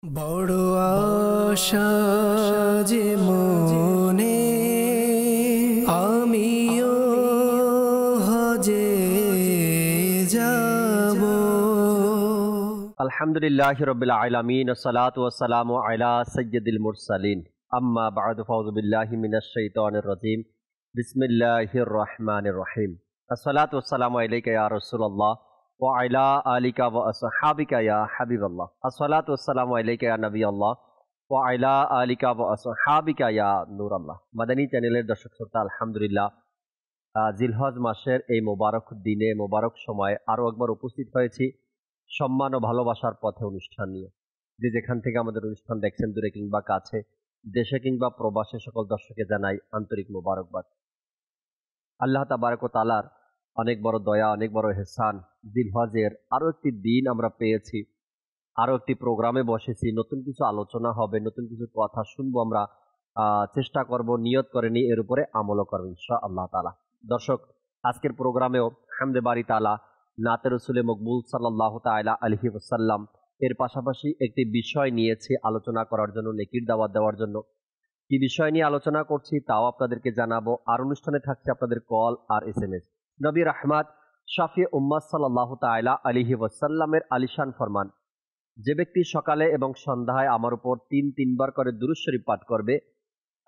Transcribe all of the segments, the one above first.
বড় আশা যে মনে আমিও হজে যাব। আলহামদুলিল্লাহি রাব্বিল আলামিন আসসালাতু ওয়াসসালামু আলা সাইয়্যিদিল মুরসালিন আম্মা বা'দু ফাউযু বিল্লাহি মিনাশ শাইতানির রাজীম বিসমিল্লাহির রহমানির রহিম আসসালাতু ওয়াসসালামু আলাইকা ইয়া রাসূলুল্লাহ ওয়া আলা আলিকা ওয়া আসহাবিকা ইয়া হাবিবাল্লাহ আসসালাতু ওয়াসসালামু আলাইকা ইয়া নবিয়াল্লাহ ওয়া আলা আলিকা ওয়া আসহাবিকা ইয়া নূরাল্লাহ। মাদানী চ্যানেলের দর্শক শ্রোতা, আলহামদুলিল্লাহ জিলহজ মাসের এই মোবারক দিনে মোবারক সময়ে আরো একবার উপস্থিত হয়েছি সম্মান ও ভালোবাসার পথে অনুষ্ঠান নিয়ে। যে যেখান থেকে আমাদের অনুষ্ঠান দেখছেন, দূরে কিংবা কাছে, দেশে কিংবা প্রবাসে, সকল দর্শকে জানাই আন্তরিক মোবারকবাদ। আল্লাহ তাবারক ওয়া তাআলার অনেক বড় দয়া, অনেক বড় ইহসান, জিলহজের আরো একটি দিন আমরা পেয়েছি, আরো একটি প্রোগ্রামে বসেছি। নতুন কিছু আলোচনা হবে, নতুন কিছু কথা শুনবো আমরা। চেষ্টা করব, নিয়ত করে নিয়ে এর উপরে আমলও করবো ইনশাআল্লাহ তাআলা। দর্শক, আজকের প্রোগ্রামেও হামদে বাড়ি তাআলা, নাতে রসুলে মকবুল সাল্লাল্লাহু তাআলা আলাইহি ওয়াসাল্লাম এর পাশাপাশি একটি বিষয় নিয়েছি আলোচনা করার জন্য, নেকির দাওয়াত দেওয়ার জন্য। কি বিষয় নিয়ে আলোচনা করছি তাও আপনাদেরকে জানাবো। আর অনুষ্ঠানে থাকছে আপনাদের কল আর SMS। নবী রাহমাত শাফি উম্মাত সাল্লাল্লাহু তাআলা আলাইহি ওয়াসাল্লামের আলিশান ফরমান, যে ব্যক্তি সকালে এবং সন্ধ্যায় আমার উপর তিনবার করে দুরূদ শরীফ পাঠ করবে,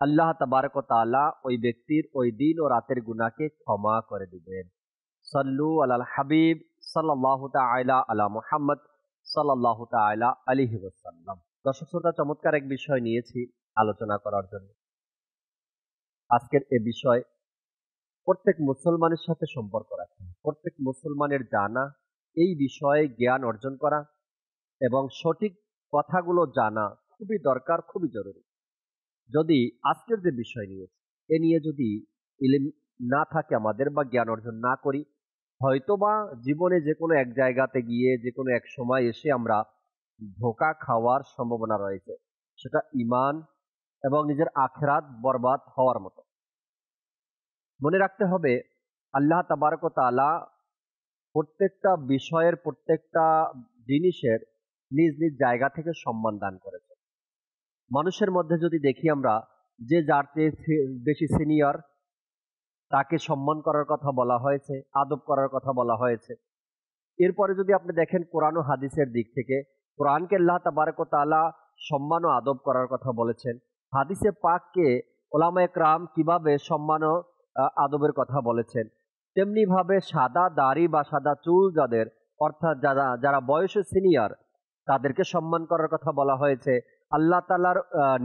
আল্লাহ তাবারক ওয়া তাআলা ওই ব্যক্তির ওই দিন ও রাতের গুনাহকে ক্ষমা করে দিবেন। সাল্লু আলাল হাবিব সাল্লাল্লাহু তাআলা আলা মুহাম্মদ সাল্লাল্লাহু তাআলা আলাইহি ওয়াসাল্লাম। দর্শক শ্রোতা, চমৎকার এক বিষয় নিয়েছি আলোচনা করার জন্য। আজকের এ বিষয় প্রত্যেক মুসলমানের সাথে সম্পর্ক রাখে। প্রত্যেক মুসলমানের জানা, এই বিষয়ে জ্ঞান অর্জন করা এবং সঠিক কথাগুলো জানা খুবই দরকার, খুবই জরুরি। যদি আজকের যে বিষয় নিয়েছি এ নিয়ে যদি ইলম না থাকে আমাদের, বা জ্ঞান অর্জন না করি, হয়তোবা জীবনে যে কোনো এক জায়গাতে গিয়ে যে কোনো এক সময় এসে আমরা ধোঁকা খাওয়ার সম্ভাবনা রয়েছে, সেটা ঈমান এবং নিজের আখিরাত বরবাদ হওয়ার মতো। মনে রাখতে হবে, আল্লাহ তাবারক ওয়া তাআলা প্রত্যেকটা বিষয়ের, প্রত্যেকটা জিনিসের নিজ নিজ জায়গা থেকে সম্মান দান করেছে। মানুষের মধ্যে যদি দেখি আমরা, যে যার চেয়ে বেশি সিনিয়র তাকে সম্মান করার কথা বলা হয়েছে, আদব করার কথা বলা হয়েছে। এরপরে যদি আপনি দেখেন কোরআন ও হাদিসের দিক থেকে, কোরআনকে আল্লাহ তাবারক ওয়া তাআলা সম্মান ও আদব করার কথা বলেছেন। হাদিসে পাককে ওলামায়ে কেরাম কিভাবে সম্মান ও আদবের কথা বলেছেন। তেমনি ভাবে সাদা দাড়ি বা সাদা চুল যাদের, অর্থাৎ যারা যারা বয়সে সিনিয়র, তাদেরকে সম্মান করার কথা বলা হয়েছে। আল্লাহ তাআলার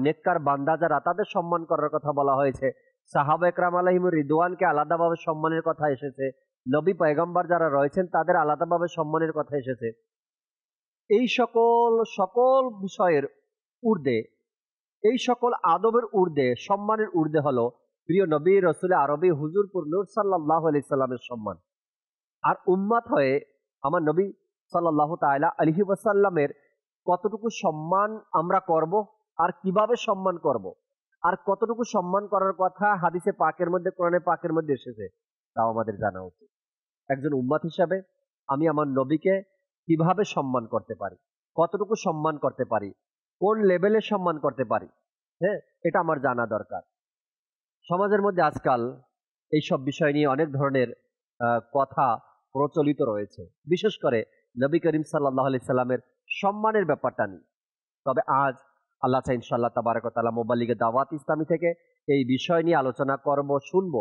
নেককার বান্দা যারা, তাদের সম্মান করার কথা বলা হয়েছে। সাহাবা একরাম আলাইহিমুর রিদওয়ানকে আলাদাভাবে সম্মানের কথা এসেছে। নবী পয়গম্বর যারা রয়েছেন তাদের আলাদাভাবে সম্মানের কথা এসেছে। এই সকল সকল বিষয়ের ঊর্ধ্বে, এই সকল আদবের ঊর্ধ্বে, সম্মানের ঊর্ধ্বে হলো প্রিয় নবী রসুল আরবি হুজুরপুর নূর সাল্লাল্লাহু আলাইহি সাল্লামের সম্মান। আর উম্মাত হয়ে আমার নবী সাল্লাল্লাহু তাআলা আলাইহি ওয়াসাল্লামের কতটুকু সম্মান আমরা করব, আর কিভাবে সম্মান করব, আর কতটুকু সম্মান করার কথা হাদিসে পাকের মধ্যে, কোরআনে পাকের মধ্যে এসেছে, তাও আমাদের জানা উচিত। একজন উম্মাত হিসাবে আমি আমার নবীকে কিভাবে সম্মান করতে পারি, কতটুকু সম্মান করতে পারি, কোন লেভেলে সম্মান করতে পারি, হ্যাঁ, এটা আমার জানা দরকার। সমাজের মধ্যে আজকাল এইসব বিষয় নিয়ে অনেক ধরনের কথা প্রচলিত রয়েছে, বিশেষ করে নবী করিম সাল্লাল্লাহু আলাইহি সাল্লামের সম্মানের ব্যাপারটা নিয়ে। তবে আজ আল্লাহ চাই ইনশাআল্লাহ তাবারক ওয়া তাআলা মোবাল্লিগে দাওয়াত ইসলামী থেকে এই বিষয় নিয়ে আলোচনা করব, শুনবো।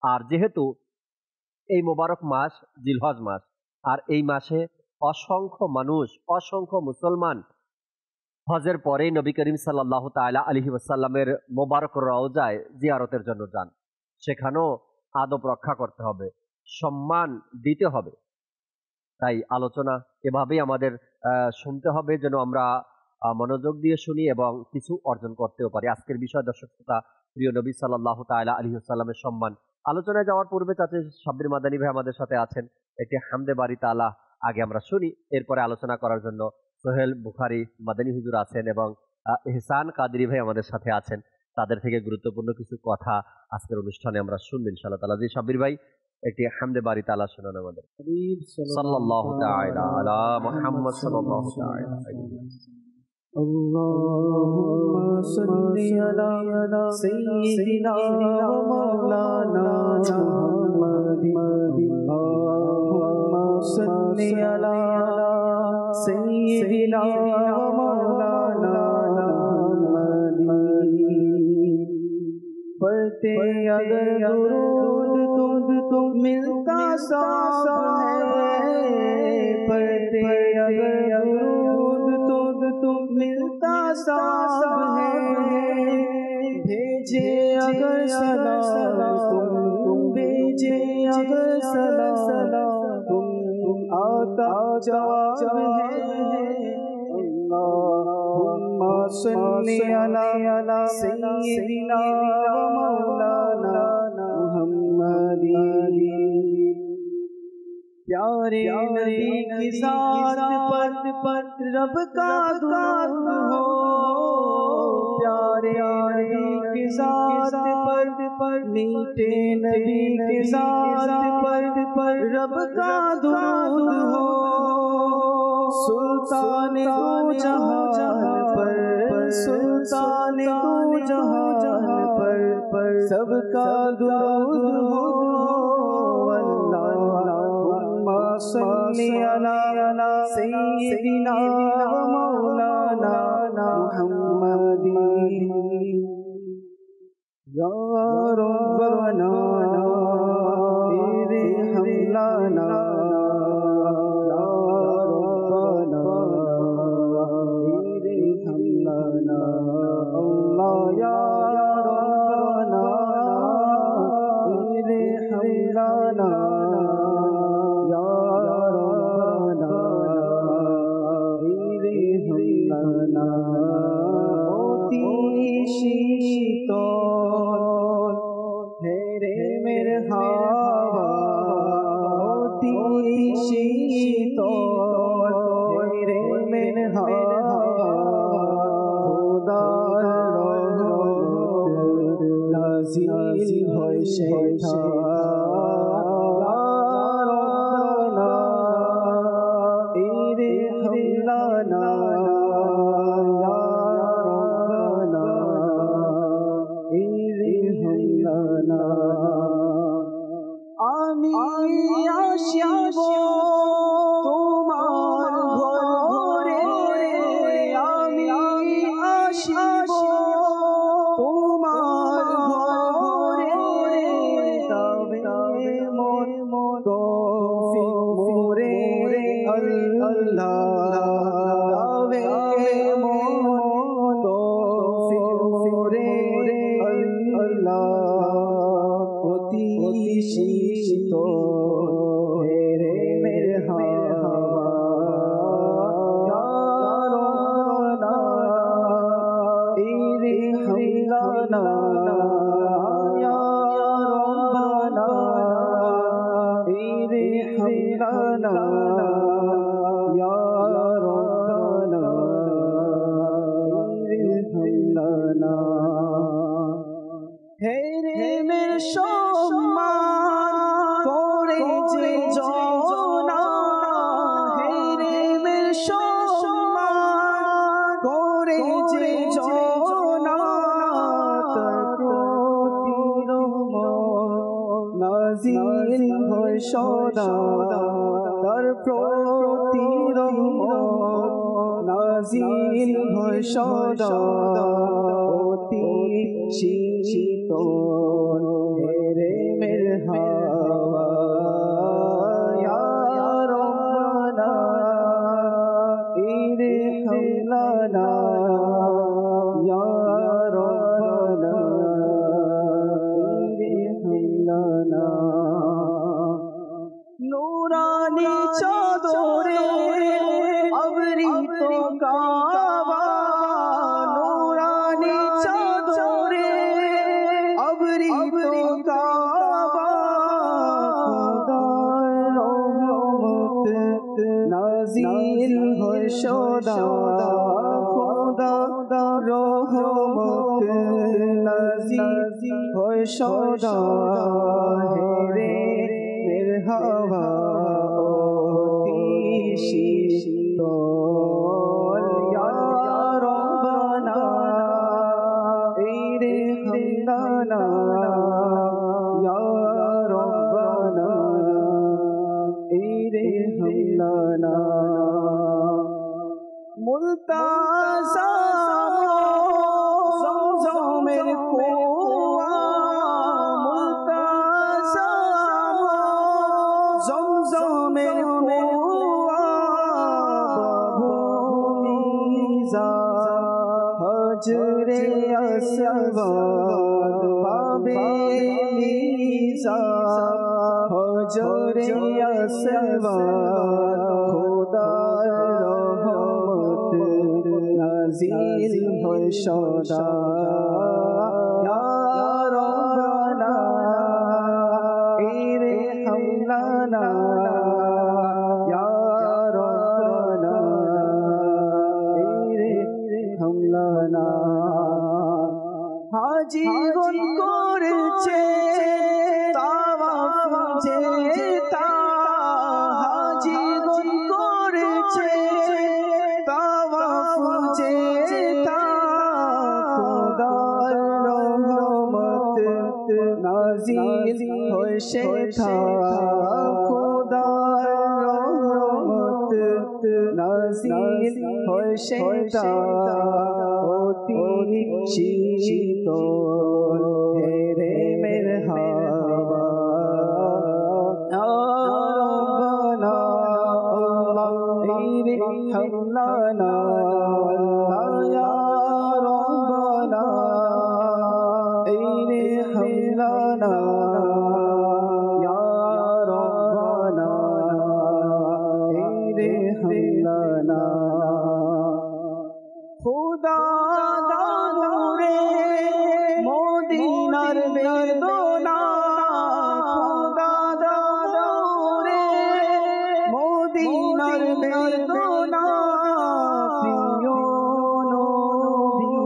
আর যেহেতু এই মোবারক মাস জিলহজ মাস, আর এই মাসে অসংখ্য মানুষ, অসংখ্য মুসলমান হজের পরেই নবী করিম সাল্লাল্লাহু তাআলা আলাইহি ওয়াসাল্লামের মোবারক রওজায় জিয়ারতের জন্য যান। সেখানেও আদব রক্ষা করতে হবে, সম্মান দিতে হবে। তাই আলোচনা এভাবেই আমাদের শুনতে হবে, যেন আমরা মনোযোগ দিয়ে শুনি এবং কিছু অর্জন করতেও পারি। আজকের বিষয় দর্শক শ্রোতা, প্রিয় নবী সাল্লাল্লাহু তাআলা আলাইহি ওয়াসাল্লামের সম্মান। আলোচনায় যাওয়ার পূর্বে চাচা সাব্বির মাদানী ভাই আমাদের সাথে আছেন, একটি হামদে বাড়ি তাআলা আগে আমরা শুনি, এরপরে আলোচনা করার জন্য সোহেল বুখারী মাদানী হুজুর আছেন এবং ইহসান কাদরি ভাই আমাদের সাথে আছেন। তাদের থেকে গুরুত্বপূর্ণ কিছু কথা আজকের অনুষ্ঠানে আমরা শুনবো ইনশাআল্লাহ তাআলা। জি সাব্বির ভাই, একটি হামদে বাড়ি তাআলা শোনান আমাদের। সাল্লাল্লাহু তাআলা আলা মুহাম্মদ সাল্লাল্লাহু তাআলা আলাইহি ওয়াসাল্লাম। अल्लाहुम्मा सल्ली अला सय्यिदिना व मौलाना मुहम्मदिन। अल्लाहुम्मा सल्ली अला सय्यिदिना व मौलाना मुहम्मदिन। पढ़ते अगर दुरूद तुम मिलता साब है, पढ़ते अगर दुरूद तुम मिलता साब है, भेजे अगर सलाम तुम भेजे अगर सलाम तुम आता जवाब है। अल्लाहुम्मा सल्ली अला सय्यिदिना व मौलाना मुहम्मदिन। प्यारे नबी की ज़ात पर रब का दुरूद हो, प्यारे नबी की ज़ात पर मीठे नबी की ज़ात पर रब का दुरूद हो। सुल्तान दो जहां पर, सुल्तान दो जहां पर सबका दुरूद हो। अल्लाहुम्मा सल्ली अला सय्यिदिना व मौलाना मुहम्मदिन। या रब्बना इरहम लना, لنا يا ربنا ارحم لنا ملتزم زمزমের কুয়া মুলতাজাম জমজমের কুয়া বাবু মিজা হজরে আসওয়াদ বাবে মিজা হজরে আসওয়াদ খোদার রহমত নাজিল হয় সদা ইয়া রব্বানা ইরহাম লানা ইয়া রব্বানা ইরহাম লানা হাজিগণ করেছে তাওয়াফ যেতা হাজিগণ করেছে তাওয়াফ যেতা খোদার রহমত নাজিল হয় সেথা খোদার রহমত নাজিল হয় সেথা অতি শীতল হেরে মের হাওয়া রব্বানা আল্লাহ ইরহাম লানা ইয়া রব্বানা ইরহাম লানা ইয়া রব্বানা ইরহাম লানা খুদা দানুরে মদিনার বেদনা খুদা দানুরে মদিনার বেদনা প্রিয় নবী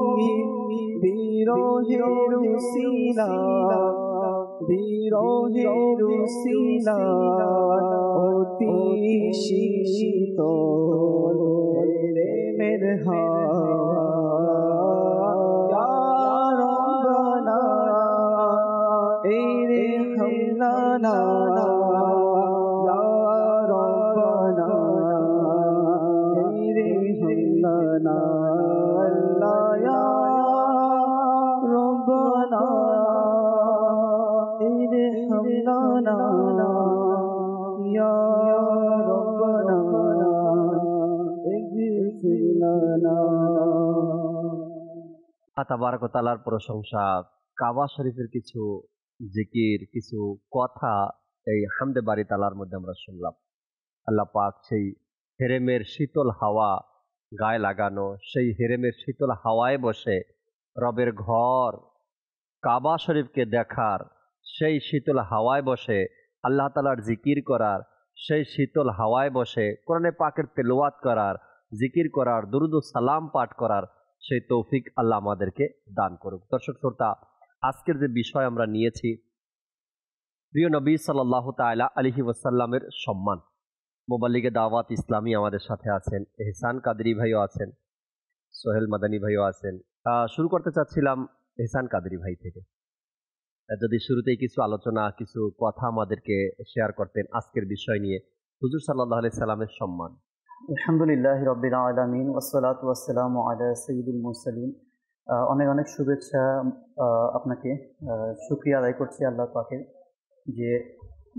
বিরহের উসিলা বিরহের উসিলা অতি শীতল রে মের হাওয়া ইয়া রব্বানা ইরহাম লানা ইয়া রব্বানা ইরহাম লানা আল্লাহ ইয়া রব্বানা ইরহাম লানা ইয়া রব্বানা ইগফির লানা। তাবারক ওয়া তাআলার প্রশংসা, কাবা শরীফের কিছু জিকির, কিছু কথা এই হামদে বারি তাআলার মধ্যে আমরা শুনলাম। আল্লাহ পাক সেই হেরেমের শীতল হাওয়া গায়ে লাগানো, সেই হেরেমের শীতল হাওয়ায় বসে রবের ঘর কাবা শরীফকে দেখার, সেই শীতল হাওয়ায় বসে আল্লাহ তাআলার জিকির করার, সেই শীতল হাওয়ায় বসে কোরআনে পাকের তেলাওয়াত করার, জিকির করার, দুরুদ ও সালাম পাঠ করার সেই তৌফিক আল্লাহ আমাদেরকে দান করুক। দর্শক শ্রোতা, আজকের যে বিষয় আমরা নিয়েছি, প্রিয় নবী সাল্লাল্লাহু তাআলা আলাইহি ওয়াসাল্লামের সম্মান। মোবাল্লিগে দাওয়াত ইসলামী আমাদের সাথে আছেন, এহসান কাদরি ভাইও আছেন, সোহেল মাদানী ভাইও আছেন। শুরু করতে চাচ্ছিলাম এহসান কাদরি ভাই থেকে। যদি শুরুতেই কিছু আলোচনা, কিছু কথা আমাদেরকে শেয়ার করতেন আজকের বিষয় নিয়ে, হুজুর সাল্লাল্লাহু আলাইহি সাল্লামের সম্মান। আলহামদুলিল্লাহ রাব্বিল আলামিন ওয়াসসালাতু ওয়াসসালামু আলা সাইয়্যিদিল মুরসালিন। অনেক অনেক শুভেচ্ছা আপনাকে, শুকরিয়া আদায় করছি আল্লাহ পাকের যে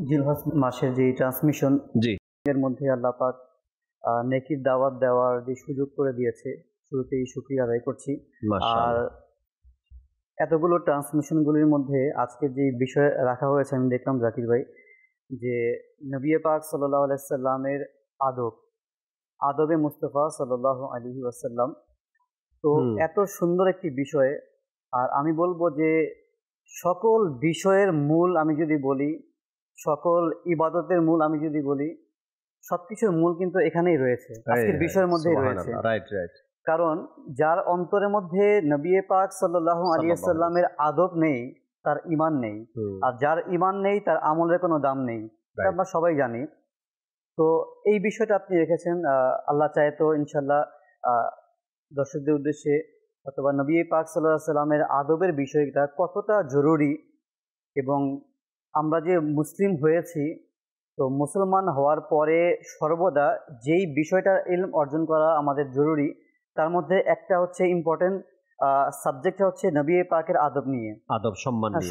জিলহজ মাসের যে ট্রান্সমিশন জি এর মধ্যে আল্লাহ পাক নেকির দাওয়াত দেওয়ার যে সুযোগ করে দিয়েছে, শুরুতেই শুকরিয়া আদায় করছি। আর এতগুলো ট্রান্সমিশনগুলির মধ্যে আজকে যে বিষয় রাখা হয়েছে আমি দেখলাম জাকির ভাই, যে নবী পাক সাল্লাল্লাহু আলাইহি ওয়াসাল্লামের আদবে মুস্তাফা সাল্লাল্লাহু আলাইহি ওয়াসাল্লাম। তো এত সুন্দর একটি বিষয়। আর আমি বলবো যে সকল বিষয়ের মূল আমি যদি বলি, সকল ইবাদতের মূল আমি যদি বলি, সবকিছুর মূল কিন্তু এখানেই রয়েছে, আজকের বিষয়ের মধ্যেই রয়েছে। কারণ যার অন্তরের মধ্যে নবী পাক সাল্লাল্লাহু আলাইহি ওয়াসাল্লামের আদব নেই, তার ঈমান নেই। আর যার ঈমান নেই তার আমলের কোনো দাম নেই, এটা আমরা সবাই জানি। তো এই বিষয়টা আপনি রেখেছেন, আল্লাহ চায় তো ইনশাল্লাহ দর্শকদের উদ্দেশ্যে অথবা নবী পাক সাল্লাল্লাহু আলাইহি সাল্লামের আদবের বিষয়টা কতটা জরুরি, এবং আমরা যে মুসলিম হয়েছি, তো মুসলমান হওয়ার পরে সর্বদা যেই বিষয়টার ইলম অর্জন করা আমাদের জরুরি, তার মধ্যে একটা হচ্ছে ইম্পর্টেন্ট সাবজেক্টটা হচ্ছে নবী পাকের আদব নিয়ে, আদব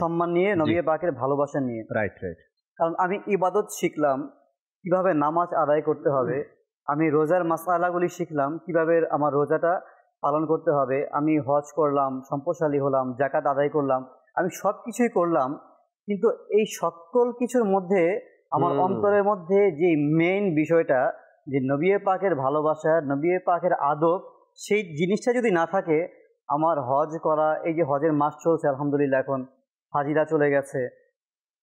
সম্মান নিয়ে, নবী পাকের ভালোবাসা নিয়ে। Right right. কারণ আমি ইবাদত শিখলাম কিভাবে নামাজ আদায় করতে হবে, আমি রোজার মাসআলাগুলি শিখলাম কিভাবে আমার রোজাটা পালন করতে হবে, আমি হজ করলাম, সম্পদশালী হলাম, যাকাত আদায় করলাম, আমি সব কিছুই করলাম, কিন্তু এই সকল কিছুর মধ্যে আমার অন্তরের মধ্যে যে মেইন বিষয়টা, যে নবী পাকের ভালোবাসা, নবী পাকের আদব, সেই জিনিসটা যদি না থাকে, আমার হজ করা, এই যে হজের মাস চলছে আলহামদুলিল্লাহ, এখন হাজিরা চলে গেছে,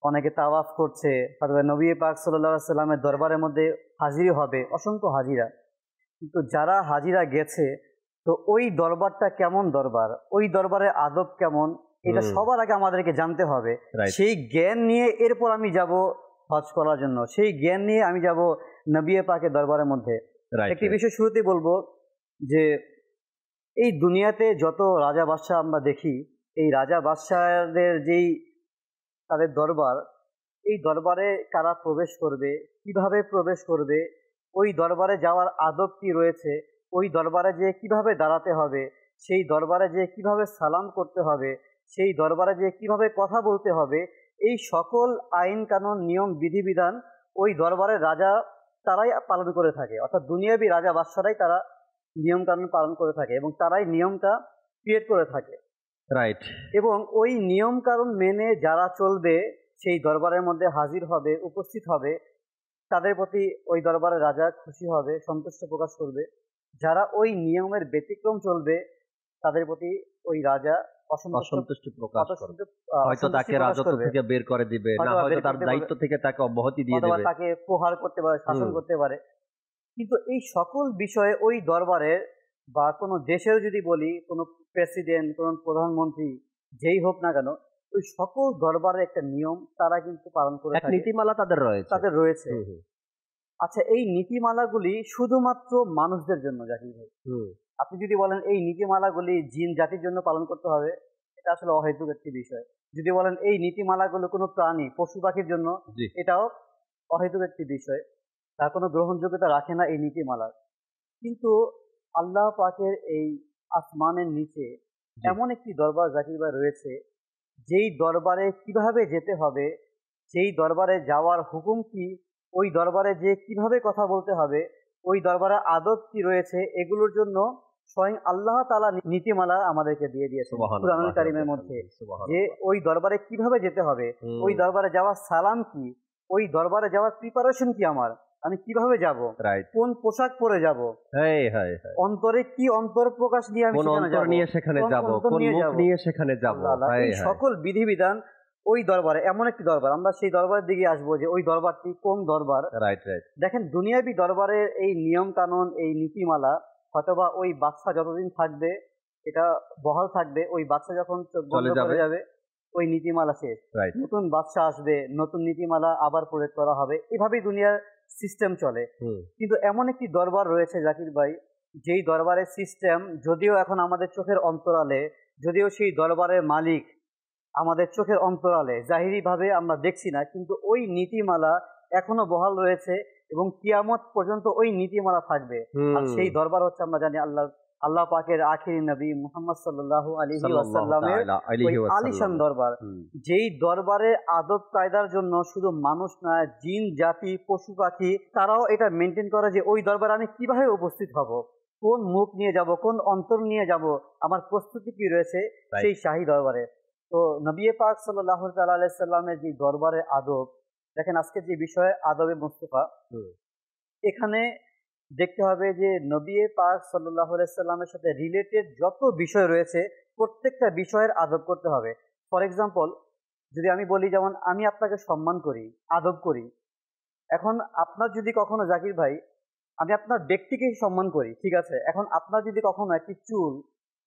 অনেকে তাওয়াফ করছে, অথবা নবী পাক সাল্লাল্লাহু আলাইহি সাল্লামের দরবারের মধ্যে হাজিরি হবে অসংখ্য হাজিরা, কিন্তু যারা হাজিরা গেছে, তো ওই দরবারটা কেমন দরবার, ওই দরবারের আদব কেমন, এটা সবার আগে আমাদেরকে জানতে হবে। সেই জ্ঞান নিয়ে এরপর আমি যাব হজ করার জন্য, সেই জ্ঞান নিয়ে আমি যাব নবী পাকের দরবারের মধ্যে। একটি বিষয় শুরুতেই বলবো যে এই দুনিয়াতে যত রাজা বাদশাহ আমরা দেখি, এই রাজা বাদশাহদের যেই তাদের দরবার, এই দরবারে কারা প্রবেশ করবে, কিভাবে প্রবেশ করবে, ওই দরবারে যাওয়ার আদব কি রয়েছে, ওই দরবারে যে কিভাবে দাঁড়াতে হবে, সেই দরবারে যে কিভাবে সালাম করতে হবে, সেই দরবারে যে কিভাবে কথা বলতে হবে, এই সকল আইন কানুন নিয়ম বিধিবিধান ওই দরবারের রাজা তারাই পালন করে থাকে, অর্থাৎ দুনিয়াবী রাজা বাদশারাই তারা নিয়ম কানুন পালন করে থাকে এবং তারাই নিয়মটা ক্রিয়েট করে থাকে। রাইট। এবং ওই নিয়ম কানুন মেনে যারা চলবে, সেই দরবারের মধ্যে হাজির হবে, উপস্থিত হবে, তাদের প্রতি ওই দরবারের রাজা খুশি হবে, সন্তুষ্ট প্রকাশ করবে। যারা ওই নিয়মের ব্যতিক্রম চলবে, তাদের প্রতি ওই রাজা অসন্তুষ্টি প্রকাশ করবে, হয়তো তাকে রাজত্ব থেকে বের করে দিবে, না হয়তো তার দায়িত্ব থেকে তাকে অব্যাহতি দিয়ে দেবে, তাকে প্রহার করতে পারে, শাসন করতে পারে। কিন্তু এই সকল বিষয়ে ওই দরবারের, বা কোনো দেশের যদি বলি, কোনো প্রেসিডেন্ট, কোনো প্রধানমন্ত্রী, যেই হোক না কেন, ওই সকল দরবারের একটা নিয়ম তারা কিন্তু পালন করে থাকে, নীতিমালা তাদের রয়েছে। আচ্ছা, এই নীতিমালাগুলি শুধুমাত্র মানুষদের জন্য, জাকির ভাই, আপনি যদি বলেন এই নীতিমালাগুলি জিন জাতির জন্য পালন করতে হবে, এটা আসলে অহেতুক একটি বিষয়। যদি বলেন এই নীতিমালাগুলো কোনো প্রাণী, পশু পাখির জন্য, এটাও অহেতুক একটি বিষয়, তা কোনো গ্রহণযোগ্যতা রাখে না এই নীতিমালার। কিন্তু আল্লাহ পাকের এই আসমানের নিচে এমন একটি দরবার, জাকির ভাই, রয়েছে, যেই দরবারে কিভাবে যেতে হবে, যেই দরবারে যাওয়ার হুকুম কি, ওই দরবারে যে কিভাবে কথা বলতে হবে, ওই দরবারে আদব কি রয়েছে, এগুলোর জন্য স্বয়ং আল্লাহ তাআলা নীতিমালা আমাদেরকে দিয়ে দিয়েছেন কুরআনুল কারীমের মধ্যে, যে ওই দরবারে কিভাবে যেতে হবে, ওই দরবারে যাওয়ার সালাম কি, ওই দরবারে যাওয়ার প্রিপারেশন কি, আমি কিভাবে যাব, কোন পোশাক পরে যাব, অন্তরে কি অন্তর প্রকাশ নিয়ে আমি সেখানে যাব, কোন মুখ নিয়ে সেখানে যাব, এই সকল বিধিবিধান ওই দরবারে, এমন একটি দরবার, আমরা সেই দরবারের দিকে আসবো যে ওই দরবারটি কোন দরবার। দেখেন, দুনিয়াবী দরবারের এই নিয়ম কানুন, এই নীতিমালা, হয়তোবা ওই বাদশা যতদিন থাকবে এটা বহাল থাকবে, ওই বাদশা যখন চোখ বন্ধ করে যাবে ওই নীতিমালা শেষ, নতুন বাদশা আসবে, নতুন নীতিমালা আবার প্রয়োগ করা হবে, এভাবেই দুনিয়ার সিস্টেম চলে। কিন্তু এমন একটি দরবার রয়েছে জাকির ভাই, যেই দরবারের সিস্টেম যদিও এখন আমাদের চোখের অন্তরালে, যদিও সেই দরবারের মালিক আমাদের চোখের অন্তরালে, জাহিরি ভাবে আমরা দেখছি না, কিন্তু ওই নীতিমালা এখনো বহাল রয়েছে এবং কিয়ামত পর্যন্ত ওই নীতিমালা থাকবে। আর সেই দরবার হচ্ছে, আমরা জানি, আল্লাহ পাকের আখিরি নবী মুহাম্মদ সাল্লাল্লাহু আলাইহি ওয়াসাল্লামের আলিশান দরবার, যেই দরবারে আদব কায়দার জন্য শুধু মানুষ না, জিন জাতি, পশু পাখি, তারাও এটা মেনটেন করে যে ওই দরবারে আমি কিভাবে উপস্থিত হব, কোন মুখ নিয়ে যাব, কোন অন্তর নিয়ে যাব, আমার প্রস্তুতি কি রয়েছে সেই শাহী দরবারে। তো নবী পাক সাল্লাল্লাহু আলাইহি সাল্লামের যে দরবারে আদব, দেখেন আজকে যে বিষয় আদবে মুস্তাফা, এখানে দেখতে হবে যে নবী পাক সাল্লাল্লাহু আলাইহি সাল্লামের সাথে রিলেটেড যত বিষয় রয়েছে, প্রত্যেকটা বিষয়ের আদব করতে হবে। ফর এক্সাম্পল, যদি আমি বলি, যেমন আমি আপনাকে সম্মান করি, আদব করি, এখন আপনার যদি কখনো, জাকির ভাই, আমি আপনার ব্যক্তিকে সম্মান করি, ঠিক আছে, এখন আপনার যদি কখনো একটি চুল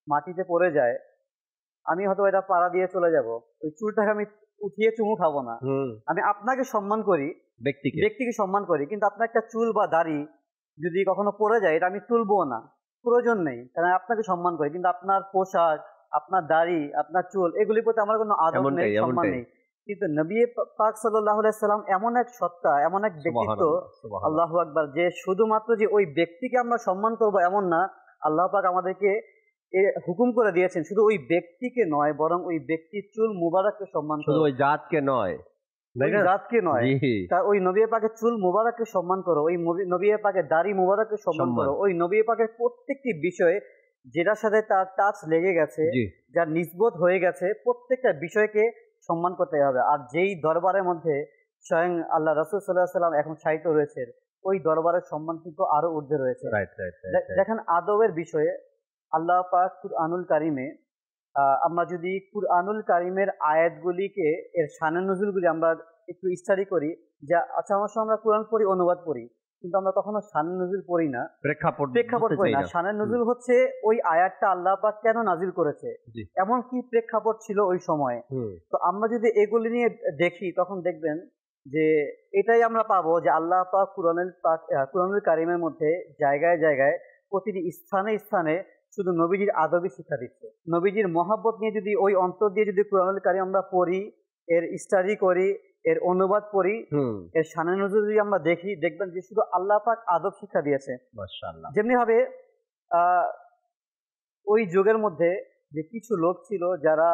মাটিতে পড়ে যায়, আমি হয়তো এটা পাড়া দিয়ে চলে যাব, ওই চুলটাকে আমি উঠিয়ে চুমু খাবো না। আমি আপনাকে সম্মান করি, ব্যক্তিকে সম্মান করি, কিন্তু আপনার একটা চুল বা দাড়ি যদি কখনো পড়ে যায়, এটা আমি তুলবো না, প্রয়োজন নেই, কারণ আপনাকে সম্মান করে, কিন্তু আপনার পোশাক, আপনার দাড়ি, আপনার চুল, এগুলির প্রতি আমার কোনো আদব নেই, সম্মান নেই। কিন্তু নবী পাক সাল্লাল্লাহু আলাইহি সাল্লাম এমন এক সত্তা, এমন এক ব্যক্তিত্ব, আল্লাহু আকবার, যে শুধুমাত্র যে ওই ব্যক্তিকে আমরা সম্মান করব এমন না, আল্লাহ পাক আমাদেরকে হুকুম করে দিয়েছেন শুধু ওই ব্যক্তিকে নয়, বরং ওই ব্যক্তির চুল মুবারককে সম্মান করো, শুধু ওই জাতকে নয়, ওই নবী পাকের চুল মুবারককে সম্মান করো, ওই নবী পাকের দাড়ি মুবারককে সম্মান করো, ওই নবী পাকের প্রত্যেকটি বিষয়ে যেটার সাথে তার টাচ লেগে গেছে, যার নিসবত হয়ে গেছে, প্রত্যেকটা বিষয়কে সম্মান করতে হবে। আর যেই দরবারের মধ্যে স্বয়ং আল্লাহ রাসূল সাল্লাল্লাহু আলাইহি ওয়াসাল্লাম এখন শায়িত রয়েছে, ওই দরবারের সম্মান কিন্তু আরো ঊর্ধ্বে রয়েছে। দেখেন আদবের বিষয়ে আল্লাহ পাক কুরআনুল কারিমে, আমরা যদি কুরআনুল কারিমের আয়াতগুলিকে, এর শানে নুজুলগুলি আমরা একটু স্টাডি করি, যা আচ্ছা আমার সময় আমরা কুরআন পড়ি, অনুবাদ পড়ি, কিন্তু আমরা তখনও শানে নুজুল পড়ি না, প্রেক্ষাপট পড়ি না। শানে নুজুল হচ্ছে ওই আয়াতটা আল্লাহ পাক কেন নাজিল করেছে, এমন কি প্রেক্ষাপট ছিল ওই সময়ে। তো আমরা যদি এগুলি নিয়ে দেখি, তখন দেখবেন যে এটাই আমরা পাবো যে আল্লাহ পাক কুরআনুল কারিমের মধ্যে জায়গায় জায়গায়, প্রতিটি স্থানে স্থানে শুধু নবীজির আদবই শিক্ষা দিচ্ছে। নবীজির মহাব্বত নিয়ে যদি ওই অন্তর দিয়ে যদি কুরআনুল কারীম আমরা পড়ি, এর স্টাডি করি, এর অনুবাদ পড়ি, এর শানে নুজুল যদি আমরা দেখি, দেখবেন যে শুধু আল্লাহ পাক আদব শিক্ষা দিয়েছে। মাশাআল্লাহ। যেমনি ভাবে ওই যুগের মধ্যে যে কিছু লোক ছিল যারা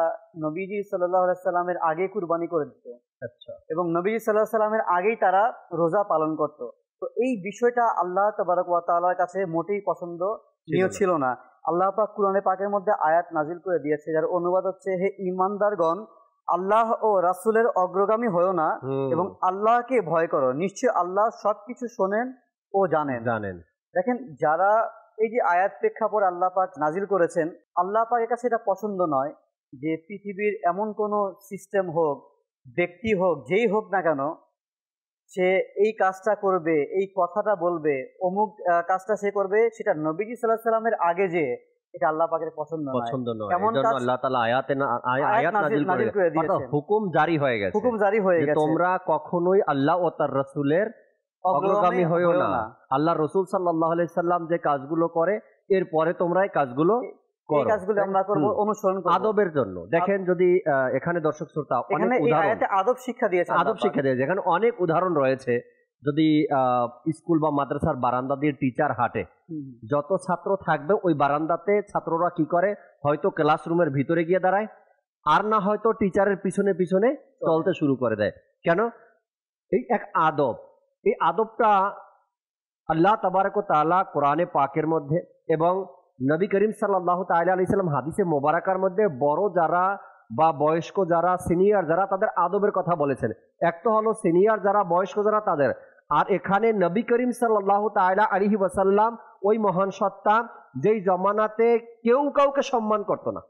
নবীজি সাল্লাল্লাহু আলাইহি সাল্লামের আগে কুরবানি করে দিত, আচ্ছা, এবং নবীজি সাল্লাল্লাহু আলাইহি সাল্লামের আগেই তারা রোজা পালন করত। তো এই বিষয়টা আল্লাহ তাবারক ওয়া তাআলার কাছে মোটেই পছন্দনীয় ছিল না। আল্লাহ পাক কুরআনে পাকের মধ্যে আয়াত নাজিল করে দিয়েছে, যার অনুবাদ হচ্ছে, হে ঈমানদারগণ, আল্লাহ ও রাসূলের অগ্রগামী হয়ো না এবং আল্লাহকে ভয় করো, নিশ্চয় আল্লাহ সবকিছু শোনেন ও জানেন। দেখেন, যারা এই যে আয়াত প্রেক্ষাপট আল্লাহ পাক নাজিল করেছেন, আল্লাহ পাকের কাছে এটা পছন্দ নয় যে পৃথিবীর এমন কোনো সিস্টেম হোক, ব্যক্তি হোক, যেই হোক না কেন, সে এই কাজটা করবে, এই কথাটা বলবে, অমুক কাজটা সে করবে, সেটা নবীজি সাল্লাল্লাহু আলাইহি সাল্লামের আগে যে, এটা আল্লাহ পাকের পছন্দ নয়। এমন কাজ আল্লাহ তাআলা আয়াত নাযিল করে দিয়েছেন, হুকুম জারি হয়ে গেছে, তোমরা কখনোই আল্লাহ ও তার রাসূলের অগ্রগামী হয়ো না। আল্লাহ রাসূল সাল্লাল্লাহু আলাইহি সাল্লাম যে কাজগুলো করে, এরপরে তোমরা এই কাজগুলো আমরা করব, অনুসরণ করব আদবের জন্য। দেখেন, যদি এখানে দর্শক শ্রোতা, এখানে এই আয়াতে আদব শিক্ষা দিয়েছে, এখানে অনেক উদাহরণ রয়েছে। যদি স্কুল বা মাদ্রাসার বারান্দা দিয়ে টিচার হাঁটে, যত ছাত্র থাকবে ওই বারান্দাতে ছাত্ররা কি করে, হয়তো ক্লাসরুমের ভিতরে গিয়ে দাঁড়ায়, আর না হয়তো টিচারের পিছনে পিছনে চলতে শুরু করে দেয়। কেন? এই এক আদব। এই আদবটা আল্লাহ তাবারক ওয়া তাআলা কোরআনে পাকের মধ্যে এবং নবী করিম সাল্লাল্লাহু তাআলা আলাইহি সাল্লাম হাদিসে মোবারকার মধ্যে বড় যারা বা বয়স্ক যারা, সিনিয়র যারা, তাদের আদবের কথা বলেছেন। এক তো হলো সিনিয়র যারা, বয়স্ক যারা, তাদের। আর এখানে নবী করিম সাল্লাল্লাহু তাআলা আলাইহি ওয়াসাল্লাম, ওই মহান সত্তা যেই জমানাতে কেউ কাউকে সম্মান করত না,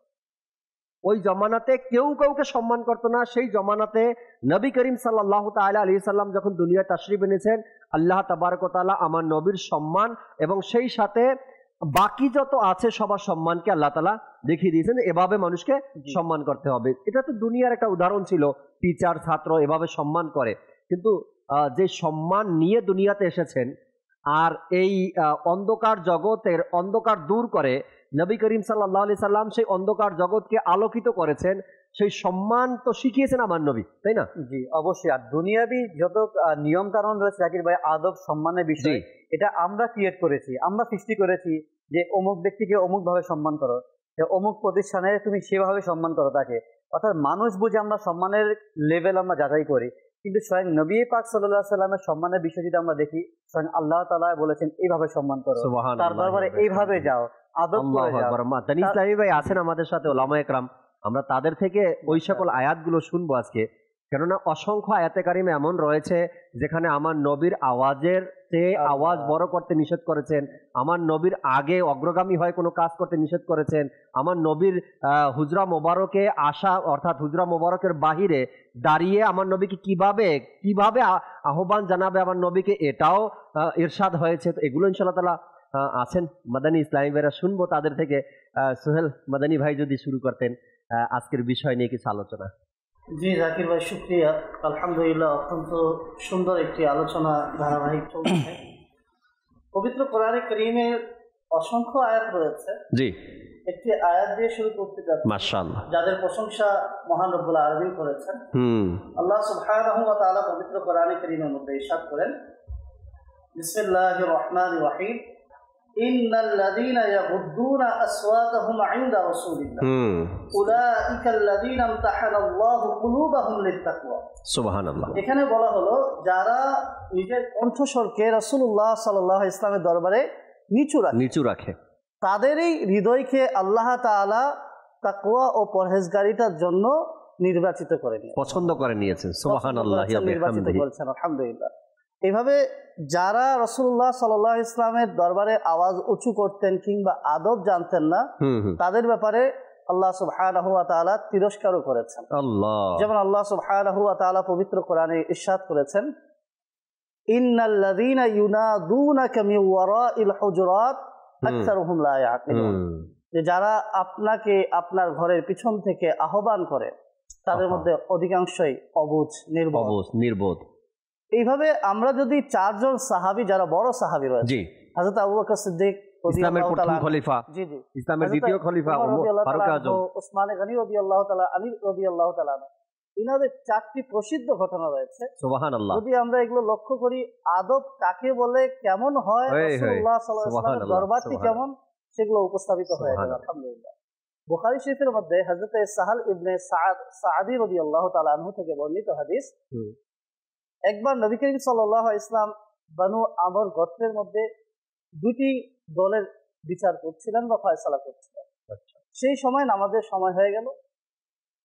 ওই জমানাতে কেউ কাউকে সম্মান করতো না, সেই জমানাতে নবী করিম সাল্লাল্লাহু তাআলা আলাইহি সাল্লাম যখন দুনিয়ায় তাশরীফ এনেছেন, আল্লাহ তাবারক ওয়া তাআলা আমার নবীর সম্মান এবং সেই সাথে বাকি যত আছে সবার সম্মানকে আল্লাহ তাআলা দেখিয়ে দিয়েছেন, এভাবে মানুষকে সম্মান করতে হবে। এটা তো দুনিয়ার একটা উদাহরণ ছিল, টিচার ছাত্র এভাবে সম্মান করে। কিন্তু যে সম্মান নিয়ে দুনিয়াতে এসেছেন আর এই অন্ধকার জগতের অন্ধকার দূর করে নবী করিম সাল্লাল্লাহু আলাইহি সাল্লাম সেই অন্ধকার জগৎকে আলোকিত করেছেন, সেই সম্মান তো শিখিয়েছেন আমার নবী, তাই না? জি, অবশ্যই। আর দুনিয়াবি যত নিয়ম কানুন রয়েছে জাকির ভাই, আদব সম্মানের বিষয়, এটা আমরা ক্রিয়েট করেছি, আমরা সৃষ্টি করেছি যে অমুক ব্যক্তিকে অমুক ভাবে সম্মান করো, অমুক প্রতিষ্ঠানে তুমি সেভাবে সম্মান করো তাকে। অর্থাৎ মানুষ বুঝে আমরা সম্মানের লেভেল আমরা যাচাই করি, কিন্তু স্বয়ং নবী পাক সাল্লাল্লাহু আলাইহি সাল্লামের সম্মানের বিষয় যদি আমরা দেখি, স্বয়ং আল্লাহ তাআলা বলেছেন এইভাবে সম্মান করো, তার দরবারে এইভাবে যাও, আদব করে যাও। মাদানী ইসলামী ভাই আছেন আমাদের সাথে, ওলামায়ে কেরাম, আমরা তাদের থেকে ওই সকল আয়াতগুলো শুনবো আজকে। কেননা অসংখ্য আয়াতে কারিমে এমন রয়েছে যেখানে আমার নবীর আওয়াজের চেয়ে আওয়াজ বড় করতে নিষেধ করেছেন, আমার নবীর আগে অগ্রগামী হয় কোনো কাজ করতে নিষেধ করেছেন, আমার নবীর হুজরা মোবারকে আসা, অর্থাৎ হুজরা মোবারকের বাহিরে দাঁড়িয়ে আমার নবীকে কিভাবে আহ্বান জানাবে আমার নবীকে, এটাও ইরশাদ হয়েছে। তো এগুলো ইনশাআল্লাহ তাআলা আছেন মাদানী ইসলামী ভাইরা, শুনবো তাদের থেকে। সোহেল মাদানী ভাই যদি শুরু করতেন আজকের বিষয় নিয়ে কিছু আলোচনা। জি জাকির ভাই, শুকরিয়া। আলহামদুলিল্লাহ, অত্যন্ত সুন্দর একটি আলোচনা ধারাবাহিক চলছে। পবিত্র কোরআনে কারীমের অসংখ্য আয়াত রয়েছে, জি একটি আয়াত দিয়ে শুরু করতে যাচ্ছি মাশাআল্লাহ, যাদের প্রশংসা মহান রব্বুল আলামিন করেছেন। আল্লাহ সুবহানাহু ওয়া তাআলা পবিত্র কোরআনে কারীমের মধ্যে ইরশাদ করেন, বিসমিল্লাহির রহমানির রহিম, ইন্নাল্লাযীনা ইয়াগুদ্দুনা আসওয়াতাহুম ইনদা রাসূলিল্লাহ উলাইকাল্লাযীনা ইমতাহানাল্লাহু কুলুবাহুম লিত্তাকওয়া। সুবহানাল্লাহ। এখানে বলা হলো যারা নিজের কণ্ঠস্বরকে রাসূলুল্লাহ সাল্লাল্লাহু আলাইহি ইসলামের দরবারে নিচু রাখে তাদেরই হৃদয়কে আল্লাহ তাআলা তাকওয়া ও পরহেজগারিতার জন্য নির্বাচিত করে নিয়েছেন, পছন্দ করে নিয়েছেন। সুবহানাল্লাহ, নির্বাচিত করেছেন। আলহামদুলিল্লাহ। এইভাবে যারা রাসূলুল্লাহ সাল্লাল্লাহু আলাইহি ইসলামের দরবারে আওয়াজ উঁচু করতেন কিংবা আদব জানতেন না, তাদের ব্যাপারে আল্লাহ সুবহানাহু ওয়া তাআলা তিরস্কারও করেছেন। যেমন আল্লাহ সুবহানাহু ওয়া তাআলা পবিত্র কোরআনে ইরশাদ করেছেন, ইন্নাল্লাযীনা ইউনাদুনাকা মিন ওয়ারাইল হুজুরাত আকসারুহুম লা ইয়াকিলুন, যে যারা আপনাকে আপনার ঘরের পিছন থেকে আহ্বান করে তাদের মধ্যে অধিকাংশই অবুঝ, নির্বোধ। এইভাবে আমরা যদি চারজন সাহাবী, যারা বড় সাহাবী রয়েছে, হযরত আবু বকর সিদ্দিক ইসলামের প্রথম খলিফা, ইসলামের দ্বিতীয় খলিফা ফারুক আযম, উসমান গনি রাদিয়াল্লাহু তাআলা, আলী রাদিয়াল্লাহু তাআলা, ইনাদের চারটি প্রসিদ্ধ ঘটনা রয়েছে। সুবহানাল্লাহ। যদি আমরা এগুলো লক্ষ্য করি, আদব কাকে বলে, কেমন হয়, রাসূলুল্লাহ সাল্লাল্লাহু আলাইহি ওয়াসাল্লামের দরবারটি কেমন, সেগুলো উপস্থাপিত হয়ে গেল। আলহামদুলিল্লাহ। বুখারী শরীফের মধ্যে হযরত সাহাল ইবনে সাআদী রাদিয়াল্লাহু তাআলা আনহু থেকে বর্ণিত হাদিস, একবার নবী করিম সাল্লাল্লাহু আলাইহি ওয়াসাল্লাম বনু আমর গোত্রের মধ্যে দুটি দলের বিচার করছিলেন বা ফয়সালা করছিলেন। সেই সময় নামাজের সময় হয়ে গেল।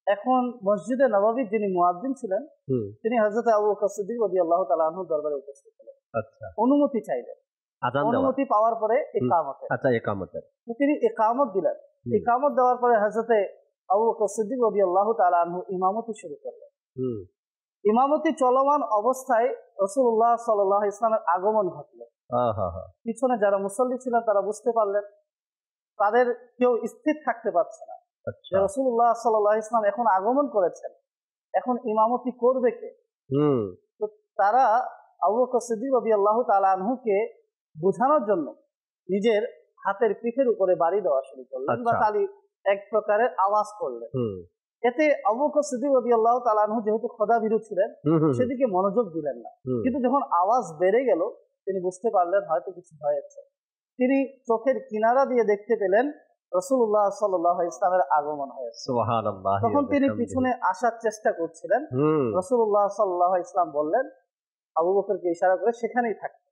এখন মসজিদে নববীর যিনি মুয়াজ্জিন ছিলেন, তিনি হযরত আবু বকর সিদ্দিক রাদিয়াল্লাহু তাআলা আনহুর দরবারে উপস্থিত হলেন। অনুমতি চাইলেন। অনুমতি পাওয়ার পরে ইকামতের তিনি ইকামত দিলেন। ইকামত দেওয়ার পরে হযরত আবু বকর সিদ্দিক রাদিয়াল্লাহু তাআলা আনহু ইমামতি শুরু করলেন। ইমামতি চলমান অবস্থায় রাসূলুল্লাহ সাল্লাল্লাহু আলাইহি ওয়াসাল্লামের আগমন ঘটল। পিছনে যারা মুসল্লি ছিলেন তারা বুঝতে পারলেন, তাদের কেউ স্থির থাকতে পারছে না, রাসূলুল্লাহ সাল্লাল্লাহু আলাইহি ওয়াসাল্লাম এখন আগমন করেছেন, এখন ইমামতি করবে কে? তো তারা আবু বকর সিদ্দিক রাদিয়াল্লাহু তাআলা আনহুকে বোঝানোর জন্য নিজের হাতের পিঠের উপরে বাড়ি দেওয়া শুরু করলেন, বা তালি এক প্রকারের আওয়াজ করলেন। এতে আবু বকর সিদ্দিক রাদিয়াল্লাহু তাআলা আনহু যেহেতু খোদাভীরু ছিলেন, সেদিকে মনোযোগ দিলেন না। কিন্তু যখন আওয়াজ বেড়ে গেল, তিনি বুঝতে পারলেন হয়তো কিছু হয়েছে। তিনি চোখের কিনারা দিয়ে দেখতে পেলেন রাসূলুল্লাহ সাল্লাল্লাহু আলাইহি ওয়াসাল্লামের আগমন হয়েছে। সুবহানাল্লাহ। তখন তিনি পিছনে আসার চেষ্টা করছিলেন। রাসূলুল্লাহ সাল্লাল্লাহু আলাইহি ওয়াসাল্লাম বললেন আবু বকরকে ইশারা করে সেখানেই থাকতে।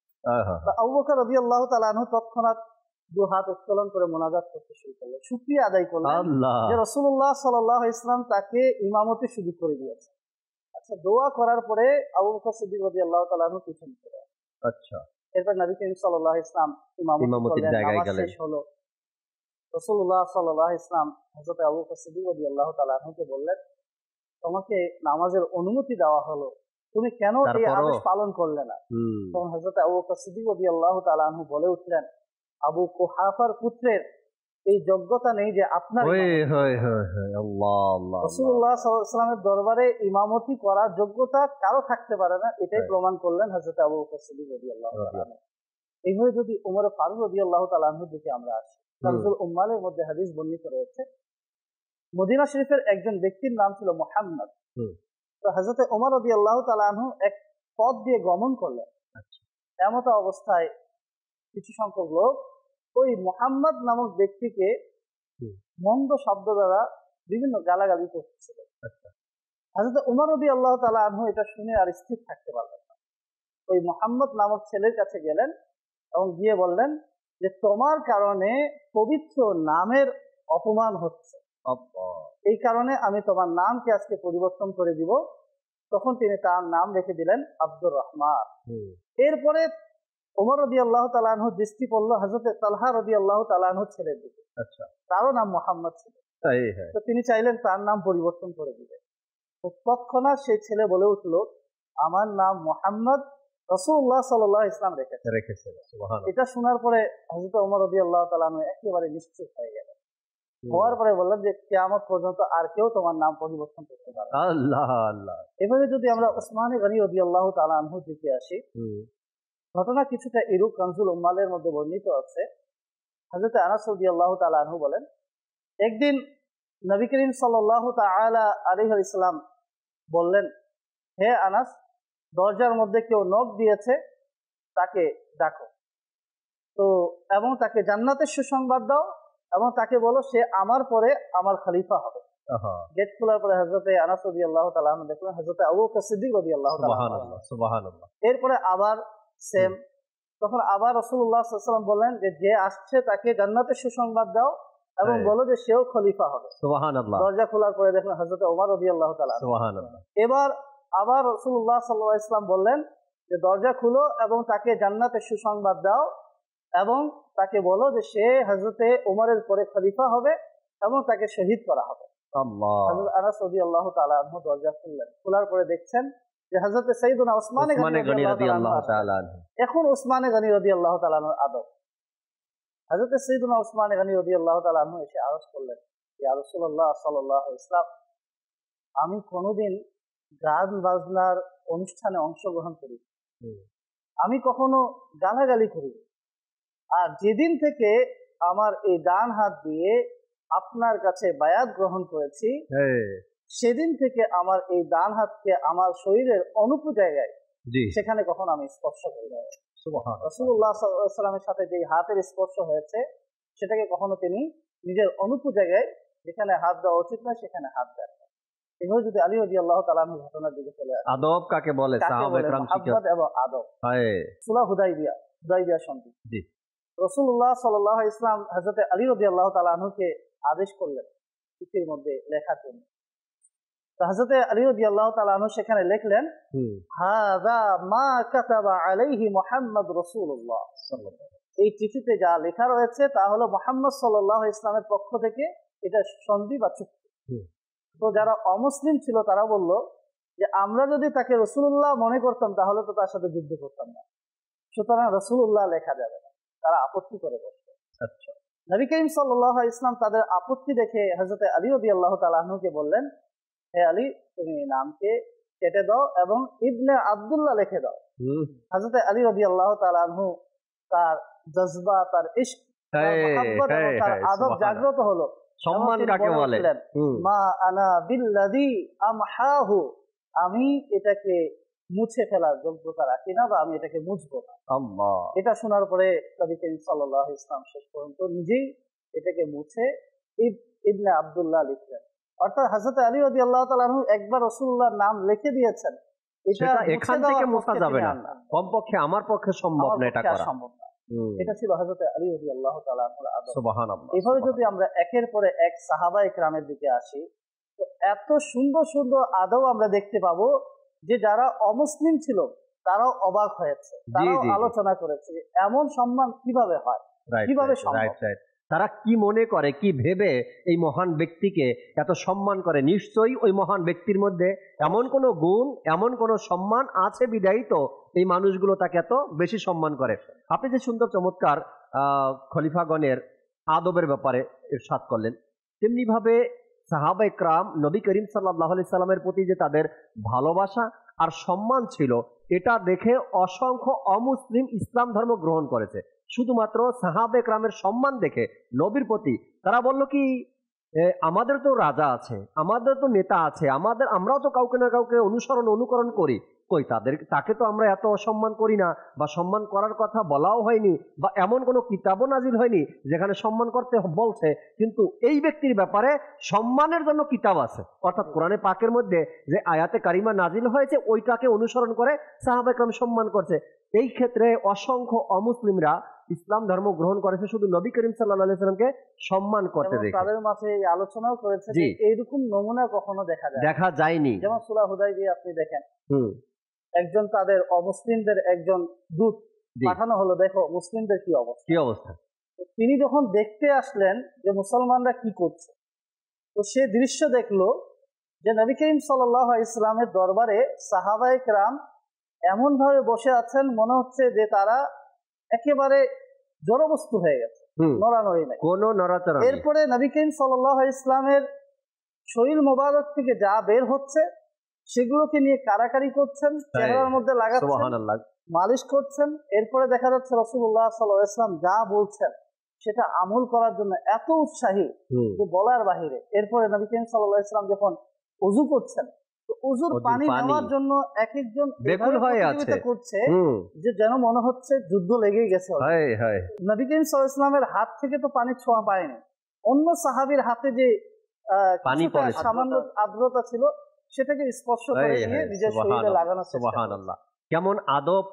আবু বকর রাদিয়াল্লাহু তাআলা আনহু তৎক্ষণাৎ দু হাত উত্তোলন করে মুনাজাত করতে শুরু করলেন, শুকরিয়া আদায় করলেন যে রাসূলুল্লাহ সাল্লাল্লাহু আলাইহি ওয়াসাল্লাম তাকে ইমামতি সুযোগ করে দিয়েছেন। আচ্ছা, দোয়া করার পরে আবু বকর সিদ্দিক রাদিয়াল্লাহু তাআলা আনহু পিছনে চলে গেলেন। আচ্ছা, এরপর নবী করিম সাল্লাল্লাহু আলাইহি ওয়াসাল্লাম ইমামতির জায়গায় গেলেন। রাসূলুল্লাহ সাল্লাল্লাহু আলাইহি ওয়াসাল্লাম হযরত আবু বকর সিদ্দিক রাদিয়াল্লাহু তাআলা আনহুকে বললেন, তোমাকে নামাজের অনুমতি দেওয়া হলো, তুমি কেন এই আদেশ পালন করলে না? তখন হযরত আবু বকর সিদ্দিক রাদিয়াল্লাহু তাআলা আনহু বলে উঠলেন, আবু কুহাফার পুত্রের এই যোগ্যতা নেই যে আপনার রাসূলুল্লাহ সাল্লাল্লাহু আলাইহি ওয়াসাল্লামের দরবারে ইমামতি করার যোগ্যতা কারো থাকতে পারে না। এটাই প্রমাণ করলেন হযরত আবু বকর সিদ্দিক রাদিয়াল্লাহু তাআলা আনহু। এইভাবে যদি ওমর ফারুক রাদিয়াল্লাহু তাআলা আনহুর দিকে আমরা আসি, কানজুল উম্মালের মধ্যে হাদিস বর্ণিত রয়েছে, মদিনা শরীফের একজন ব্যক্তির নাম ছিল মুহাম্মদ। তো হযরত ওমর রাদিয়াল্লাহু তাআলা আনহু এক পথ দিয়ে গমন করলেন। এমত অবস্থায় কিছু সংখ্যক লোক ওই মুহাম্মদ নামক ব্যক্তিকে মন্দ শব্দ দ্বারা বিভিন্ন গালাগালি করতেছিল। হযরত ওমর রাদিয়াল্লাহু তাআলা আনহু এটা শুনে আর স্থির থাকতে পারলেন না। ওই মুহাম্মদ নামক ছেলের কাছে গেলেন এবং গিয়ে বললেন যে তোমার কারণে পবিত্র নামের অপমান হচ্ছে, এই কারণে আমি তোমার নামকে আজকে পরিবর্তন করে দিব। তখন তিনি তার নাম রেখে দিলেন আব্দুর রহমান। এরপরে ওমর রাদিয়াল্লাহু তাআলা আনহু দৃষ্টি পড়ল হযরত তালহা রাদিয়াল্লাহু তাআলা আনহুর ছেলের দিকে। তারও নাম মুহাম্মদ ছিল। তো তিনি চাইলেন তার নাম পরিবর্তন করে দিবেন। তো তৎক্ষণাৎ সেই ছেলে বলে উঠল, আমার নাম মুহাম্মদ, রাসূলুল্লাহ সাল্লাল্লাহু আলাইহি ওয়াসাল্লাম রেখেছে। এটা শোনার পরে হযরত ওমর রাদিয়াল্লাহু তাআলা আনহু একেবারে নিশ্চিত হয়ে গেলেন। হওয়ার পরে বললেন যে কিয়ামত পর্যন্ত আর কেউ তোমার নাম পরিবর্তন করতে পারবে না। আল্লাহ আল্লাহ। এভাবে যদি আমরা উসমান গনি রাদিয়াল্লাহু তাআলা আনহু দিকে আসি, ঘটনা কিছুটা এরূপ কানজুল উম্মালের মধ্যে বর্ণিত আছে হযরত আনাস রাদিয়াল্লাহু তাআলা আনহু বলেন, একদিন নবী করিম সাল্লাল্লাহু তাআলা আলাইহি ওয়াসাল্লাম বললেন, হে আনাস, দরজার মধ্যে কেউ নখ দিয়েছে, তাকে ডাকো তো, এবং তাকে জান্নাতের সুসংবাদ দাও, এবং তাকে বলো সে আমার পরে আমার খলিফা হবে। গেট খোলার পরে হযরত আনাস রাদিয়াল্লাহু তাআলা আনহু দেখলেন হযরত আবু বকর সিদ্দিক রাদিয়াল্লাহু তাআলা। সুবহানাল্লাহ, সুবহানাল্লাহ। এরপরে আবার সেম, তখন আবার রাসূলুল্লাহ সাল্লাল্লাহু আলাইহি ওয়াসাল্লাম বললেন যে আসছে তাকে জান্নাতের সুসংবাদ দাও এবং বলো যে সেও খলিফা হবে। সুবহানাল্লাহ। দরজা খোলার পরে দেখলেন হযরত ওমর রাদিয়াল্লাহু তাআলা। সুবহানাল্লাহ। এবার আবার রাসূলুল্লাহ সাল্লাল্লাহু আলাইহি ওয়াসাল্লাম বললেন যে দরজা খুলো এবং তাকে জান্নাতের সুসংবাদ দাও এবং তাকে বলো যে সে হযরতে ওমরের পরে খলিফা হবে এবং তাকে শহীদ করা হবে। আল্লাহ। হযরত আনাস রাদিয়াল্লাহু তাআলা আনহু দরজা খুললেন, খোলার পরে দেখছেন যে হযরত সাইয়েদুনা উসমান গনি রাদিয়াল্লাহু তাআলা আনহু। এখন উসমান গনি রাদিয়াল্লাহু তাআলা আনহুর আদব। হযরত সাইয়েদুনা উসমান গনি রাদিয়াল্লাহু তাআলা আনহু এসে আরজ করলেন, ইয়া রাসূলুল্লাহ সাল্লাল্লাহু আলাইহি ওয়াসাল্লাম, আমি কোনোদিন গান বাজনার অনুষ্ঠানে অংশগ্রহণ করি, আমি কখনো গালাগালি করি, আর যেদিন থেকে আমার এই ডান হাত দিয়ে আপনার কাছে বায়াত গ্রহণ করেছি সেদিন থেকে আমার এই ডান হাতকে আমার শরীরের অনুপ জায়গায় সেখানে কখনো আমি স্পর্শ করি না। রাসূলুল্লাহ সাল্লাল্লাহু আলাইহি ওয়াসাল্লামের সাথে যে হাতের স্পর্শ হয়েছে সেটাকে কখনো তিনি নিজের অনুপ জায়গায় যেখানে হাত দেওয়া উচিত না সেখানে হাত দেন। এভাবে যদি আলী রাদিয়াল্লাহু তাআলা আনহু ঘটনার দিকে চলে আসে, আদব কাকে বলে? সাহাবা একরাম মুহাব্বত এবং আদব। সুলাহ হুদাইবিয়া সন্ধি। জি। রাসূলুল্লাহ সাল্লাল্লাহু আলাইহি ওয়াসাল্লাম হযরত আলী রাদিয়াল্লাহু তাআলা আনহুকে আদেশ করলেন চিঠির মধ্যে লেখার জন্য। তো হযরত আলী রাদিয়াল্লাহু তাআলা আনহু সেখানে লিখলেন, হাযা মা কাতাবা আলাইহি মুহাম্মদ রাসূলুল্লাহ সাল্লাল্লাহু আলাইহি ওয়াসাল্লাম। এই চিঠিতে যা লেখা রয়েছে তা হলো মুহাম্মদ সাল্লাল্লাহু আলাইহি ওয়াসাল্লামের পক্ষ থেকে এটা সন্ধি বা চুক্তি। তো যারা অমুসলিম ছিল তারা বলল যে আমরা যদি তাকে রাসূলুল্লাহ মনে করতাম তাহলে তো তার সাথে যুদ্ধ করতাম না, সুতরাং রাসূলুল্লাহ লেখা যাবে না। তারা আপত্তি করে বসলো। আচ্ছা, নবী করিম সাল্লাল্লাহু আলাইহি ওয়াসাল্লাম তাদের আপত্তি দেখে হযরত আলী রাদিয়াল্লাহু তাআলা আনহুকে বললেন, হে আলী, তুমি নামকে কেটে দাও এবং ইবনে আব্দুল্লাহ লিখে দাও। হযরত আলী রাদিয়াল্লাহু তাআলা আনহু তার জজবা, তার ইশক, তার মুহাব্বত এবং তার আদব জাগ্রত হলো। সম্মান কাকে বলে? মা আনা বিল্লাযী আমহাহু, আমি এটাকে মুছে ফেলার যোগ্যতা রাখি না বা আমি এটাকে মুছবো না। আল্লাহ। এটা শোনার পরে নবী করিম সাল্লাল্লাহু আলাইহি ওয়াসাল্লাম শেষ পর্যন্ত নিজেই এটাকে মুছে ইবনে আব্দুল্লাহ লিখলেন। অর্থাৎ হযরত আলী রাদিয়াল্লাহু তাআলা আনহু একবার রাসূলুল্লাহর নাম লিখে দিয়েছেন, এটা এখান থেকে মুছা যাবে না, কমপক্ষে আমার পক্ষে সম্ভব না, এটা করা সম্ভব না। এটা ছিল হযরত আলী রাদিয়াল্লাহু তাআলা আনহুর আদব। সুবহানাল্লাহ। এভাবে যদি আমরা একের পরে এক সাহাবায়ে কেরামের দিকে আসি তো এত সুন্দর সুন্দর আদব আমরা দেখতে পাবো যে যারা অমুসলিম ছিল তারাও অবাক হয়েছে, তারাও আলোচনা করেছে এমন সম্মান কিভাবে হয়, কিভাবে সম্ভব। তারা কি মনে করে, কি ভেবে এই মহান ব্যক্তিকে এত সম্মান করে? নিশ্চয়ই ওই মহান ব্যক্তির মধ্যে এমন কোনো গুণ, এমন কোনো সম্মান আছে বিধায়ী তো এই মানুষগুলো তাকে এত বেশি সম্মান করে। আপনি যে সুন্দর চমৎকার খলিফাগণের আদবের ব্যাপারে ইরশাদ করলেন, তেমনি ভাবে সাহাবা ইকরাম নবী করিম সাল্লাল্লাহু আলাইহি সাল্লামের প্রতি যে তাদের ভালোবাসা আর সম্মান ছিল, এটা দেখে অসংখ্য অমুসলিম ইসলাম ধর্ম গ্রহণ করেছে। শুধুমাত্র সাহাবা ইকরামের সম্মান দেখে নবীর প্রতি তারা বলল কি, আমাদের তো রাজা আছে, আমাদের তো নেতা আছে, আমরাও তো কাউকে না কাউকে অনুকরণ করি, কই তাকে তো আমরা এত অসম্মান করি না, বা সম্মান করার কথা বলাও হয়নি, বা এমন কোনো কিতাবও নাজিল হয়নি যেখানে সম্মান করতে বলছে, কিন্তু এই ব্যক্তির ব্যাপারে সম্মানের জন্য কিতাব আছে। অর্থাৎ কোরআনে পাকের মধ্যে যে আয়াতে কারিমা নাজিল হয়েছে ওইটাকে অনুসরণ করে সাহাবা ইকরাম সম্মান করছে। এই ক্ষেত্রে অসংখ্য অমুসলিমরা ইসলাম ধর্ম গ্রহণ করেছে শুধু নবী করিম সাল্লাল্লাহু আলাইহি সাল্লামকে সম্মান করতে দেখে। তাদের মাঝে এই আলোচনাও করেছে যে এইরকম নমুনা কখনো দেখা যায়নি। যেমন সূরা হুদাইবিয়া আপনি দেখেন, একজন তাদের অমুসলিমদের একজন দূত পাঠানো হলো, দেখো মুসলিমদের কি অবস্থা। তিনি যখন দেখতে আসলেন যে মুসলমানরা কি করছে, তো সে দৃশ্য দেখলো যে নবী করিম সাল্লাল্লাহু আলাইহি সাল্লামের দরবারে সাহাবায়ে কেরাম এমন ভাবে বসে আছেন মনে হচ্ছে যে তারা একেবারে জড়বস্তু হয়ে গেছে, নড়ানড়ি নাই, কোনো নড়াচড়া। এরপরে নবী করিম সাল্লাল্লাহু আলাইহি সাল্লামের শরীর মোবারক থেকে যা বের হচ্ছে সেগুলোকে নিয়ে কারাকারি করছেন, চেহারার মধ্যে লাগাচ্ছেন, মালিশ করছেন। এরপরে দেখা যাচ্ছে রাসূলুল্লাহ সাল্লাল্লাহু আলাইহি ওয়াসাল্লাম যা বলছেন সেটা আমল করার জন্য এত উৎসাহী যে বলার বাহিরে। এরপরে নবী করিম সাল্লাল্লাহু আলাইহি ওয়াসাল্লাম যখন ওযু করছেন, তো ওযুর পানি নেওয়ার জন্য এক একজন বেকুল হয়ে আছে করছে যে যেন মনে হচ্ছে যুদ্ধ লেগেই গেছে। নবী করিম সাল্লাল্লাহু আলাইহি ওয়াসাল্লামের হাত থেকে তো পানি ছোঁয়া পায়নি, অন্য সাহাবীর হাতে যে সামান্য আর্দ্রতা ছিল সেটাকে স্পর্শ করে নিয়ে নিজের শরীরে লাগানোর চেষ্টা। সুবহানাল্লাহ, কেমন আদব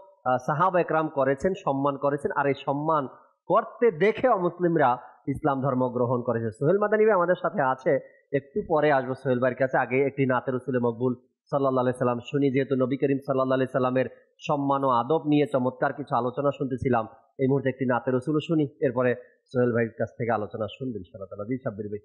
সাহাবা একরাম করেছেন, সম্মান করেছেন, আর এই সম্মান করতে দেখে অমুসলিমরা ইসলাম ধর্ম গ্রহণ করেছে। সোহেল মাদানী ভাই আমাদের সাথে আছে, একটু পরে আসবো সোহেল ভাইয়ের কাছে। আগে একটি নাতে রাসূল মকবুল সাল্লাল্লাহু আলাইহি সাল্লাম শুনি। যেহেতু নবী করিম সাল্লাল্লাহু আলাইহি সাল্লামের সম্মান ও আদব নিয়ে চমৎকার কিছু আলোচনা শুনতেছিলাম, এই মুহূর্তে একটি নাতে রাসূল শুনি, এরপরে সোহেল ভাইয়ের কাছ থেকে আলোচনা শুনবেন ইনশাআল্লাহ। জি সাব্বির ভাই।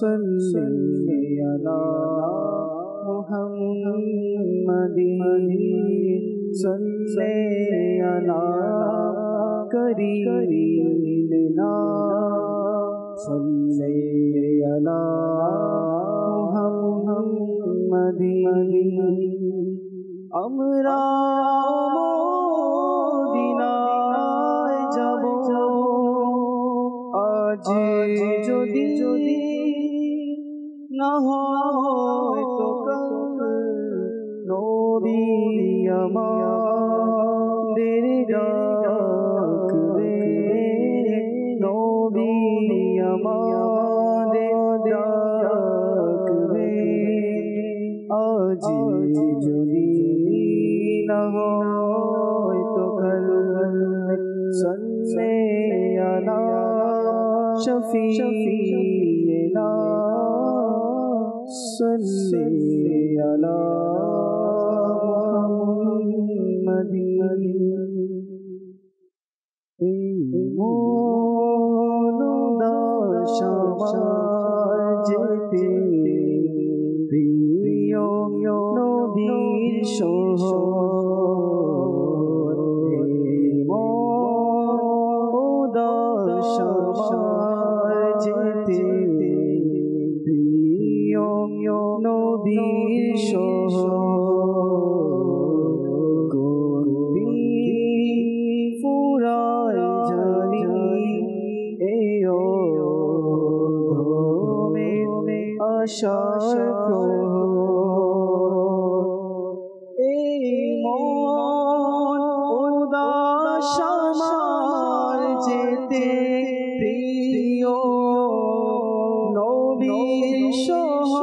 صلی علی محمد صلی علی کریمنا صلی علی محمد আমরা মদিনায় যাব আজ যদি না হয় তো কাল নবী আমাদের ডাকবে, নবী আমাদের ডাকবে আজ যদি না হয় তো কাল সাল্লি আলা শফিঈনা صلی علی محمد মনদাস আমার যেতে প্রিয় নবীর শহর, মনদাস আমার যেতে নবীর শহর, গর্বী ফুরায় জানি এই অধমে আশার প্রহর, এই মন উদাস আমার যেতে প্রিয় নবীর শহর,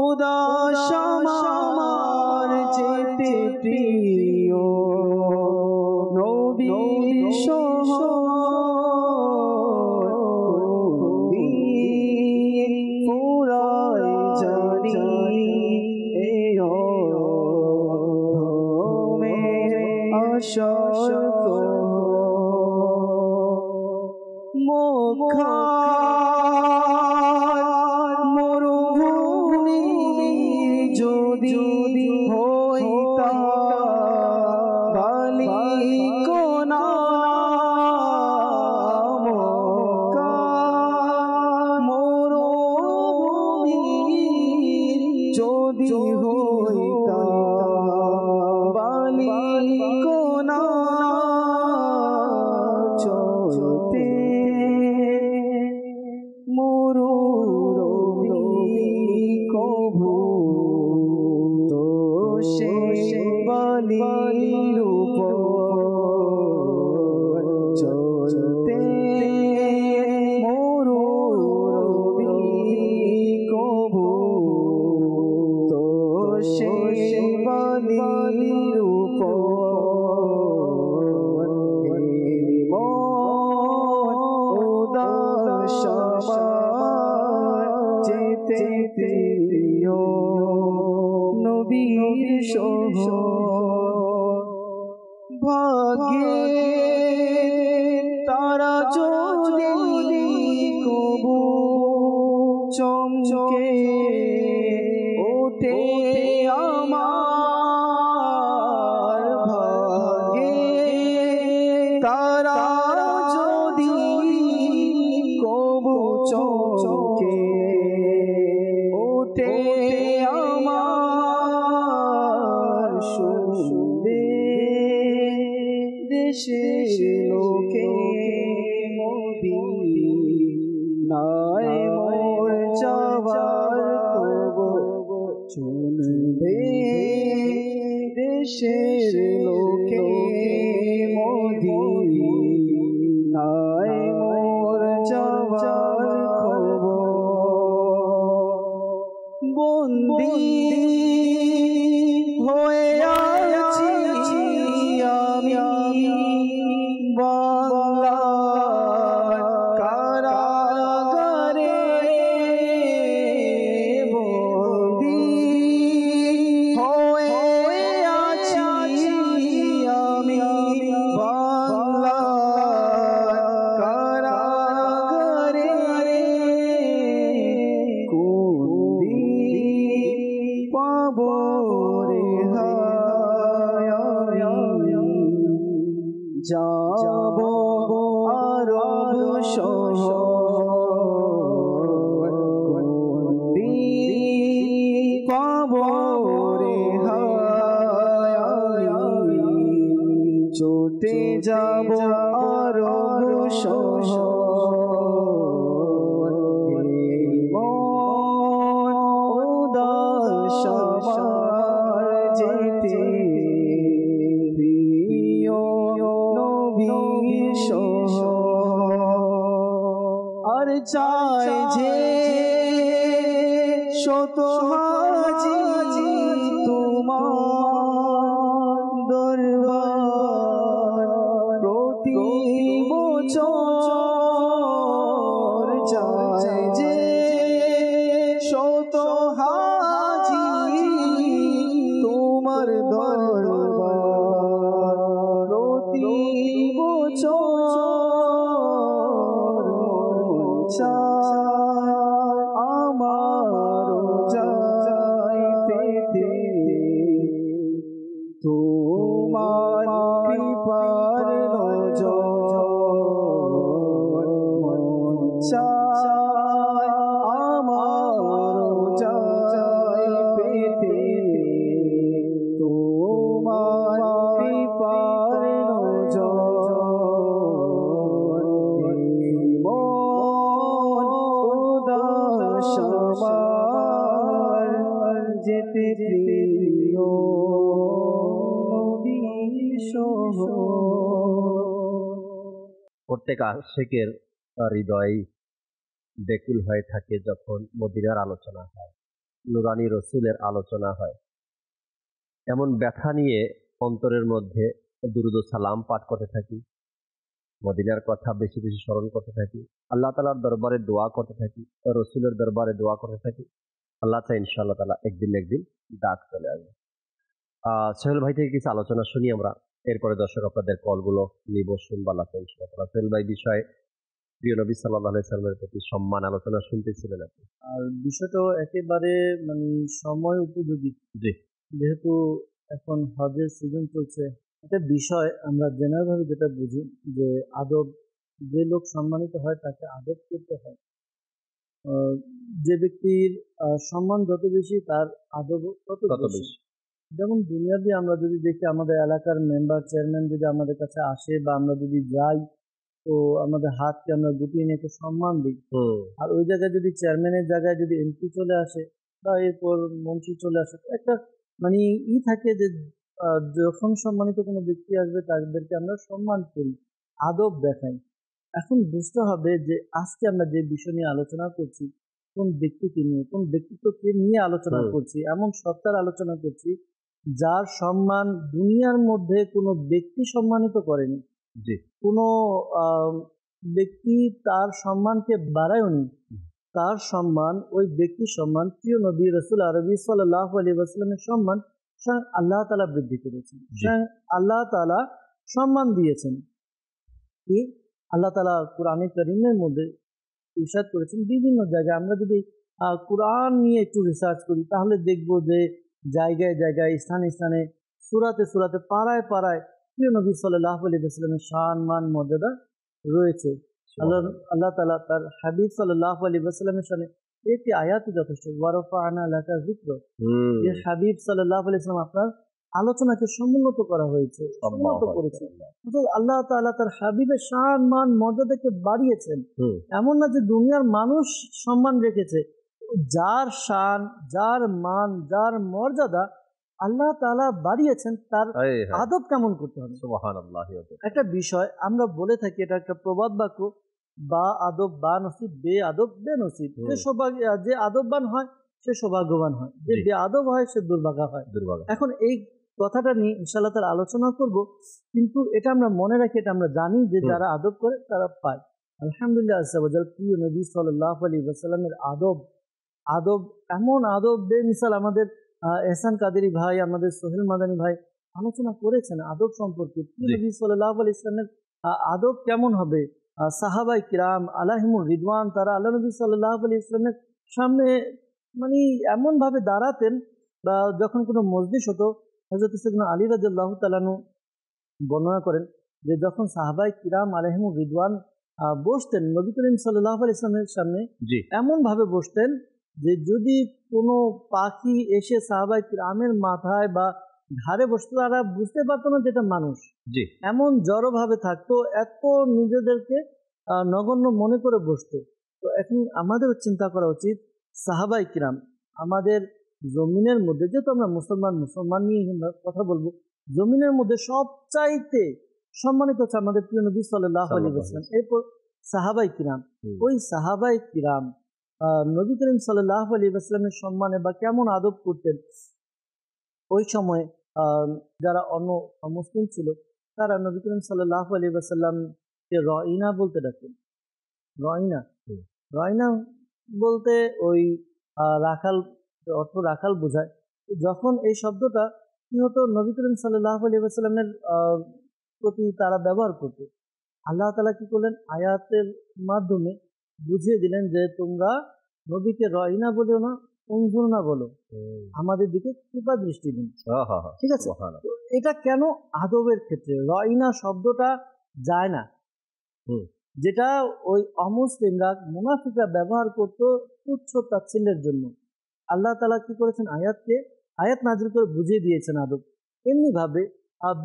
উদাস আমার যেতে প্রিয় নবীর শহর, ফুরায় জানি এই অধমে আশার মুখার মরুভূমি যদি হইতা বালিকোনা, মুখার মরুভূমি যদি হইতা বালিকোনা, চলতে কভু তো সে বালির উপর চলতে কভু তো সে বালির উপর, উদাস যেতে প্রিয় নবীর শহর, ভাগ্যে তারা যদি কবু চমকে ওঠে আমার, ভাগ্যে তারা যদি কবু চমকে দেশের লোকে মদিনায় মোর যাওয়ার খবর শুনবে দেশের লোকে মদিনায় মোর যাওয়ার খবর বন্দী হয়ে আছি আমি বাংলার কারাগারে বন্দী হয়ে আছি আমি বাংলার কারাগারে কোন পাবো যাব আরব শহর পাব রে চোটে যাব আরব শহর উদাস যেতে আর চাই যে শত হাজি তোমার দরবার প্রতি বছর চাই যে শত হাজি তোমার দরবার প্রতি বছর আমার যাই পেতে তোমার কৃপার নজর আমার যাই পেতে তোমার কৃপার নজর যেতে প্রিয় প্রত্যেক আশিকের হৃদয় ব্যাকুল হয়ে থাকে যখন মদিনার আলোচনা হয়, নুরানি রসুলের আলোচনা হয়। এমন ব্যথা নিয়ে অন্তরের মধ্যে দুরুদ ও সালাম পাঠ করতে থাকি, মদিনার কথা বেশি বেশি স্মরণ করতে থাকি, আল্লাহ তাআলার দরবারে দোয়া করতে থাকি, রসুলের দরবারে দোয়া করতে থাকি। আল্লাহ চাই ইনশাআল্লাহ তাআলা একদিন ডাক চলে আসবে। সোহেল ভাই থেকে কিছু আলোচনা শুনি আমরা, এরপরে দর্শক আপনাদের কলগুলো নিব, শুনবো। আল্লাহ চাই ইনশাআল্লাহ। সোহেল ভাই বিষয়ে প্রিয় নবী সাল্লাল্লাহু আলাইহি সাল্লামের প্রতি সম্মান আলোচনা শুনতেছিলেন আপনি। আর বিষয়টা একেবারে মানে সময় উপযোগী, যেহেতু এখন হজের সিজন চলছে। একটা বিষয় আমরা জেনারেল ভাবে যেটা বুঝি যে আদব, যে লোক সম্মানিত হয় তাকে আদব করতে হয়। যে ব্যক্তির সম্মান যত বেশি তার আদব তত বেশি। যেমন দুনিয়াতে আমরা যদি দেখি, আমাদের এলাকার মেম্বার চেয়ারম্যান যদি আমাদের কাছে আসে বা আমরা যদি যাই, তো আমাদের হাতকে আমরা গুটিয়ে নিয়ে একটু সম্মান দিই। আর ওই জায়গায় যদি চেয়ারম্যানের জায়গায় যদি এমপি চলে আসে বা এরপর মন্ত্রী চলে আসে, একটা মানে থাকে যে যখন সম্মানিত কোনো ব্যক্তি আসবে তাদেরকে আমরা সম্মান করি, আদব দেখাই। এখন বুঝতে হবে যে আজকে আমরা যে বিষয় নিয়ে আলোচনা করছি, কোন ব্যক্তিকে নিয়ে, কোন ব্যক্তিত্বকে নিয়ে আলোচনা করছি, এমন সত্তার আলোচনা করছি যার সম্মান দুনিয়ার মধ্যে কোনো ব্যক্তি সম্মানিত করেনি। কোনো ব্যক্তি তার সম্মানকে বাড়ায়নি। তার সম্মান, ওই ব্যক্তির সম্মান, প্রিয় নবী রাসূল আরবি সাল্লাল্লাহু আলাইহি ওয়াসাল্লামের সম্মান স্বয়ং আল্লাহ তাআলা বৃদ্ধি করেছেন, স্বয়ং আল্লাহ তাআলা সম্মান দিয়েছেন। কি আল্লাহ তাআলা কোরআনে কারীমের মধ্যে ইরশাদ করেছেন বিভিন্ন জায়গায়। আমরা যদি কোরআন নিয়ে একটু রিসার্চ করি তাহলে দেখব যে জায়গায় জায়গায়, স্থানে স্থানে, সূরাতে সূরাতে, পাড়ায় পাড়ায় প্রিয় নবী সাল্লাল্লাহু আলাইহি ওয়াসাল্লামের সম্মান, মান, মর্যাদা রয়েছে। আল্লাহ তাআলা তার হাবিব সাল্লাল্লাহু আলাইহি ওয়াসাল্লামের সামনে একটি আয়াতই যথেষ্ট, ওয়া রাফা'না লাকা যিকরা। যে হাবিব সাল্লাল্লাহু আলাইহি ওয়াসাল্লাম আপনার আলোচনাকে সমুন্নত করা হয়েছে, সমুন্নত করেছে। আল্লাহ তাআলা তার হাবিবের শান মান মর্যাদাকে বাড়িয়েছেন। এমন না যে দুনিয়ার মানুষ সম্মান রেখেছে, যার শান, যার মান, যার মর্যাদা আল্লাহ তাআলা বাড়িয়েছেন, তার আদব কেমন করতে হবে। সুবহানাল্লাহ। একটা বিষয় আমরা বলে থাকি, এটা একটা প্রবাদ বাক্য, বা আদব বা নসিব, বে আদব বে নসিব। যে আদববান হয় সে সৌভাগ্যবান হয়, যে বে আদব হয় সে দুর্ভাগা হয়। এখন এই কথাটা নিয়ে ইনশাআল্লাহ তার আলোচনা করব, কিন্তু এটা আমরা মনে রাখি, এটা আমরা জানি যে যারা আদব করে তারা পায়। আলহামদুলিল্লাহ, আজওয়াজাল প্রিয় নবী সাল্লাল্লাহু আলাইহি ওয়াসাল্লামের আদব এমন আদব বেমিসাল। আমাদের এহসান কাদেরী ভাই, আমাদের সোহেল মাদানী ভাই আলোচনা করেছেন আদব সম্পর্কে। প্রিয় নবী সাল্লাল্লাহু আলাইহি ওয়াসাল্লামের আদব কেমন হবে। সাহাবায়ে কিরাম আলাইহিমুর রিদওয়ান, তারা আল্লাহ নবী সাল্লাল্লাহু আলাইহি ওয়াসাল্লামের সামনে মানে এমন ভাবে দাঁড়াতেন, বা যখন কোনো মজলিস হতো, হযরত সাইয়েদনা আলী রাদিয়াল্লাহু তাআলা আনহু বর্ণনা করেন যে যখন সাহাবায়ে কিরাম আলাইহিমুর রিদওয়ান বসতেন নবী করিম সাল্লাল্লাহু আলাইহি ওয়াসাল্লামের সামনে, এমন ভাবে বসতেন যে যদি কোনো পাখি এসে সাহাবায়ে কিরামের মাথায় বা ঘাড়ে বসতো, তারা বুঝতে পারতো না যেটা মানুষ। এমন জড়ভাবে থাকতো, এত নিজেদেরকে নগণ্য মনে করে বসতো। তো এখন আমাদের চিন্তা করা উচিত, সাহাবায়ে কিরাম আমাদের জমিনের মধ্যে, যেহেতু আমরা মুসলমান নিয়ে কথা বলবো, জমিনের মধ্যে সবচাইতে সম্মানিত হচ্ছে আমাদের প্রিয় নবী সাল্লাল্লাহু আলাইহি ওয়াসাল্লাম, এরপর সাহাবায়ে কিরাম। ওই সাহাবায়ে কিরাম নবী করিম সাল্লাল্লাহু আলাইহি ওয়াসাল্লামের সম্মানে বা কেমন আদব করতেন, ওই সময় যারা অন্য মুসলিম ছিল তারা নবী করিম সাল্লাল্লাহু আলাইহি ওয়াসাল্লামকে রয়িনা বলতে ডাকতেন। রয়িনা বলতে ওই রাখাল, অর্থ রাখাল বোঝায়। যখন এই শব্দটা কি হতো, নবী করিম সাল্লাল্লাহু আলাইহি ওয়াসাল্লামের প্রতি তারা ব্যবহার করত, আল্লাহ তাআলা কি করলেন, আয়াতের মাধ্যমে বুঝিয়ে দিলেন যে তোমরা নবীকে রয়িনা বলিও না, উনজুরনা বলো, আমাদের দিকে কৃপা দৃষ্টি দিন। ঠিক আছে, এটা কেন? আদবের ক্ষেত্রে রয়িনা শব্দটা যায় না, যেটা ওই অমুসলিমরা, মুনাফিকরা ব্যবহার করতো তুচ্ছ তাচ্ছিল্যের জন্য। আল্লাহ তাআলা কি করেছেন, আয়াত নাজিল করে বুঝিয়ে দিয়েছেন আদব। এমনি ভাবে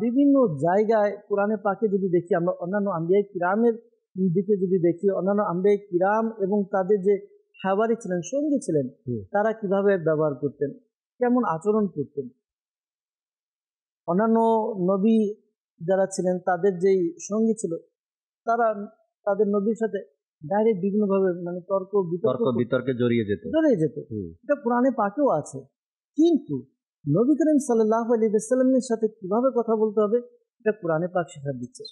বিভিন্ন জায়গায় কোরআনে পাকে যদি দেখি, আমরা অন্যান্য আম্বিয়ায়ে কিরামের দিকে যদি দেখি, অন্যান্য আম্বিয়ায়ে কিরাম এবং তাদের যে হাওয়ারি ছিলেন, সঙ্গী ছিলেন, তারা কিভাবে ব্যবহার করতেন, কেমন আচরণ করতেন। অন্যান্য নবী যারা ছিলেন, তাদের যেই সঙ্গী ছিল, তারা তাদের নবীর সাথে ডাইরেক্ট বিভিন্নভাবে মানে তর্ক বিতর্কে জড়িয়ে যেত। এটা কোরআনে পাকেও আছে। কিন্তু নবী করিম সাল্লাল্লাহু আলাইহি ওয়াসাল্লামের সাথে কিভাবে কথা বলতে হবে, এটা কোরআনে পাক শিক্ষা দিচ্ছে।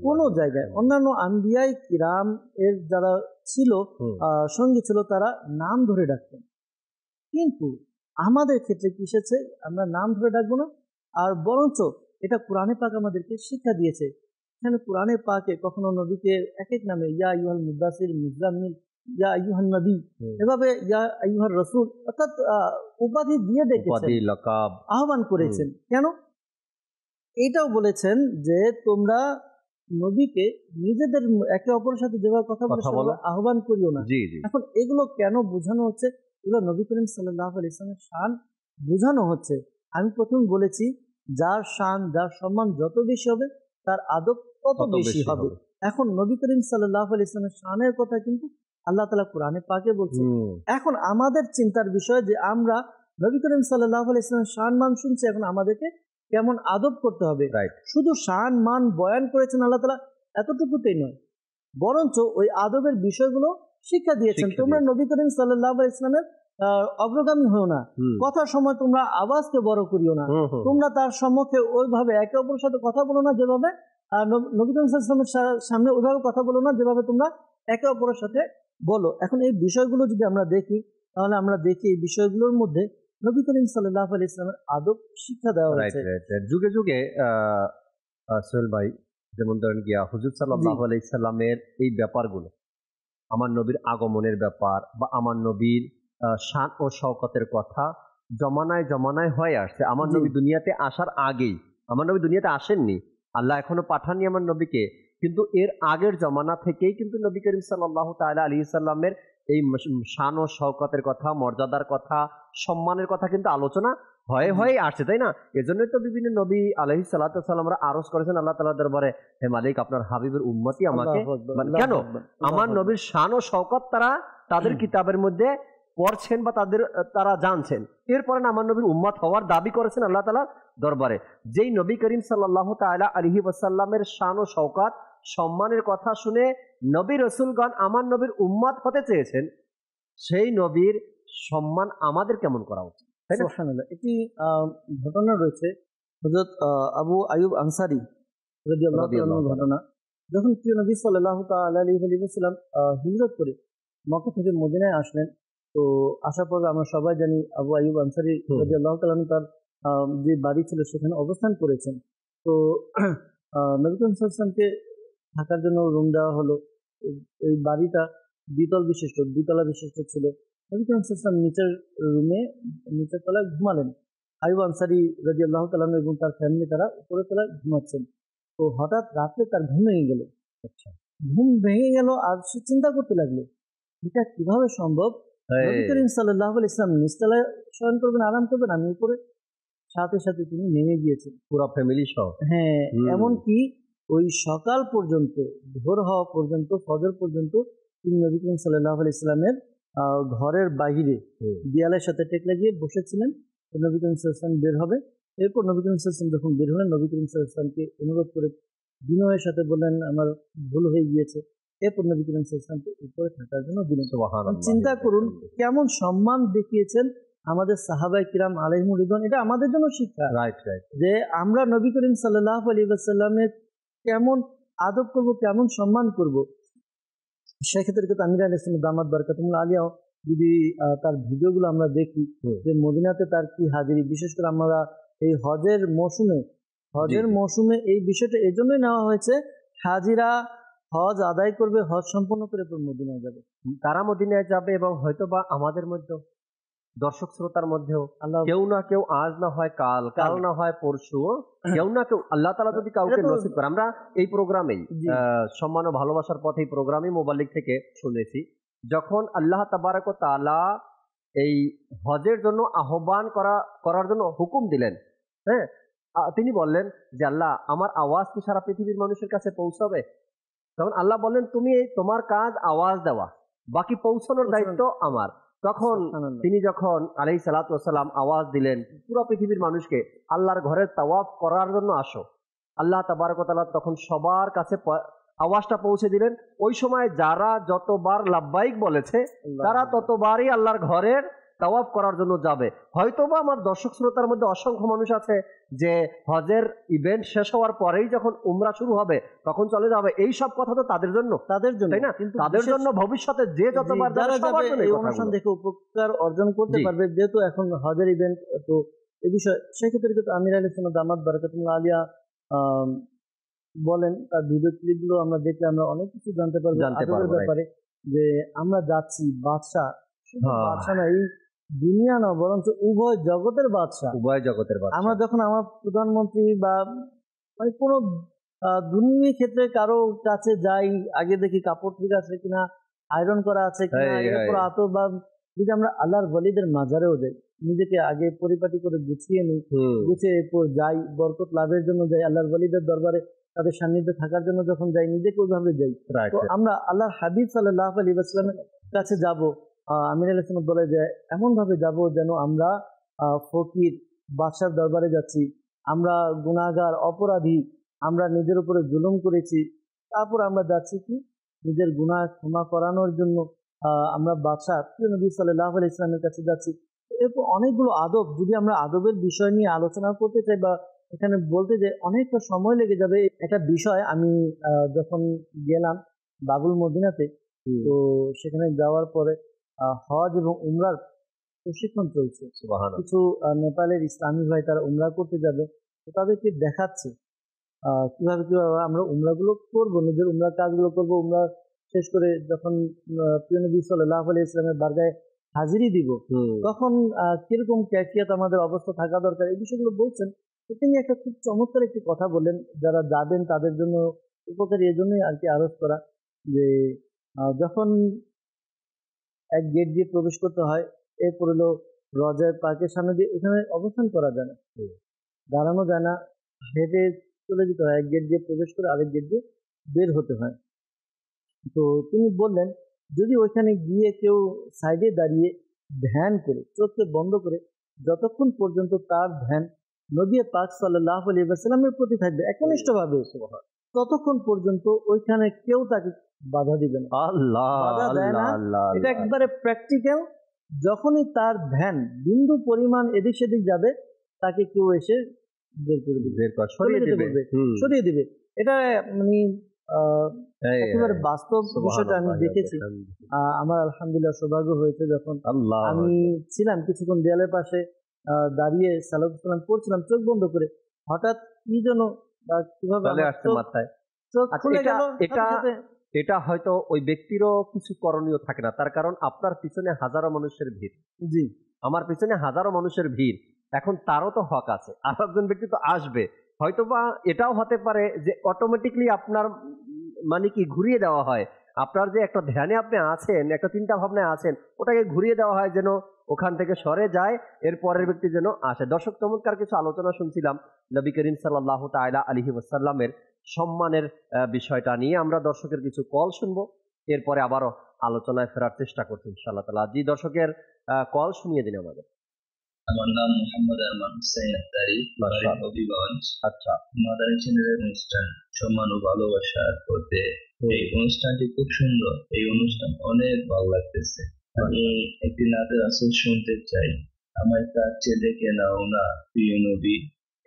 কোনো জায়গায় অন্যান্য আম্বিয়ায়ে কিরাম এর যারা ছিল, সঙ্গী ছিল, তারা নাম ধরে ডাকতেন। কিন্তু আমাদের ক্ষেত্রে কি এসেছে, আমরা নাম ধরে ডাকবো না, আর বরঞ্চ এটা কোরআনে পাক আমাদেরকে শিক্ষা দিয়েছে। এখানে কোরআনে পাকে কখনো নবীকে এক এক নামে, ইয়া আইয়ুহাল মুদাসসির, মুজাম্মিল, ইয়া আইয়ুহান নবী, এভাবে ইয়া আইয়ুহার রাসূল, অর্থাৎ উপাধি দিয়ে ডেকেছেন, আহ্বান করেছেন। কেন? এইটাও বলেছেন যে তোমরা নবীকে নিজেদের একে অপরের সাথে যেভাবে কথা বলে আহ্বান করিও না। এখন এগুলো কেন বোঝানো হচ্ছে? এগুলো নবী করিম সাল্লাল্লাহু আলাইহি ওয়াসাল্লামের শান বোঝানো হচ্ছে। আমি প্রথম বলেছি, যার শান, যার সম্মান যত বেশি হবে, তার আদব তত বেশি হবে। এখন নবী করিম সাল্লাল্লাহু আলাইহি ওয়াসাল্লামের শানের কথা কিন্তু আল্লাহ তাআলা কোরআনে পাকে বলছেন। এখন আমাদের চিন্তার বিষয় যে আমরা নবী করিম সাল্লাল্লাহু আলাইহি ওয়াসাল্লামের শান মান শুনছি, এখন আমাদেরকে কেমন আদব করতে হবে। শুধু শান মান বয়ান করেছেন আল্লাহ তাআলা, এতটুকুতেই নয়, বরঞ্চ ওই আদবের বিষয়গুলো শিক্ষা দিয়েছেন। তোমরা নবী করিম সাল্লাল্লাহু আলাইহি ওয়াসাল্লামের অগ্রগামী হও না, কথার সময় তোমরা আওয়াজকে বড় করিও না, তোমরা তার সম্মুখে ওইভাবে একে অপরের সাথে কথা বলো না যেভাবে নবী করিম সাল্লাল্লাহু আলাইহি ওয়াসাল্লামের সামনে ওইভাবে কথা বলো না যেভাবে তোমরা একে অপরের সাথে বলো। এখন এই বিষয়গুলো যদি আমরা দেখি, তাহলে আমরা দেখি এই বিষয়গুলোর মধ্যে নবী করিম সাল্লাল্লাহু আলাইহি ওয়াসাল্লামের আদব শিক্ষা দেওয়া হয়েছে। যুগে যুগে সোহেল ভাই, যেমন ধরেন গিয়া হুজুর সাল্লাল্লাহু আলাইহি সাল্লামের এই ব্যাপারগুলো, আমার নবীর আগমনের ব্যাপার বা আমার নবীর শান ও শওকতের কথা জমানায় জমানায় হয়ে আসছে। আমার নবী দুনিয়াতে আসার আগেই, আমার নবী দুনিয়াতে আসেননি, আল্লাহ এখনো পাঠাননি আমার নবীকে, কিন্তু এর আগের জমানা থেকেই কিন্তু নবী করিম সাল্লাল্লাহু তাআলা আলাইহি সাল্লামের এই শান ও শওকতের কথা, মর্যাদার কথা, সম্মানের কথা কিন্তু আলোচনা ভয়ে ভয়ে আসছে, তাই না? এজন্যই তো বিভিন্ন নবী আলাইহিস সালাতু ওয়াস সালামরা আরজ করেছেন আল্লাহ তাআলার দরবারে, হে মালিক, আপনার হাবিবের উম্মতি আমাকে, কেন আমার নবীর শান ও শওকত তারা তাদের কিতাবের মধ্যে পড়ছেন বা তারা জানছেন, এরপরে আমার নবীর উম্মত হওয়ার দাবি করেছেন আল্লাহ তাআলার দরবারে। যেই নবী করিম সাল্লাল্লাহু তাআলা আলাইহি ওয়াসাল্লামের শান ও শওকত সম্মানের কথা শুনে নবী রাসূলগণ আমার নবীর উম্মত হতে চেয়েছেন, সেই নবীর সম্মান আমাদের কেমন করা উচিত? সুবহানাল্লাহ। একটি ঘটনা রয়েছে হযরত আবু আইয়ুব আনসারী রাদিয়াল্লাহু তাআলার ঘটনা। যখন প্রিয় নবী সাল্লাল্লাহু তাআলা আলাইহি ওয়াসাল্লাম হিজরত করে মক্কা থেকে মদিনায় আসলেন, তো আসার পর আমরা সবাই জানি আবু আইয়ুব আনসারী রাদিয়াল্লাহু তাআলা তার যে বাড়ি ছিল সেখানে অবস্থান করেছেন। তো নবী করিম সাল্লাল্লাহু আলাইহি ওয়াসাল্লামকে থাকার জন্য রুম দেওয়া হলো। এই বাড়িটা দুতলা বিশিষ্ট ছিল। নবী করিম সাল্লাল্লাহু আলাইহি ওয়াসাল্লাম নিচের রুমে নিচের তলায় ঘুমালেন। আইয়ুব আনসারী রাদিয়াল্লাহু তাআলা এবং তার ফ্যামিলি তারা উপরের তলায় ঘুমাচ্ছেন। তো হঠাৎ রাতে তার ঘুম ভেঙে গেল। আচ্ছা, ঘুম ভেঙে গেল আর সে চিন্তা করতে লাগলো এটা কিভাবে সম্ভব। নবী করিম সাল্লাল্লাহু আলাইহি ওয়াসাল্লাম নিচতলায় শয়ন করবেন, আরাম করবেন, আমি উপরে। সাথে সাথে তিনি নেমে গিয়েছেন পুরো ফ্যামিলি সহ। হ্যাঁ, এমনকি ওই সকাল পর্যন্ত, ভোর হওয়া পর্যন্ত, ফজর পর্যন্ত তিনি নবী করিম সাল্লাল্লাহু আলাইহি ওয়াসাল্লামের ঘরের বাহিরে দেয়ালের সাথে টেক লাগিয়ে বসেছিলেন। নবী করিম সাল্লাল্লাহু আলাইহি ওয়াসাল্লাম বের হবে। এরপর নবী করিম সাল্লাল্লাহু আলাইহি ওয়াসাল্লাম যখন বের হলেন, নবী করিম সাল্লাল্লাহু আলাইহি ওয়াসাল্লামকে অনুরোধ করে বিনয়ের সাথে বললেন আমার ভুল হয়ে গিয়েছে। এরপর নবী করিম সাল্লাল্লাহু আলাইহি ওয়াসাল্লামকে উপরে থাকার জন্য দিলেন। চিন্তা করুন কেমন সম্মান দেখিয়েছেন আমাদের সাহাবায়ে কিরাম আলাইহিমুর রিদওয়ান। এটা আমাদের জন্য শিক্ষা, যে আমরা নবী করিম সাল্লাল্লাহু আলাইহি ওয়াসাল্লামের কেমন আদব করব, কেমন সম্মান করব। সেক্ষেত্রে কিন্তু আমির আলাইহিস সালাম দামাত বারাকাতুহুল্লাহ আলিয়া যদি তার ভিডিওগুলো আমরা দেখি, যে মদিনাতে তার কি হাজিরি, বিশেষ করে আমরা এই হজের মৌসুমে এই বিষয়টা এজন্যই নেওয়া হয়েছে, হাজিরা হজ আদায় করবে, হজ সম্পন্ন করে মদিনায় যাবে। তারা মদিনায় যাবে এবং হয়তো বা আমাদের মধ্যে দর্শক শ্রোতার মধ্যেও কেউ না কেউ, আজ না হয় কাল, কাল না হয় পরশু, কেউ না কেউ আল্লাহ তাআলা যদি কাউকে নসিব করে। আমরা এই প্রোগ্রামেই সম্মান ও ভালোবাসার পথে এই প্রোগ্রামে মোবাইল থেকে শুনেছি, যখন আল্লাহ তাবারক ওয়া তাআলা এই হজের জন্য আহ্বান করার জন্য হুকুম দিলেন, হ্যাঁ, তিনি বললেন যে আল্লাহ আমার আওয়াজ কি সারা পৃথিবীর মানুষের কাছে পৌঁছাবে? তখন আল্লাহ বললেন তুমি তোমার কাজ আওয়াজ দেওয়া, বাকি পৌঁছানোর দায়িত্ব আমার। তখন তিনি যখন আলাইহিস সালাতু ওয়াস সালাম আওয়াজ দিলেন পুরো পৃথিবীর মানুষকে আল্লাহর ঘরের তাওয়াফ করার জন্য আসো, আল্লাহ তাবারক ওয়া তাআলা তখন সবার কাছে আওয়াজটা পৌঁছে দিলেন। ওই সময় যারা যতবার লাব্বাইক বলেছে তারা ততবারই আল্লাহর ঘরের তাওয়াফ করার জন্য যাবে। হয়তোবা আমার দর্শক শ্রোতার মধ্যে অসংখ্য মানুষ আছে যে হজের ইভেন্ট শেষ হওয়ার পরেই যখন উমরা শুরু হবে তখন চলে যাবে। এই সব কথা তো তাদের জন্য, তাই না? কিন্তু তাদের জন্য ভবিষ্যতে যে যতবার যারা যাবে এই অনুষ্ঠান দেখে উপকার অর্জন করতে পারবে, যেহেতু এখন হজের ইভেন্ট। তো এই বিষয় সেক্ষেত্রে কিন্তু আমির আলাইহিস সালাম দামাত বারাকাতুহুল্লাহ আলিয়া বলেন, তার ভিডিও ক্লিপগুলো আমরা দেখলে আমরা অনেক কিছু জানতে পারবো আদবের ব্যাপারে, যে আমরা যাচ্ছি বাদশা না, এই দুনিয়া না বরঞ্চ উভয় জগতের বাদশা। আমরা যখন আমার প্রধানমন্ত্রী বা মানে কোনো দুনিয়ার ক্ষেত্রে কারো কাছে যাই, আগে দেখি কাপড় ঠিক আছে কিনা, আয়রন করা আছে কিনা, এরপর বা যদি আমরা আল্লাহর ওয়ালিদের মাজারেও যাই, নিজেকে আগে পরিপাটি করে গুছিয়ে নিই, গুছিয়ে এরপর যাই, বরকত লাভের জন্য যাই, আল্লাহর ওয়ালিদের দরবারে তাদের সান্নিধ্যে থাকার জন্য যখন যাই, নিজেকে ওইভাবে যাই। তো আমরা আল্লাহর হাবিব সাল্লাল্লাহু আলাইহি ওয়াসাল্লামের কাছে যাব, আমির আলাইহিস সালাম বলে যে এমন ভাবে যাব যেন আমরা ফকির বাদশার দরবারে যাচ্ছি, আমরা গুনাহগার অপরাধী, আমরা নিজের উপরে জুলুম করেছি, তারপর আমরা যাচ্ছি কি নিজের গুনাহ ক্ষমা করানোর জন্য। আমরা বাদশা প্রিয় নবী সাল্লাল্লাহু আলাইহি ওয়াসাল্লামের কাছে যাচ্ছি। এরপর অনেকগুলো আদব, যদি আমরা আদবের বিষয় নিয়ে আলোচনা করতে চাই বা এখানে বলতে যে অনেকটা সময় লেগে যাবে। একটা বিষয় আমি যখন গেলাম বাবুল মদিনাতে, তো সেখানে যাওয়ার পরে হজ এবং উমরার প্রশিক্ষণ চলছে। কিছু নেপালের ইসলামী ভাই তারা উমরা করতে যাবে, তো তাদেরকে দেখাচ্ছে কিভাবে আমরা উমরাগুলো করবো, নিজের উমরার কাজগুলো করবো। উমরা শেষ করে যখন প্রিয় নবী সাল্লাল্লাহু আলাইহি ওয়াসাল্লামের বারগাহে হাজিরি দিব, তখন কিরকম ক্যাফিয়াত আমাদের অবস্থা থাকা দরকার, এই বিষয়গুলো বলছেন। তিনি একটা খুব চমৎকার একটি কথা বলেন, যারা যাবেন তাদের জন্য উপকারী, এই জন্যই আর কি আরজ করা, যে যখন এক গেট দিয়ে প্রবেশ করতে হয়, এরপর হলো রজায় পাকের সামনে দিয়ে এখানে অবস্থান করা যায় না, দাঁড়ানো যায় না, হেঁটে চলে যেতে হয়, এক গেট দিয়ে প্রবেশ করে আরেক গেট দিয়ে বের হতে হয়। তো তিনি বললেন যদি ওইখানে গিয়ে কেউ সাইডে দাঁড়িয়ে ধ্যান করে চোখকে বন্ধ করে যতক্ষণ পর্যন্ত তার ধ্যান নবী পাক সাল্লাল্লাহু আলাইহি ওয়াসাল্লামের প্রতি থাকবে একনিষ্ঠভাবে, ততক্ষণ পর্যন্ত ওইখানে কেউ তাকে বাধা দিবে না, বাধা দেয় না। এটা একবারে প্র্যাকটিক্যাল। যখনই তার ধ্যান বিন্দু পরিমাণ এদিক সেদিক যাবে তাকে কেউ এসে বের করে দিবে, সরিয়ে দিবে। এটা মানে একেবারে বাস্তব বিষয়টা আমি দেখেছি। আমার আলহামদুলিল্লাহ সৌভাগ্য হয়েছে যখন আমি ছিলাম কিছুক্ষণ দেয়ালের পাশে দাঁড়িয়ে সালাত সালাম পড়ছিলাম চোখ বন্ধ করে, হঠাৎ কি যেন কিভাবে আসছে মাথায়, চোখ খুলে গেল। এটা হয়তো ওই ব্যক্তিরও কিছু করণীয় থাকে না, তার কারণ আপনার পিছনে হাজারো মানুষের ভিড়, জি আমার পিছনে হাজারো মানুষের ভিড়, এখন তারও তো হক আছে, আর একজন ব্যক্তি তো আসবে, হয়তোবা এটাও হতে পারে যে অটোমেটিকলি আপনার মানে কি ঘুরিয়ে দেওয়া হয়, আপনার যে একটা ধ্যানে আপনি আছেন, একটা চিন্তা ভাবনায় আছেন, ওটাকে ঘুরিয়ে দেওয়া হয় যেন ওখান থেকে সরে যায়, এর পরের ব্যক্তি যেন আসে। দর্শক, চমৎকার কিছু আলোচনা শুনছিলাম নবী করিম সাল্লাল্লাহু তাআলা আলাইহি ওয়াসাল্লামের সম্মানের বিষয়টা নিয়ে। আমরা দর্শকের কিছু কল শুনবো, এরপরে আবারও আলোচনায় ফেরার চেষ্টা করছি ইনশাআল্লাহ তাআলা। জি দর্শকের কল শুনিয়ে দিন আমাদের। আমার নাম মোহাম্মদ আরমান হুসাইন আক্তারি, বাড়ি হবিগঞ্জ। আচ্ছা, মাদানী চ্যানেলের অনুষ্ঠান সম্মান ও ভালোবাসার পথে, এই অনুষ্ঠানটি খুব সুন্দর, এই অনুষ্ঠান অনেক ভালো লাগতেছে। আমি একটি নাতে রাসূল শুনতে চাই, আমার কাছে দেখে নাও না প্রিয় নবী।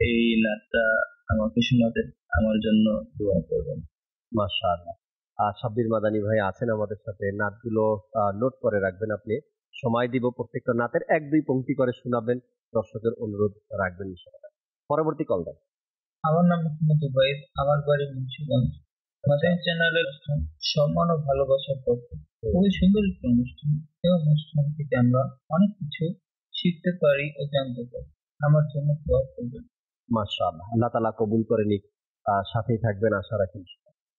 এই নাতটা আমাকে শোনাতে আমার জন্য দোয়া করবেন। মাশাআল্লাহ। সাব্বির মাদানী ভাই আছেন আমাদের সাথে, নাতগুলো নোট করে রাখবেন, আপনি সময় দিব, প্রত্যেকটা নাতের 1-2 পংক্তি করে শোনাবেন, দর্শকের অনুরোধ রাখবেন ইনশাআল্লাহ। পরবর্তী কল দেন। আমার নাম মোহাম্মদ উবাইদ, আমার বাড়ি মুন্সিগঞ্জ। মাদানী চ্যানেলের সম্মান ও ভালোবাসার পথে খুবই সুন্দর একটি অনুষ্ঠান। এই অনুষ্ঠান থেকে আমরা অনেক কিছু শিখতে পারি ও জানতে পারি। আমার জন্য দোয়া করবেন। মাশাআল্লাহ, আল্লাহ তাআলা কবুল করে নিক, সাথেই থাকবেন আশা রাখি।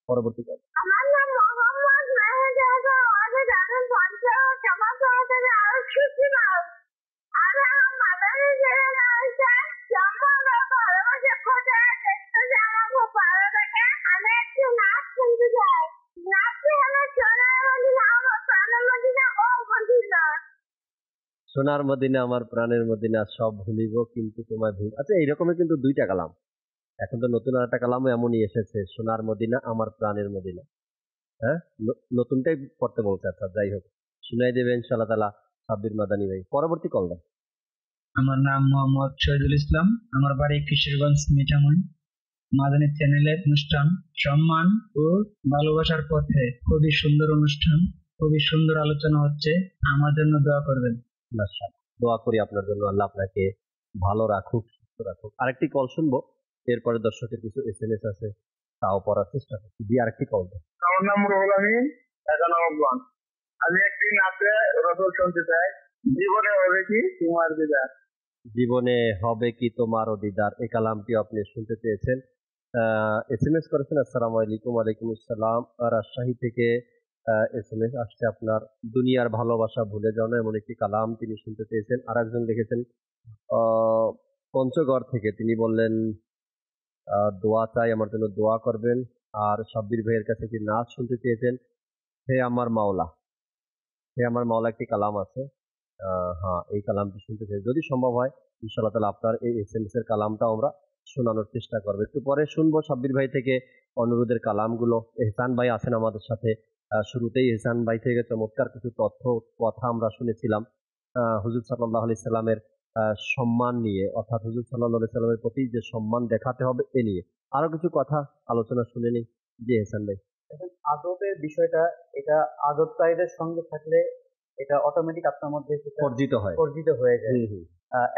পরবর্তী কল। আমার নাম মোহাম্মদ মেহেদি হাসান, আমি ঢাকার পঞ্চায়েত জামাত থেকে আসছিলাম। আমি মাদানী চ্যানেলে এসে সম্মান ও ভালোবাসার পথে দেখতে যে আমার খুব ভালো লাগে। আমি একটু নাচ শুনতে চাই। নাচটি হলো সোনার মদিনা, আমার প্রাণের মদিনা, ও মদিনা। সোনার মদিনা আমার প্রাণের মদিনা, সব ভুলিব কিন্তু তোমায় ভুল। আচ্ছা, এইরকমের কিন্তু 2টা কালাম, এখন তো নতুন একটা কালামও এমনই এসেছে, সোনার মদিনা আমার প্রাণের মদিনা। হ্যাঁ, নতুনটাই পড়তে বলছে। আচ্ছা, যাই হোক, শুনাই দেবে ইনশাআল্লাহ তাআলা সাব্বির মাদানী ভাই। পরবর্তী কল দেন। আমার নাম মোহাম্মদ শহীদুল ইসলাম, আমার বাড়ি কিশোরগঞ্জ মিঠামইন। মাদানী চ্যানেলের অনুষ্ঠান সম্মান ও ভালোবাসার পথে খুবই সুন্দর অনুষ্ঠান, খুবই সুন্দর আলোচনা হচ্ছে। আমার জন্য দোয়া করবেন। দোয়া করি আপনার জন্য, আল্লাহ আপনাকে ভালো রাখুক, সুস্থ রাখুক। আরেকটি কল শুনবো, এরপরে দর্শকের কিছু SMS আছে, তাও পড়ার চেষ্টা করছি। দিয়ে আরেকটি কল দেন। আমার নাম রুহুল আমিন, নবাবগঞ্জ। আমি একটি নাচে রসুল শুনতে চাই, জীবনে হবে কি তোমার দিদার। জীবনে হবে কি তোমার দিদার, এই কালামটি আপনি শুনতে চেয়েছেন, SMS করেছেন। আসসালামু আলাইকুম। ওয়ালাইকুম আসসালাম। রাজশাহী থেকে SMS আসছে আপনার, দুনিয়ার ভালোবাসা ভুলে যাও না, এমন একটি কালাম তিনি শুনতে চেয়েছেন। আর একজন লিখেছেন পঞ্চগড় থেকে, তিনি বললেন দোয়া চাই, আমার জন্য দোয়া করবেন। আর সাব্বির ভাইয়ের কাছে একটি নাচ শুনতে চেয়েছেন, হে আমার মাওলা। হে আমার মাওলা একটি কালাম আছে, হ্যাঁ, এই কালামটি শুনতে চাই। যদি সম্ভব হয় ইনশাআল্লাহ তাআলা আপনার এই SMS এর কালামটা আমরা শোনানোর চেষ্টা করবো। একটু পরে শুনবো সাব্বির ভাই থেকে অনুরোধের কালামগুলো। এহসান ভাই আছেন আমাদের সাথে, শুরুতেই এহসান ভাই থেকে চমৎকার কিছু তথ্য কথা আমরা শুনেছিলাম হুজুর সাল্লাল্লাহু আলাইহি সাল্লামের সম্মান নিয়ে, অর্থাৎ হুজুর সাল্লাল্লাহু আলাইহি সাল্লামের প্রতি যে সম্মান দেখাতে হবে এ নিয়ে আরো কিছু কথা আলোচনা শুনে নিই। জি এহসান ভাই। আদবের বিষয়টা, এটা আদবকারীদের সঙ্গে থাকলে এটা অটোমেটিক আপনার মধ্যে অর্জিত হয়ে যায়।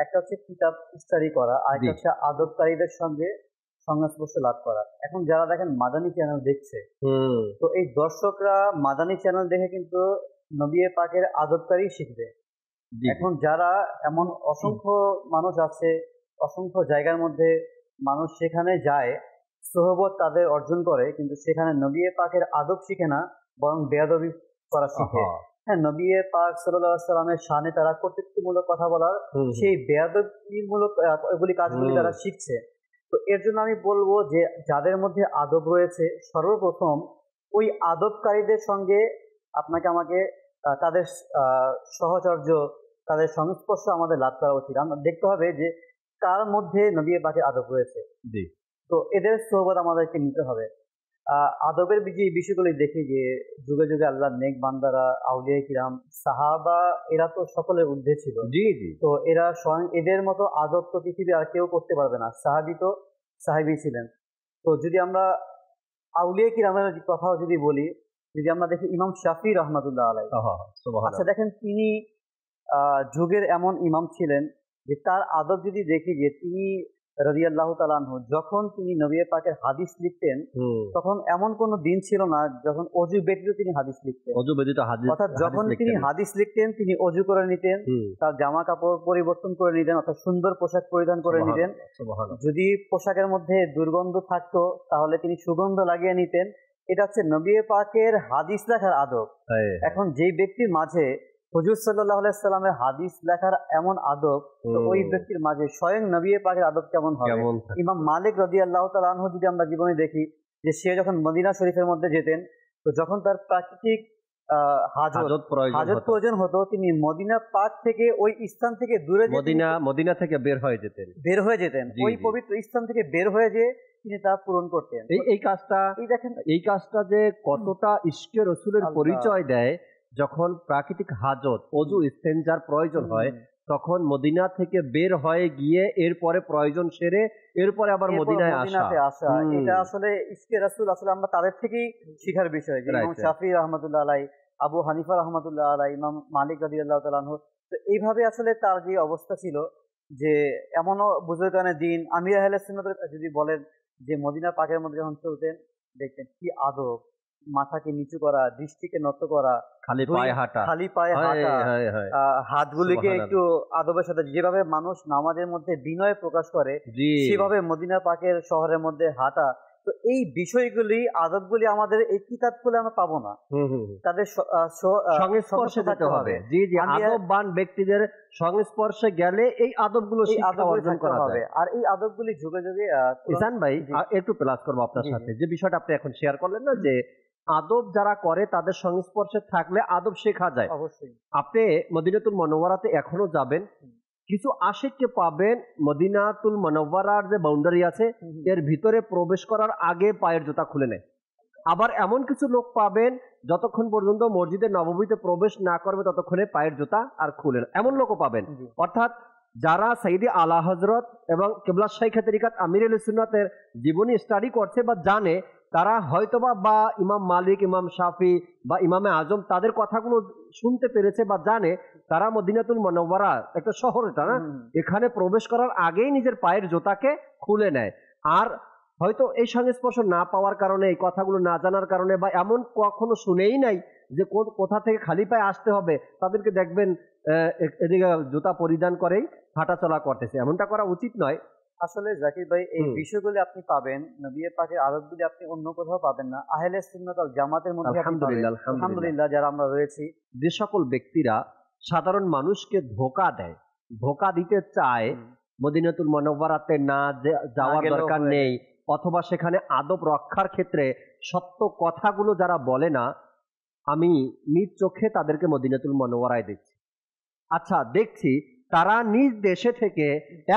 একটা হচ্ছে কিতাব স্টাডি করা, আর একটা হচ্ছে আদবকারীদের সঙ্গে সংস্পর্শ লাভ করা। এখন যারা দেখেন মাদানী চ্যানেল দেখছে, তো এই দর্শকরা মাদানী চ্যানেল দেখে কিন্তু নবী পাকের আদবকারী শিখবে। এখন যারা এমন অসংখ্য মানুষ আছে, অসংখ্য জায়গার মধ্যে মানুষ সেখানে যায়, সোহবত তাদের অর্জন করে, কিন্তু সেখানে নবী পাকের আদব শিখে না, বরং বেয়াদবি করা শিখে। হ্যাঁ, নবী পাক সাল্লাল্লাহু আলাইহি সাল্লামের শানে তারা কর্তৃত্বমূলক কথা বলার সেই বেয়াদবিমূলক এগুলি কাজগুলি তারা শিখছে। তো এর জন্য আমি বলবো যে যাদের মধ্যে আদব রয়েছে, সর্বপ্রথম ওই আদবকারীদের সঙ্গে আপনাকে আমাকে তাদের সহচর্য, তাদের সংস্পর্শ আমাদের লাভ করা উচিত। আমরা দেখতে হবে যে কার মধ্যে নবী পাকের আদব রয়েছে। তো এদের সোহবত আমাদেরকে নিতে হবে। আদবের যে বিষয়গুলি দেখি যে যুগে যুগে আল্লাহ নেক বান্দারা, আউলিয়া কিরাম, সাহাবা, এরা তো সকলের ঊর্ধ্বে ছিল। তো এরা স্বয়ং এদের মতো আদব তো পৃথিবী আর কেউ করতে পারবে না। সাহাবি তো সাহাবি ছিলেন। তো যদি আমরা আউলিয়া কিরামের কথাও যদি বলি, যদি আমরা দেখি ইমাম শাফি রহমাতুল্লাহ আলাইহি, আচ্ছা দেখেন তিনি যুগের এমন ইমাম ছিলেন যে তার আদব যদি দেখি যে তিনি রাদিয়াল্লাহু তাআলা আনহু যখন তিনি নবী পাকের হাদিস লিখতেন, তখন এমন কোন দিন ছিল না যখন অজু ব্যতীত তিনি হাদিস লিখতেন। অর্থাৎ যখন তিনি হাদিস লিখতেন তিনি অজু করে নিতেন, তার জামা কাপড় পরিবর্তন করে নিতেন, অর্থাৎ সুন্দর পোশাক পরিধান করে নিতেন। যদি পোশাকের মধ্যে দুর্গন্ধ থাকতো তাহলে তিনি সুগন্ধ লাগিয়ে নিতেন। এটা হচ্ছে নবী পাকের হাদিস লেখার আদব। এখন যেই ব্যক্তির মাঝে হুজুর সাল্লাল্লাহু আলাইহি সাল্লামের হাদিস লেখার এমন আদব, তো ওই ব্যক্তির মাঝে স্বয়ং নবী পাকের আদব কেমন হবে? ইমাম মালিক রাদিয়াল্লাহু তাআলা আনহু যদি আমরা জীবনে দেখি যে সে যখন মদিনা শরীফের মধ্যে যেতেন, তো যখন তার প্রাকৃতিক হাজত প্রয়োজন হতো, তিনি মদিনা পাক থেকে ওই স্থান থেকে দূরে মদিনা থেকে বের হয়ে যেতেন ওই পবিত্র স্থান থেকে বের হয়ে যে তিনি তা পূরণ করতেন। এই কাজটা যে কতটা ইশকে রাসূলের পরিচয় দেয়। যখন প্রাকৃতিক হাজত, অজু, ইস্তেঞ্জার প্রয়োজন হয়, তখন মদিনা থেকে বের হয়ে গিয়ে এরপরে প্রয়োজন সেরে এরপরে আবার মদিনায় আসা। এটা আসলে ইশকে রাসূল, আসলে আমরা তাদের থেকেই শিখার বিষয়। ইমাম শাফি রাহমাতুল্লাহ আলাইহি, আবু হানিফা রাহমাতুল্লাহ আলাইহি, ইমাম মালিক রাদিয়াল্লাহু তাআলা আনহু, তো এইভাবে আসলে তার যে অবস্থা ছিল যে এমনও বুজুর্গানে দিন আমির আহলে সুন্নাত যদি বলেন যে মদিনা পাকের মধ্যে যখন চলতেন দেখতেন কি আদব, মাথাকে নিচু করা, দৃষ্টিকে নত করা, খালি পায়ে হাঁটা, হাতগুলিকে একটু আদবের সাথে, যেভাবে মানুষ নামাজের মধ্যে বিনয় প্রকাশ করে সেভাবে মদিনা পাকের শহরের মধ্যে হাঁটা। তো এই বিষয়গুলি, আদবগুলি আমাদের এই কিতাব খুলে আমরা পাবো না, তাদের সংস্পর্শে যেতে হবে। আদববান ব্যক্তিদের সংস্পর্শে গেলে এই আদবগুলো অর্জন করা হবে। আর এই আদবগুলি যুগে যুগে ইসান ভাই একটু প্লাস করবো আপনার সাথে, যে বিষয়টা আপনি এখন শেয়ার করলেন না, যে আদব যারা করে তাদের সংস্পর্শে থাকলে আদব শেখা যায়। অবশ্যই আপনি মদিনাতুল মুনাওয়ারাতে এখনো যাবেন, কিছু আশিককে পাবেন মদিনাতুল মুনাওয়ারার যে বাউন্ডারি আছে এর ভিতরে প্রবেশ করার আগে পায়ের জুতা খুলে নেয়। আবার এমন কিছু লোক পাবেন যতক্ষণ পর্যন্ত মসজিদে নববীতে প্রবেশ না করবে ততক্ষণে পায়ের জুতা আর খুলে না, এমন লোকও পাবেন। অর্থাৎ যারা সাইদি আলা হযরত এবং কিবলা শাইখ তরিকাত আমির আহলে সুন্নাতের জীবনী স্টাডি করছে বা জানে, তারা হয়তোবা বা ইমাম মালিক, ইমাম শাফি বা ইমামে আজম তাদের কথাগুলো শুনতে পেরেছে বা জানে, তারা মদিনাতুল মুনাওয়ারা একটা শহর, এটা না, এখানে প্রবেশ করার আগেই নিজের পায়ের জুতাকে খুলে নেয়। আর হয়তো এই সংস্পর্শ না পাওয়ার কারণে, এই কথাগুলো না জানার কারণে, বা এমন কখনো শুনেই নাই যে কোথা থেকে খালি পায়ে আসতে হবে, তাদেরকে দেখবেন এদিকে জুতা পরিধান করেই হাঁটা চলা করতেছে। এমনটা করা উচিত নয়। আসলে জাকির ভাই, এই বিষয়গুলি আপনি পাবেন নবী পাকের আদবগুলি আপনি অন্য কোথাও পাবেন না, আহলে সুন্নাত ওয়াল জামাতের মধ্যে। আলহামদুলিল্লাহ যারা আমরা রয়েছি, যে সকল ব্যক্তিরা সাধারণ মানুষকে ধোঁকা দেয়, ধোঁকা দিতে চায়, মদিনাতুল মুনাওয়ারাতে না যাওয়ার দরকার নেই, অথবা সেখানে আদব রক্ষার ক্ষেত্রে সত্য কথাগুলো যারা বলে না, আমি নিজ চোখে তাদেরকে মদিনাতুল মুনাওয়ারায় দেখছি। আচ্ছা, দেখছি তারা নিজ দেশে থেকে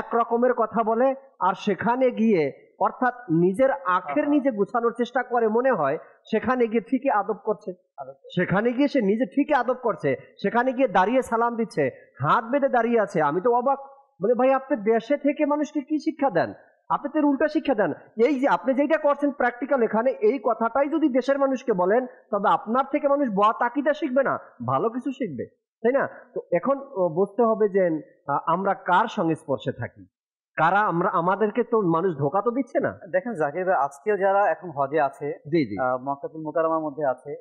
এক রকমের কথা বলে, আর সেখানে গিয়ে অর্থাৎ নিজের আখের নিজে গুছানোর চেষ্টা করে, মনে হয় সেখানে গিয়ে ঠিকই আদব করছে, সেখানে গিয়ে সে নিজে ঠিকই আদব করছে, সেখানে গিয়ে দাঁড়িয়ে সালাম দিচ্ছে, হাত বেঁধে দাঁড়িয়ে আছে। আমি তো অবাক, বলে ভাই আপনি দেশে থেকে মানুষকে কি শিক্ষা দেন? আপনি তো উল্টা শিক্ষা দেন। এই যে আপনি যেটা করছেন প্র্যাকটিক্যাল, এখানে এই কথাটাই যদি দেশের মানুষকে বলেন, তবে আপনার থেকে মানুষ বয়া তাকিদা শিখবে না, ভালো কিছু শিখবে, তাই না? তো এখন বুঝতে হবে যে আমরা কার সংস্পর্শে থাকি, কারা আমরা, আমাদেরকে তো মানুষ ধোঁকা তো দিচ্ছে না। দেখেন জাকির ভাই, আজকেও যারা এখন হজে আছে, মক্কাতুল মুকাররমার মধ্যে আছে,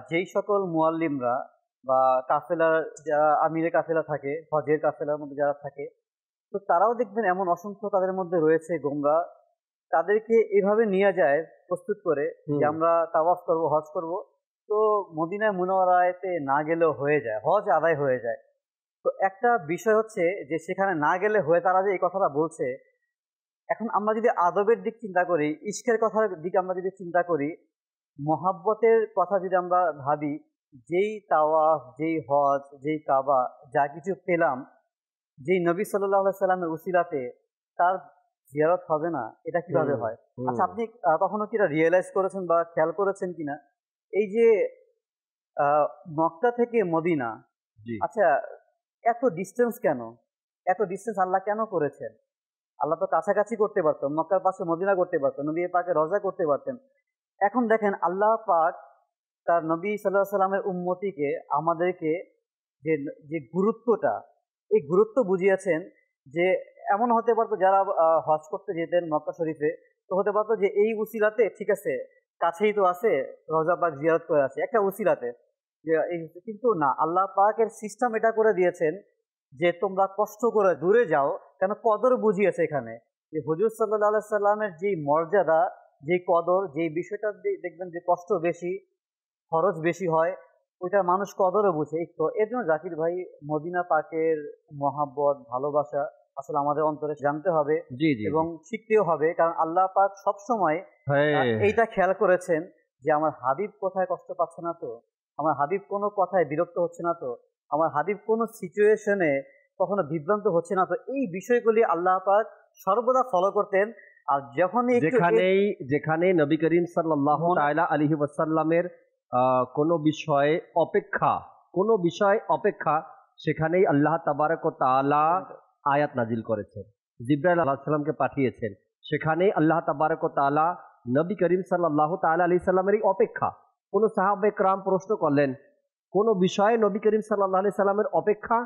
যেই সকল মুআল্লিমরা বা কাফেলার যারা আমিরে কাফেলা থাকে, হজের কাফেলার মধ্যে যারা থাকে, তো তারাও দেখবেন এমন অসংখ্য তাদের মধ্যে রয়েছে গোমরা, তাদেরকে এভাবে নিয়ে যায় প্রস্তুত করে যে আমরা তাওয়াফ করব, হজ করব, তো মদিনায় মুনাওয়ারাতে না গেলেও হয়ে যায়, হজ আদায় হয়ে যায়। তো একটা বিষয় হচ্ছে যে সেখানে না গেলে হয়ে, তারা যে এই কথাটা বলছে, এখন আমরা যদি আদবের দিক চিন্তা করি, ইশকের কথার দিকে আমরা যদি চিন্তা করি, মহাব্বতের কথা যদি আমরা ভাবি, যেই তাওয়াফ, যেই হজ, যেই কাবা, যা কিছু পেলাম, যেই নবী সাল্লাল্লাহু আলাইহি সাল্লামের উসিলাতে, তার জিয়ারত হবে না? এটা কিভাবে হয়? আচ্ছা, আপনি কখনো কি এটা রিয়েলাইজ করেছেন বা খেয়াল করেছেন কিনা? এই যে মক্কা থেকে মদিনা, আচ্ছা এত ডিস্টেন্স কেন? এত ডিস্টেন্স আল্লাহ কেন করেছেন? আল্লাহ তো কাছাকাছি করতে পারতো, মক্কার পাশে মদিনা করতে পারতেন, নবী পাকে রওজা করতে পারতেন। এখন দেখেন আল্লাহ পাক তার নবী সাল্লাল্লাহু আলাইহি সাল্লামের উম্মতিকে, আমাদেরকে যে যে গুরুত্বটা, এই গুরুত্ব বুঝিয়েছেন। যে এমন হতে পারতো যারা হজ করতে যেতেন মক্কা শরীফে, তো হতে পারতো যে এই উসিলাতে, ঠিক আছে কাছেই তো আছে, রওজা পাক জিয়ারত করে আছে একটা উসিলাতে, যে কিন্তু না, আল্লাহ পাকের সিস্টেম এটা করে দিয়েছেন যে তোমরা কষ্ট করে দূরে যাও, কেন কদর বুঝিয়েছে এখানে। যে হুজুর সাল্লাল্লাহু আলাইহি সাল্লামের যেই মর্যাদা, যেই কদর, যেই বিষয়টা দেখবেন যে কষ্ট বেশি, খরচ বেশি হয়, ওইটা মানুষ কদরও বুঝে। তো এর জন্য জাকির ভাই, মদিনা পাকের মহাব্বত, ভালোবাসা আসলে আমাদের অন্তরে জানতে হবে এবং শিখতেও হবে, কারণ আল্লাহ পাক সবসময় এইটা খেয়াল করেছেন যে আমার হাবিব কোথায় কষ্ট পাচ্ছে না তো, আমার হাবিব কোনো কথায় বিরক্ত হচ্ছে না তো, আমার হাবিব কোনো সিচুয়েশনে কখনো বিভ্রান্ত হচ্ছে না তো। এই বিষয়গুলি আল্লাহ পাক সর্বদা ফলো করতেন। আর যখনই যেখানে নবী করিম সাল্লাল্লাহু তাআলা আলাইহি ওয়াসাল্লামের কোনো বিষয় অপেক্ষা সেখানেই আল্লাহ তাবারক ওয়া তাআলা আয়াত নাজিল করেছেন, জিবরাইল আলাইহিস সালামকে পাঠিয়েছেন। সেখানেই আল্লাহ তাবারক ওয়া তাআলা নবী করিম সাল্লাল্লাহু তাআলা আলাইহি সাল্লামেরই অপেক্ষা। কোন সাহাবা একরাম প্রশ্ন করলেন, কোন বিষয়ে নবী করিম সাল্লাল্লাহু আলাইহি সাল্লামের অপেক্ষা,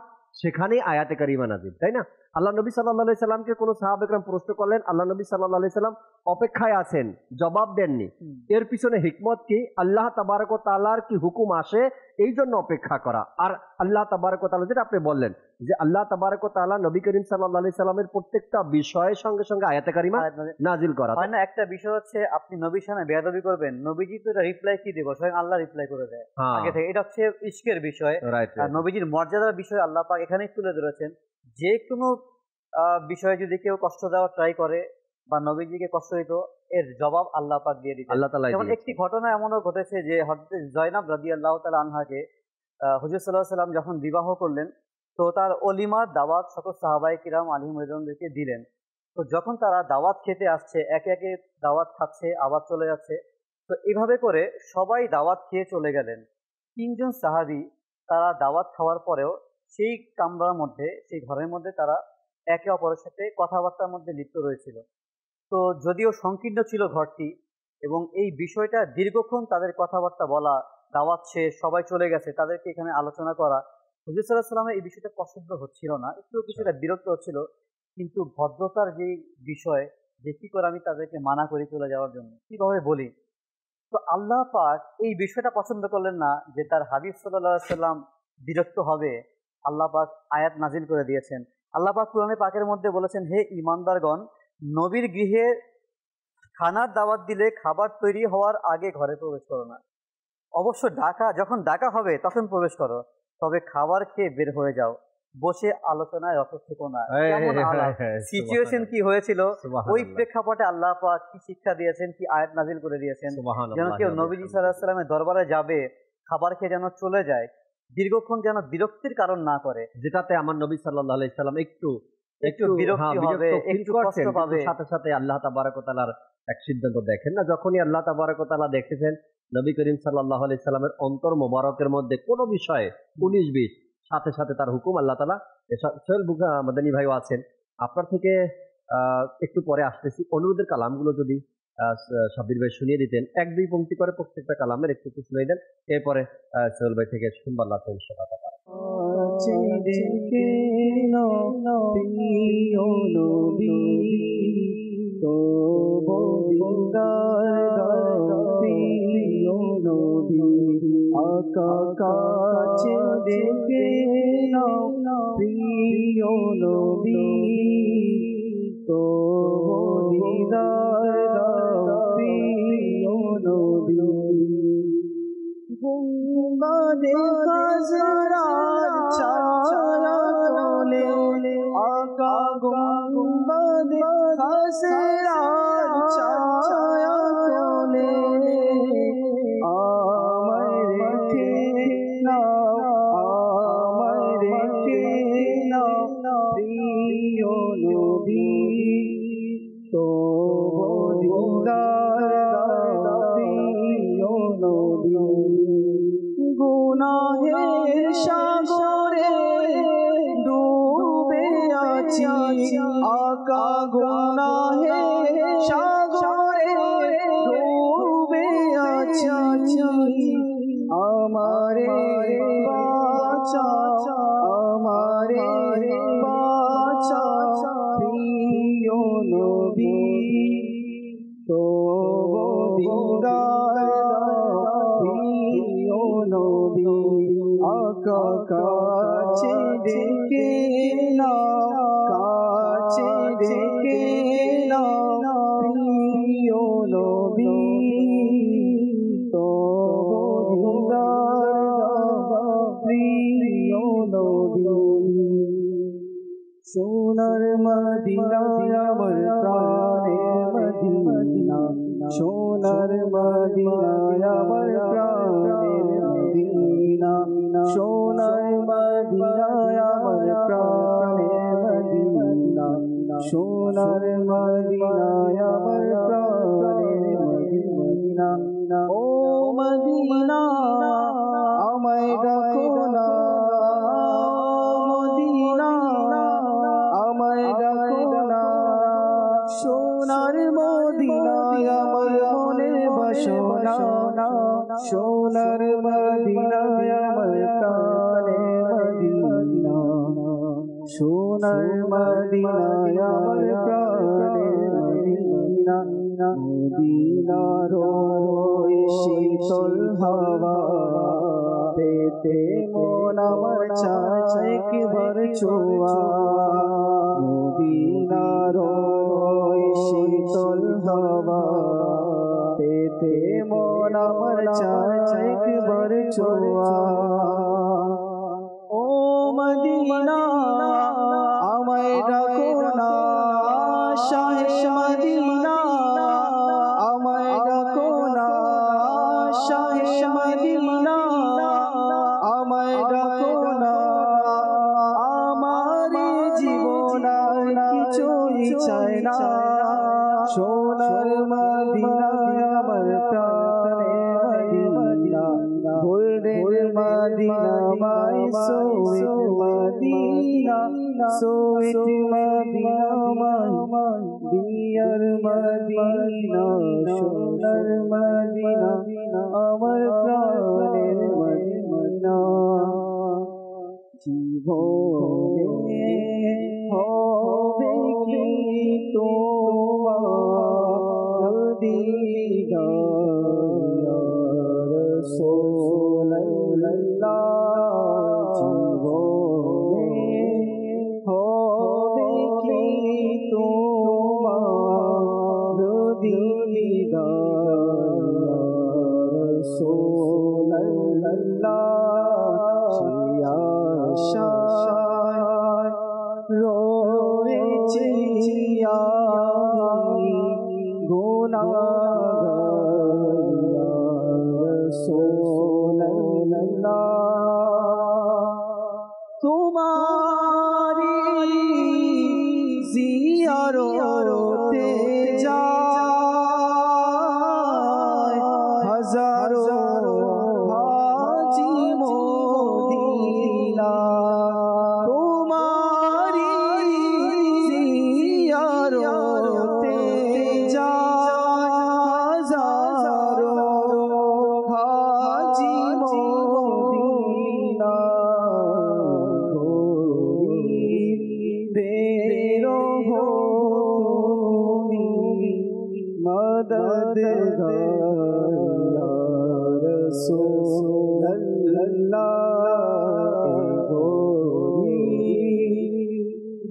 সেখানেই আয়াতে কারিমা নাজিল, তাই না? আল্লাহ নবী সাল্লাল্লাহু আলাইহি সাল্লামকে কোন সাহাবা একরাম প্রশ্ন করলেন, আল্লাহ নবী সাল্লাল্লাহু আলাইহি সাল্লাম অপেক্ষায় আছেন, জবাব দেননি। এর পিছনে হিকমত কি? আল্লাহ তাবারক ওয়া তাআলার কি হুকুম আসে, এই জন্য অপেক্ষা করা। আর আল্লাহ তাবারক ওয়া তাআলা, যেটা আপনি বললেন যে আল্লাহ তাবারক ওয়া তাআলা নবী করিম সাল্লাল্লাহু আলাইহি সাল্লামের প্রত্যেকটা বিষয়ের সঙ্গে সঙ্গে আয়াতে কারিমা নাজিল করা। হয় না, একটা বিষয় হচ্ছে আপনি নবীর সামনে বেয়াদবি করবেন, নবীজি তো এটা রিপ্লাই কি দেব, স্বয়ং আল্লাহ রিপ্লাই করে দেয় আগে থেকে। এটা হচ্ছে ইশকের বিষয়। আর নবীজির মর্যাদার বিষয় আল্লাহ পাক এখানেই তুলে ধরেছেন। যে কোনো বিষয়ে যদি কেউ কষ্ট দেওয়ার ট্রাই করে বা নবীজিকে কষ্ট দিত, এর জবাব আল্লাহ পাক দিয়ে দিতেন। যেমন একটি ঘটনা এমনও ঘটেছে যে হযরত জয়নাব রাদিয়াল্লাহু তাআলা আনহাকে হুজুর সাল্লাল্লাহু আলাইহি ওয়াসাল্লাম যখন বিবাহ করলেন, তো তার অলিমার দাওয়াত সকল সাহাবায়ে কিরাম আলাইহিম রিদওয়ানদেরকে দিলেন। তো যখন তারা দাওয়াত খেতে আসছে, একে একে দাওয়াত খাচ্ছে, আবার চলে যাচ্ছে, তো এভাবে করে সবাই দাওয়াত খেয়ে চলে গেলেন। 3 জন সাহাবী তারা দাওয়াত খাওয়ার পরেও সেই কামরার মধ্যে, সেই ঘরের মধ্যে তারা একে অপরের সাথে কথাবার্তার মধ্যে লিপ্ত রয়েছিল। তো যদিও সংকীর্ণ ছিল ঘরটি, এবং এই বিষয়টা দীর্ঘক্ষণ তাদের কথাবার্তা বলা, দাওয়াত শেষ, সবাই চলে গেছে, তাদেরকে এখানে আলোচনা করা, হুজুর সাল্লাল্লাহু আলাইহি ওয়াসাল্লামের এই বিষয়টা পছন্দ হচ্ছিল না, একটু কিছুটা বিরক্ত হচ্ছিল। কিন্তু ভদ্রতার যে বিষয়, যে কি করে আমি তাদেরকে মানা করি চলে যাওয়ার জন্য, কিভাবে বলি, তো আল্লাহ পাক এই বিষয়টা পছন্দ করলেন না যে তার হাবিব সাল্লাল্লাহু আলাইহি ওয়াসাল্লাম বিরক্ত হবে। আল্লাহ পাক আয়াত নাজিল করে দিয়েছেন। আল্লাহ পাক কুরআনে পাকের মধ্যে বলেছেন, হে ঈমানদারগণ, নবীর গৃহে খানার দাওয়াত দিলে খাবার তৈরি হওয়ার আগে ঘরে প্রবেশ করো না। অবশ্য যখন ডাকা হবে তখন প্রবেশ করো, তবে খাবার খেয়ে বের হয়ে যাও, বসে আলোচনায় রত থেকো না। সিচুয়েশন কি হয়েছিল, ওই প্রেক্ষাপটে আল্লাহ পাক কি শিক্ষা দিয়েছেন, কি আয়াত নাজিল করে দিয়েছেন, যেন কেউ নবীজি সাল্লাল্লাহু আলাইহি ওয়াসাল্লামের দরবারে যাবে, খাবার খেয়ে যেন চলে যায়, দীর্ঘক্ষণ যেন বিরক্তির কারণ না করে, যেটাতে আমার নবী সাল্লাল্লাহু আলাইহি সাল্লাম একটু বিরক্তি হবে, একটু কষ্ট পাবে। সাথে সাথে আল্লাহ তাবারক ওয়া তাআলার এক সিদ্ধান্ত দেখেন না, যখনই আল্লাহ তাবারক ওয়া তাআলা দেখেছেন নবী করিম সাল্লাল্লাহু আলাইহি সাল্লামের অন্তর মোবারকের মধ্যে কোনো বিষয়ে 19-20, সাথে সাথে তার হুকুম আল্লাহ তাআলা। সোহেল মাদানী ভাইও আছেন, আপনার থেকে একটু পরে আসতেছি, অনুরোধের কালামগুলো যদি সাব্বির ভাই শুনিয়ে দিতেন, 1-2 পংক্তি করে প্রত্যেকটা কালামের একটু শুনিয়ে দেন, এরপরে সোহেল ভাই থেকে শুনবো আল্লাহ তাআলা। কাছে দেখে নাও প্রিয় নবী, তো দিদার দাও প্রিয় নবী। রোজরার ছায়া কোলে আমায় রেখে নাও, আমায় রেখে নাও প্রিয় নবী, তবু দিদার প্রিয় নবী। গুনাহের সাগরে ডুবে আছি, আকা গুনাহের সাগরে ডুবে আছি, আমারে বাঁচাও, আমারে বাঁচাও প্রিয় নবী, তবু দিদার প্রিয় নবী। আকা কাছে ডেকে নাও, কাছে ডেকে নাও প্রিয় নবী, তবু দিদার প্রিয় নবী। সোনার মদিনা আমার প্রাণের মদিনা, সোনার মদিনা আমার প্রাণের মদিনা, সোনার মদিনা আমার প্রাণের মদিনা, সোনার মদিনা আমার প্রাণের মদিনা। ও মদিনা আমায় ডাকো না, মদিনা আমায় ডাকো না, সোনার মদিনা আমার মনের বাসনা, সোনার মদিনা আমার প্রাণের মদিনা, সোনার মদিনা আমার প্রাণের মদিনা। মদিনার ওই শীতল হাওয়া পেতে মন আমার চায় একবার ছোঁয়া, মদিনার ওই শীতল হাওয়া পেতে মন আমার চায় একবার ছোঁয়া। ও মদিনা আমায় ডাকো না, শাহে মদিনা আমায় ডাকো না, শাহে মদিনা আমায় ডাকো না, আমার জীবন আর কিছুই চাই না, সোনার মদিনা আমার প্রাণের Medina, golden Medina my sweet Medina, sweet Medina my dear Medina, সোনার মদিনা আমার প্রাণের মদিনা। জীবনে হবে কি তোমার দিদার ইয়া রাসূলুল্লাহ, জীবনে হবে কি তোমার দিদার ইয়া রাসূলুল্লাহ, আশায় রয়েছি আমি গুনাহগার ইয়া রাসূলুল্লাহ, তোমারি জিয়ারতে যায় হাজারো হাজি মদিনা, তোমারি জিয়ারতে যায় হাজারো হাজি মদিনা, বেরো হো মদদগার ইয়া রাসূলুল্লাহ,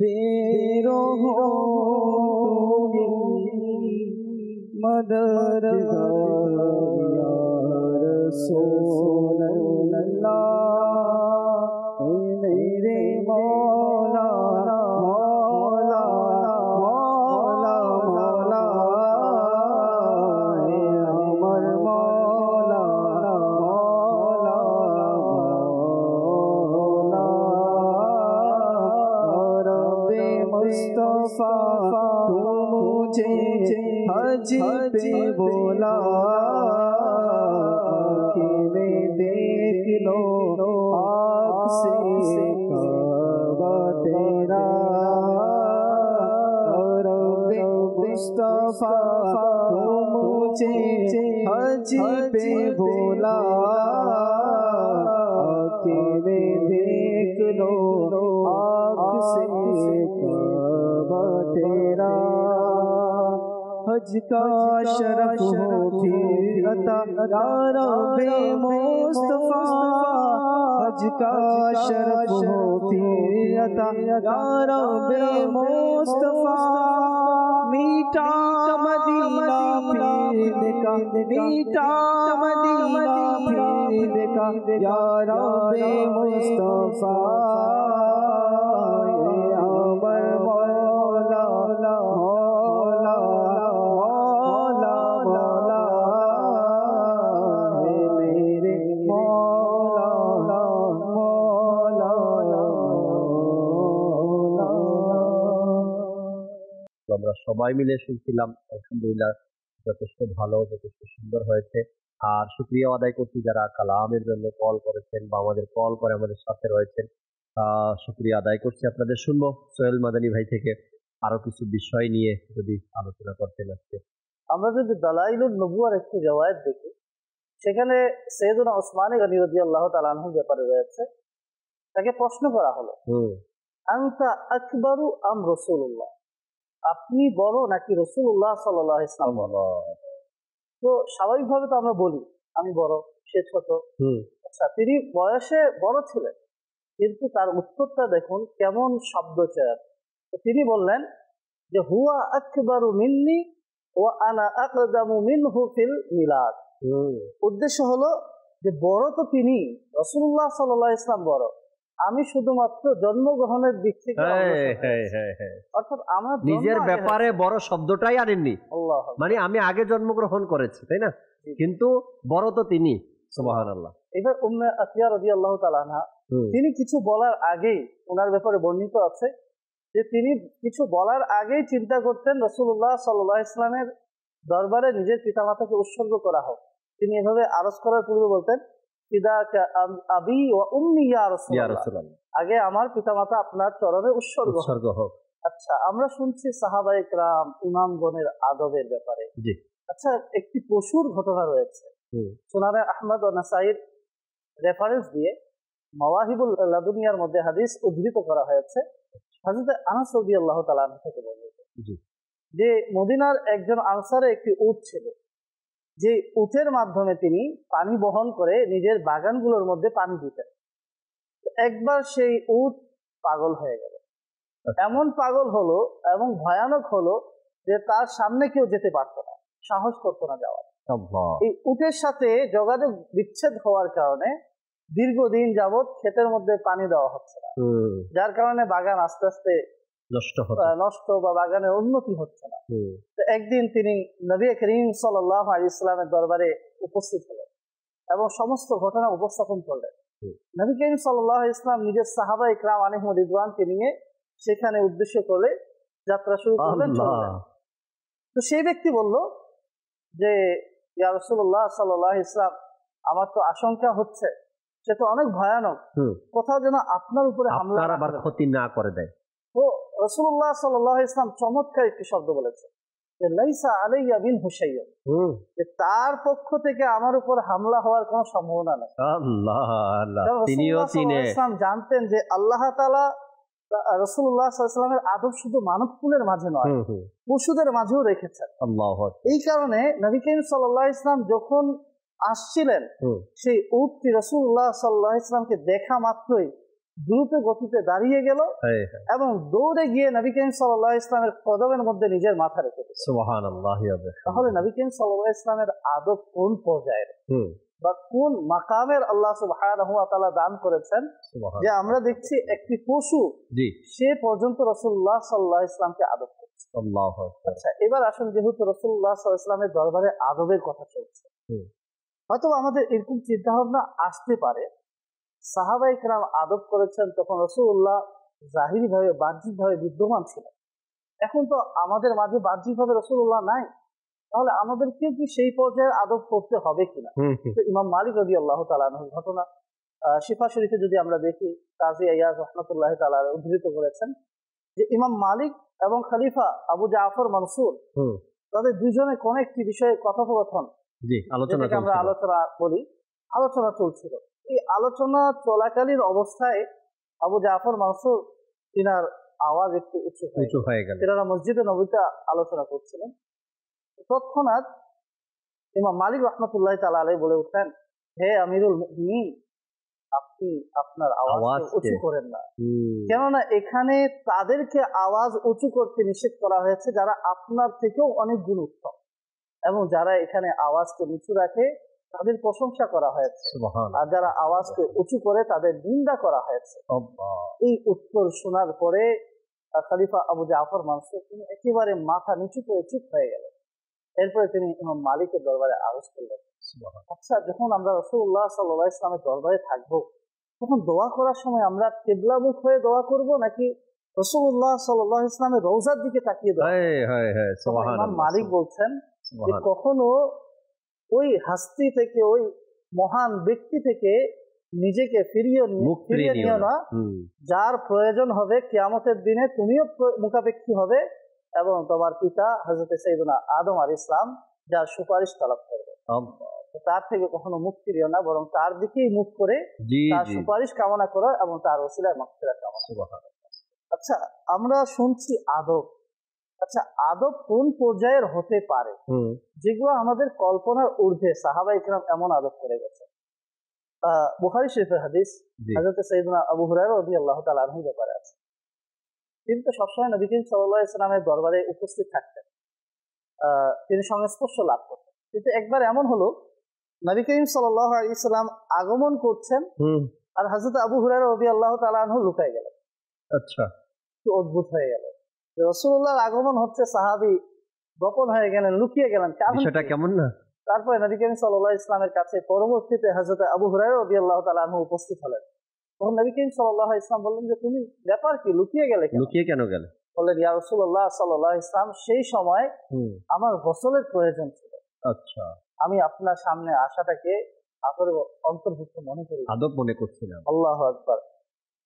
বেরো হো মদদগার ইয়া রাসূলুল্লাহ, मेरे मौला मौला मौला मौला मुझे हज पे बोला कि मैं देख लो आँख से काबा तेरा और मुस्तफा तो मुझे हज पे बोला कि मैं देख लो आँख से काबा तेरा हज का शरफ हो फिर अता यारा बे मुस्तफा हज का शरफ हो फिर अता यारा बे मुस्तफा मीठा मदीना फिर का मीठा मदीना फिर का यारा बे मुस्तफा अमर मौला मौला मौला मौला मेरे मौला मौला আমরা সবাই মিলে শুনছিলাম, আলহামদুলিল্লাহ যথেষ্ট ভালো, যথেষ্ট সুন্দর হয়েছে। আর শুকরিয়া আদায় করছি যারা কালামের জন্য কল করেছেন বা আমাদের কল করে আমাদের সাথে রয়েছেন, শুকরিয়া আদায় করছি আপনাদের। শুনবো সোহেল মাদানী ভাই থেকে আরো কিছু বিষয় নিয়ে যদি আলোচনা করতেন আজকে। আমরা যদি দালাইলুন নবুয়ার একটি রিওয়ায়াত দেখি, সেখানে সৈয়দনা ওসমান গনি রাদিয়াল্লাহু তাআলা আনহুর ব্যাপারে রয়েছে। তাকে প্রশ্ন করা হলো, আনতা আকবারু আম রাসূলুল্লাহ, আপনি বড় নাকি রাসূলুল্লাহ সাল্লাল্লাহু আলাইহি ওয়াসাল্লাম বড়? তো স্বাভাবিকভাবে তো আমরা বলি আমি বড়, সে ছোট। আচ্ছা, তিনি বয়সে বড় ছিলেন, কিন্তু তার উত্তরটা দেখুন কেমন শব্দচয়ন। তো তিনি বললেন যে হুয়া আকবারু মিন্নি ওয়া আনা আকদামু মিনহু ফিল মিলাদ। উদ্দেশ্য হলো যে বড় তো তিনি, রাসূলুল্লাহ সাল্লাল্লাহু আলাইহি ওয়াসাল্লাম বড়, আমি শুধুমাত্র জন্মগ্রহণের দিক থেকে, অর্থাৎ আমার নিজের ব্যাপারে বড় শব্দটাই আনেননি, মানে আমি আগে জন্মগ্রহণ করেছি, তাই না? কিন্তু বড় তো তিনি। সুবহানাল্লাহ। এবার উম্মে আতিয়া রাদিয়াল্লাহু তাআলা আনহা, তিনি কিছু বলার আগেই, ওনার ব্যাপারে বর্ণিত আছে যে তিনি কিছু বলার আগেই চিন্তা করতেন রাসূলুল্লাহ সাল্লাল্লাহু আলাইহি ওয়াসাল্লামের দরবারে নিজের পিতামাতাকে উৎসর্গ করা হোক। তিনি এভাবে আরজ করার পূর্বে বলতেন ফিদাকা আবি ওয়া উম্মি ইয়া রাসূলুল্লাহ, আগে আমার পিতামাতা আপনার চরণে উৎসর্গ হোক। আচ্ছা, আমরা শুনছি সাহাবায়ে কেরাম ইমামগণের আদবের ব্যাপারে। আচ্ছা, একটি পশুর ঘটনা রয়েছে সুনানে আহমদ ও নাসাইর রেফারেন্স দিয়ে মাওয়াহিবুল লাদুনিয়ার মধ্যে হাদিস উদ্ধৃত করা হয়েছে। হযরত আনাস রাদিয়াল্লাহু তাআলা আনহু থেকে বর্ণিত যে মদিনার একজন আনসারে একটি উট ছিল, যে উটের মাধ্যমে তিনি পানি বহন করে নিজের বাগানগুলোর মধ্যে পানি দিতেন। একবার সেই উট পাগল হয়ে গেল, এমন পাগল হলো এবং ভয়ানক হলো যে তার সামনে কেউ যেতে পারতো না, সাহস করতো না যাওয়ার। এই উটের সাথে যোগাযোগ বিচ্ছেদ হওয়ার কারণে দীর্ঘদিন যাবৎ ক্ষেতের মধ্যে পানি দেওয়া হচ্ছে না, যার কারণে বাগান আস্তে আস্তে নষ্ট বা বাগানের উন্নতি হচ্ছে না। একদিন তিনি নবী করিম সাল্লাল্লাহু আলাইহি ওয়াসাল্লামের দরবারে উপস্থিত হলেন এবং সমস্ত ঘটনা উপস্থাপন করলেন। নবী করিম সাল্লাল্লাহু আলাইহি ওয়াসাল্লাম নিজের সাহাবায়ে কেরাম আলাইহিম রিদওয়ানকে নিয়ে সেখানে উদ্দেশ্য করে যাত্রা শুরু করলেন। তো সেই ব্যক্তি বলল যে ইয়া রাসূলুল্লাহ সাল্লাল্লাহু আলাইহি ওয়াসাল্লাম, আমার তো আশঙ্কা হচ্ছে সে তো অনেক ভয়ানক, কোথাও যেন আপনার উপরে হামলা আবার ক্ষতি না করে দেয়। তো রাসূলুল্লাহ সাল্লাল্লাহু আলাইহি ওয়াসাল্লাম চমৎকার একটি শব্দ বলেছে যে লাইসা আলাইয়া মিনহু শাইয়্যুন, যে তার পক্ষ থেকে আমার উপর হামলা হওয়ার কোনো সম্ভাবনা নেই। আল্লাহ আল্লাহ, তিনিও জানতেন যে আল্লাহ তাআলা রাসূলুল্লাহ সাল্লাল্লাহু আলাইহি ওয়াসাল্লামের আদব শুধু মানবকুলের মাঝে নয়, পশুদের মাঝেও রেখেছেন। এই কারণে নবী করিম সাল্লাল্লাহু আলাইহি ওয়াসাল্লাম যখন আসছিলেন, সেই উটটি রাসূলুল্লাহ সাল্লাল্লাহু আলাইহি ওয়াসাল্লামকে দেখা মাত্রই দ্রুত গতিতে দাঁড়িয়ে গেল এবং দৌড়ে গিয়ে নবী করিম সাল্লাল্লাহু আলাইহি ওয়াসাল্লামের কদমের মধ্যে নিজের মাথা রেখে দিল। সুবহানাল্লাহ। তাহলে নবী করিম সাল্লাল্লাহু আলাইহি ওয়াসাল্লামের আদব কোন পর্যায়ের বা কোন মাকামের আল্লাহ সুবহানাহু ওয়া তাআলা দান করেছেন, যে আমরা দেখছি একটি পশু সে পর্যন্ত রাসূলুল্লাহ সাল্লাল্লাহু আলাইহি ওয়াসাল্লামকে আদব করছে। আচ্ছা, এবার আসুন, যেহেতু রাসূলুল্লাহ সাল্লাল্লাহু আলাইহি ওয়াসাল্লামের দরবারে আদবের কথা চলছে, হয়তো আমাদের এরকম চিন্তা ভাবনা আসতে পারে সাহাবায়ে কেরাম আদব করেছেন তখন রাসূলুল্লাহ জাহিরি ভাবে বাহ্যিক ভাবে বিদ্যমান ছিলেন, এখন তো আমাদের মাঝে বাহ্যিকভাবে রাসূলুল্লাহ নাই, তাহলে আমাদেরকে কি সেই পর্যায়ে আদব করতে হবে কিনা? তো ইমাম মালিক রাদিয়াল্লাহু তাআলা আনহুর ঘটনা শিফা শরীফে যদি আমরা দেখি, কাজী আইয়াজ রাহমাতুল্লাহি তাআলা উদ্ধৃত করেছেন যে ইমাম মালিক এবং খলিফা আবু জাফর মানসুর তাদের দুজনে কোন একটি বিষয়ে কথোপকথন, যেটাকে আমরা আলোচনা বলি, আলোচনা চলছিল। এই আলোচনা চলাকালীন অবস্থায় আবু জাফর মানসুর তিনার আওয়াজ একটু উঁচু হয়ে গেল। তিনারা মসজিদে নববীতে আলোচনা করছিলেন। তৎক্ষণাৎ ইমাম মালিক রাহমাতুল্লাহি তাআলা আলাইহি বলে উঠলেন, হে আমিরুল মুমিনিন, আপনি আপনার আওয়াজ উঁচু করেন না। কেননা এখানে তাদেরকে আওয়াজ উঁচু করতে নিষেধ করা হয়েছে যারা আপনার থেকেও অনেক গুণ উত্তম, এবং যারা এখানে আওয়াজকে নিচু রাখে তাদের প্রশংসা করা হয়েছে, আর যারা আওয়াজকে উঁচু করে তাদের নিন্দা করা হয়েছে। এই উত্তর শোনার পরে খলিফা আবু জাফর মানসুর তিনি একেবারে মাথা নিচু করে চুপ হয়ে গেলেন। এরপরে তিনি ইমাম মালিকের দরবারে আরজ করলেন, আচ্ছা, যখন আমরা রাসূলুল্লাহ সাল্লাল্লাহু আলাইহি ওয়াসাল্লামের দরবারে থাকবো, তখন দোয়া করার সময় আমরা কিবলামুখ হয়ে দোয়া করব নাকি রাসূলুল্লাহ সাল্লাল্লাহু আলাইহি ওয়াসাল্লামের রওজার দিকে তাকিয়ে দোয়া করব? ইমাম মালিক বলছেন যে কখনো ওই হাস্তি থেকে, ওই মহান ব্যক্তি থেকে নিজেকে ফিরিয়ে নিও না, যার প্রয়োজন হবে কিয়ামতের দিনে তুমিও মুখাপেক্ষী হবে এবং তোমার পিতা হযরত সাইয়েদনা আদম আলাইহিস সালাম যার সুপারিশ তলব করবে, তার থেকে কখনো মুখ ফিরিও না, বরং তার দিকেই মুখ করে তার সুপারিশ কামনা করো এবং তার ওসিলায় মাগফিরাত কামনা করো। আচ্ছা, আমরা শুনছি আদব। আচ্ছা, আদব কোন পর্যায়ের হতে পারে যেগুলো আমাদের কল্পনার ঊর্ধ্বে? সাহাবায়ে কেরাম এমন আদব করে গেছে। বুখারী শরীফের হাদিস, হযরত সাইয়েদনা আবু হুরায়রা রাদিয়াল্লাহু তাআলা আনহুর ব্যাপারে আছে। তিনি তো সবসময় নবী করিম সাল্লাল্লাহু আলাইহি ওয়াসাল্লামের দরবারে উপস্থিত থাকতেন, তিনি সংস্পর্শ লাভ করতেন। কিন্তু একবার এমন হলো, নবী করিম সাল্লাল্লাহু আলাইহি ওয়াসাল্লাম আগমন করছেন আর হযরত আবু হুরায়রা রাদিয়াল্লাহু তাআলা আনহু লুকায় গেলেন। আচ্ছা, কি অদ্ভুত হয়ে গেল, রাসূলুল্লাহর আগমন হচ্ছে, সাহাবী গোপন হয়ে গেলেন, লুকিয়ে গেলেন, বিষয়টা কেমন না? তারপরে নবী করিম সাল্লাল্লাহু আলাইহি ওয়াসাল্লামের কাছে পরবর্তীতে হযরত আবু হুরায়রা রাদিয়াল্লাহু তাআলা আনহু উপস্থিত হলেন। তখন নবী করিম সাল্লাল্লাহু আলাইহি ওয়াসাল্লাম বললেন যে তুমি ব্যাপার কি, লুকিয়ে গেলে কেন? লুকিয়ে কেন গেলে? বললেন, ইয়া রাসূলুল্লাহ সাল্লাল্লাহু আলাইহি ওয়াসাল্লাম, সেই সময় আমার গোসলের প্রয়োজন ছিল। আচ্ছা, আমি আপনার সামনে আসাটাকে আদরের অন্তর্ভুক্ত মনে করি, আদব মনে করছিলাম। আল্লাহু আকবার।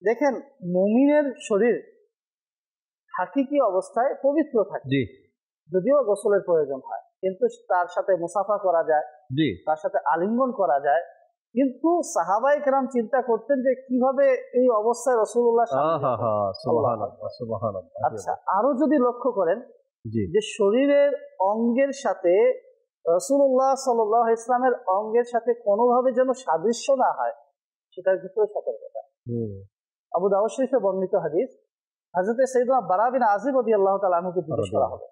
দেখেন, মুমিনের শরীর হাকিকি অবস্থায় পবিত্র থাকে, যদিও গোসলের প্রয়োজন হয়, কিন্তু তার সাথে মুসাফা করা যায়, তার সাথে আলিঙ্গন করা যায়। কিন্তু সাহাবায়ে কেরাম চিন্তা করতেন যে কিভাবে এই অবস্থায় রাসূলুল্লাহ। আচ্ছা, আরো যদি লক্ষ্য করেন যে শরীরের অঙ্গের সাথে রাসূলুল্লাহ সাল্লাল্লাহু আলাইহি ওয়াসাল্লামের অঙ্গের সাথে কোনোভাবে যেন সাদৃশ্য না হয়, সেটার ভিতরে সতর্কতা। আবু দাউদ শরীফে বর্ণিত হাদিস, হযরত সাইয়েদনা বারা বিন আযিব রাদিয়াল্লাহু তাআলা আনহুকে জিজ্ঞেস করা হলো,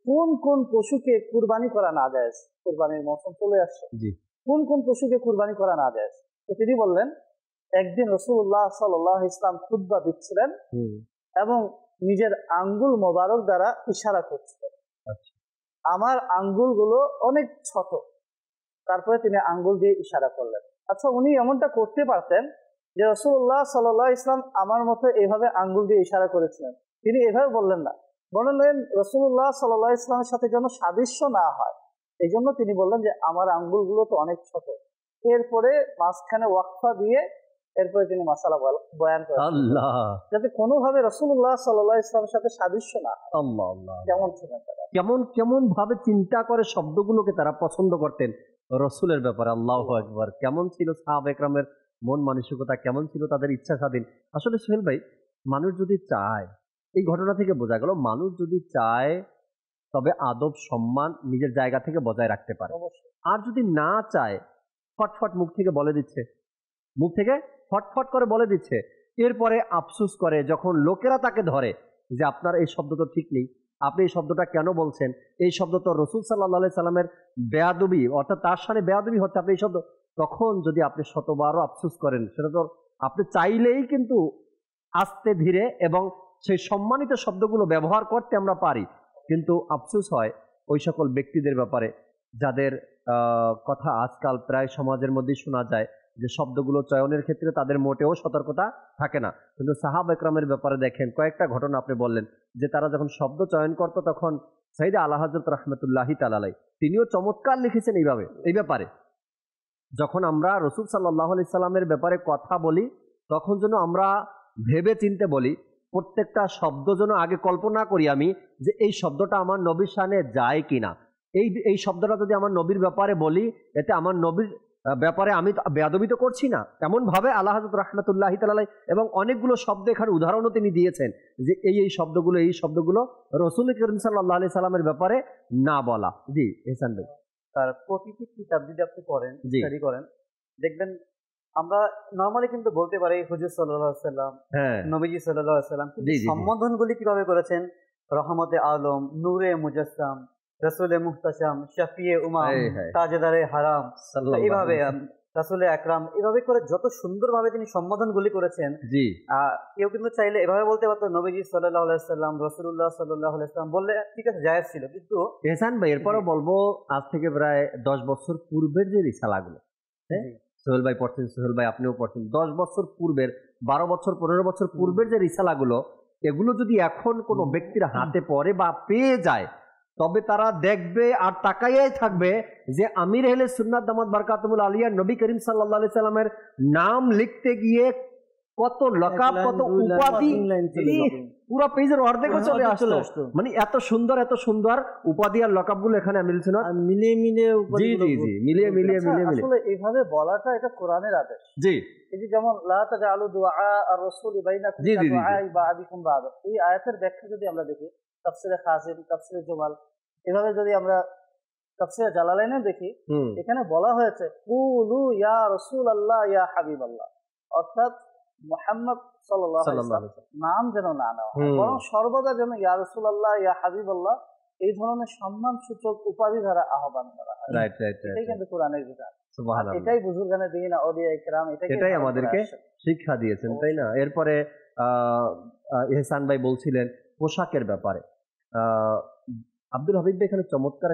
কোন কোন পশুকে কুরবানি করা না জায়েজ? কুরবানির মৌসুম চলে আসছে, কোন কোন পশুকে কুরবানি করা না জায়েজ? তো তিনি বললেন, একদিন রাসূলুল্লাহ সাল্লাল্লাহু আলাইহি ওয়াসাল্লাম খুতবা দিচ্ছিলেন এবং নিজের আঙ্গুল মোবারক দ্বারা ইশারা করছিলেন। আমার আঙ্গুলগুলো অনেক ছোট, তারপরে তিনি আঙ্গুল দিয়ে ইশারা করলেন। আচ্ছা, উনি এমনটা করতে পারতেন যে রাসূলুল্লাহ সাল্লাল্লাহু আলাইহি ওয়াসাল্লাম আমার মতো এইভাবে আঙ্গুল দিয়ে ইশারা করেছিলেন, তিনি এভাবে বললেন না, বললেন রাসূলুল্লাহ সাল্লাল্লাহু আলাইহি ওয়াসাল্লামের সাথে যেন সাদৃশ্য না হয়, এই জন্য তিনি বললেন যে আমার আঙ্গুলগুলো তো অনেক ছোট। এরপরে মাঝখানে ওয়াকফা দিয়ে এরপরে তিনি মাসালা বয়ান করেন, যাতে কোনোভাবে রাসূলুল্লাহ সাল্লাল্লাহু আলাইহি ওয়াসাল্লামের সাথে সাদৃশ্য না হয়। কেমন ছিলেন তারা, কেমন ভাবে চিন্তা করে শব্দগুলোকে তারা পছন্দ করতেন রাসূলের ব্যাপারে। আল্লাহু আকবার। কেমন ছিল সাহাবায়ে কেরামের মন মানসিকতা, কেমন ছিল তাদের ইচ্ছা স্বাধীন। আসলে সোহেল ভাই, মানুষ যদি চায়, এই ঘটনা থেকে বোঝা গেল, মানুষ যদি চায় তবে আদব সম্মান নিজের জায়গা থেকে বজায় রাখতে পারে। আর যদি না চায়, ফটফট মুখ থেকে বলে দিচ্ছে, মুখ থেকে ফটফট করে বলে দিচ্ছে, এরপরে আফসোস করে যখন লোকেরা তাকে ধরে যে আপনার এই শব্দ তো ঠিক নেই, আপনি এই শব্দটা কেন বলছেন, এই শব্দ তো রাসূল সাল্লাল্লাহু আলাইহি সাল্লামের বেয়াদবি, অর্থাৎ তার সামনে বেয়াদবি হচ্ছে, আপনি এই শব্দ, তখন যদি আপনি শতবারও আফসোস করেন, সেটা তো আপনি চাইলেই কিন্তু আস্তে ধীরে এবং সেই সম্মানিত শব্দগুলো ব্যবহার করতে আমরা পারি, কিন্তু আফসোস হয় ওই সকল ব্যক্তিদের ব্যাপারে যাদের কথা আজকাল প্রায় সমাজের মধ্যে শোনা যায় যে শব্দগুলো চয়নের ক্ষেত্রে তাদের মোটেও সতর্কতা থাকে না। কিন্তু সাহাবা একরামের ব্যাপারে দেখেন কয়েকটা ঘটনা আপনি বললেন যে তারা যখন শব্দ চয়ন করতো তখন সাইয়েদে আলা হযরত রাহমাতুল্লাহি তাআলা আলাইহি তিনিও চমৎকার লিখেছেন এই ব্যাপারে। যখন আমরা রাসূল সাল্লাল্লাহু আলাইহি সাল্লামের ব্যাপারে কথা বলি তখন যেন আমরা ভেবে চিন্তে বলি, প্রত্যেকটা শব্দ যেন আগে কল্পনা করি আমি যে এই শব্দটা আমার নবীর শানে যায় কিনা। এই শব্দটা যদি আমার নবীর ব্যাপারে বলি এতে আমার নবীর ব্যাপারে আমি বেয়াদবি তো করছি না, এমনভাবে আলা হযরত রাহমাতুল্লাহি তাআলা এবং অনেকগুলো শব্দ এখানে উদাহরণও তিনি দিয়েছেন যে এই শব্দগুলো রাসূল করিম সাল্লাল্লাহু আলাইহি সাল্লামের ব্যাপারে না বলা। জি এহসান ভাই, তার প্রতিটি কিতাব যদি আপনি পড়েন, স্টাডি করেন, দেখবেন আমরা নরমালি কিন্তু বলতে পারি হুজুর সাল্লাল্লাহু আলাইহি সাল্লাম, নবীজি সাল্লাল্লাহু আলাইহি সাল্লাম, সম্বোধনগুলি কিভাবে করেছেন, রহমতে আলম, নূরে মুজাসসাম, রাসূলে মুহতাশাম, শাফিয়ে উমাম, তাজেদারে হারাম, এইভাবে রাসূলে আকরাম, এইভাবে করে যত সুন্দরভাবে তিনি সম্বোধনগুলি করেছেন। কেউ কিন্তু চাইলে এভাবে বলতে পারতো নবীজি সাল্লাল্লাহু আলাইহি সাল্লাম, রাসূলুল্লাহ সাল্লাল্লাহু আলাইহি সাল্লাম বললে ঠিক আছে, জায়েজ ছিল। কিন্তু এহসান ভাই এরপরও বলবো আজ থেকে প্রায় 10 বছর পূর্বের যে রিসালাগুলো, হ্যাঁ সোহেল ভাই পড়ছেন, সোহেল ভাই আপনিও পড়ছেন, 10 বছর পূর্বের, 12 বছর 15 বছর পূর্বের যে রিসালাগুলো, এগুলো যদি এখন কোনো ব্যক্তির হাতে পড়ে বা পেয়ে যায় তবে তারা দেখবে আর তাকাইয়াই থাকবে যে আমির আহলে সুন্নাত দামাত বারকাতুহুল আলিয়া নবী করিম সাল্লাল্লাহু আলাইহি সাল্লামের নাম লিখতে গিয়ে কত লকাব, কত উপাধি, পুরো পেজের অর্ধেকও চলে আসতো। মানে এত সুন্দর উপাধি আর লকাবগুলো এখানে মিলছে না, মিলিয়ে আসলে এইভাবে বলাটা এটা কোরআনের আদেশ। জি, এই যে যেমন লা তাজআলু দুআ আর-রাসূল বাইনাকুম কাদুআ বা'দিকুম বা'দ, এই আয়াতের ব্যাখ্যা যদি আমরা দেখি তাফসীরে কাসিম, তাফসীরে জুমাল, এভাবে যদি আমরা তাফসীরে জালালাইনে দেখি, এখানে বলা হয়েছে কুলু ইয়া রাসূলুল্লাহ ইয়া হাবিবাল্লাহ, অর্থাৎ মুহাম্মদ সাল্লাল্লাহু আলাইহি ওয়াসাল্লাম নাম যেন না নেওয়া হয়, বরং সর্বদা যেন ইয়া রাসূলুল্লাহ ইয়া হাবিবাল্লাহ এই ধরনের সম্মানসূচক উপাধি দ্বারা আহ্বান করা হয়। এটাই কিন্তু কোরআনের বিধান। সুবহানাল্লাহ, এটাই বুজুর্গানে দিন, আউলিয়া ইকরাম এটাই আমাদেরকে শিক্ষা দিয়েছেন, তাই না? এরপরে ইহসান ভাই বলছিলেন পোশাকের ব্যাপারে। আব্দুল হাবিব ভাই এখানে চমৎকার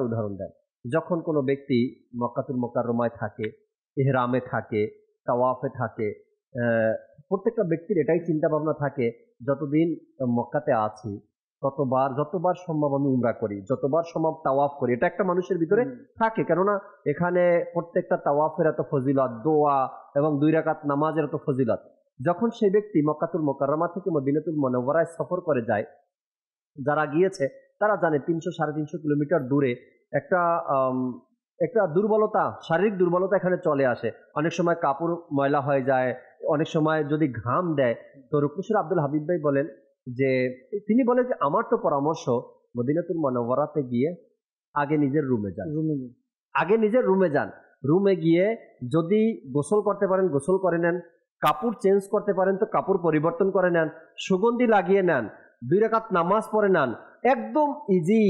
উদাহরণ দেন। যখন কোনো ব্যক্তি মক্কাতুল মুকাররমায় থাকে, ইহরামে থাকে, তাওয়াফে থাকে, প্রত্যেকটা ব্যক্তির এটাই চিন্তা ভাবনা থাকে যতদিন মক্কাতে আছি যতবার সম্ভব আমি উমরা করি, যতবার সম্ভব তাওয়াফ করি, এটা একটা মানুষের ভিতরে থাকে। কেননা এখানে প্রত্যেকটা তাওয়াফের এত ফজিলত, দোয়া এবং 2 রাকাত নামাজের এত ফজিলত। যখন সেই ব্যক্তি মক্কাতুল মুকাররমা থেকে মদিনাতুল মুনাওয়ারায় সফর করে যায়, যারা গিয়েছে তারা জানে 300-350 কিলোমিটার দূরে একটা দুর্বলতা, শারীরিক দুর্বলতা এখানে চলে আসে। অনেক সময় কাপড় ময়লা হয়ে যায়, অনেক সময় যদি ঘাম দেয়। তো রুকনুশ্বর আব্দুল হাবিব ভাই বলেন যে তিনি বলেন যে আমার তো পরামর্শ মদিনাতুল মুনাওয়ারাতে গিয়ে আগে নিজের রুমে যান, রুমে গিয়ে যদি গোসল করতে পারেন গোসল করে নেন, কাপড় চেঞ্জ করতে পারেন তো কাপড় পরিবর্তন করে নেন, সুগন্ধি লাগিয়ে নেন, 2 রাকাত নামাজ পড়ে নেন, একদম ইজি।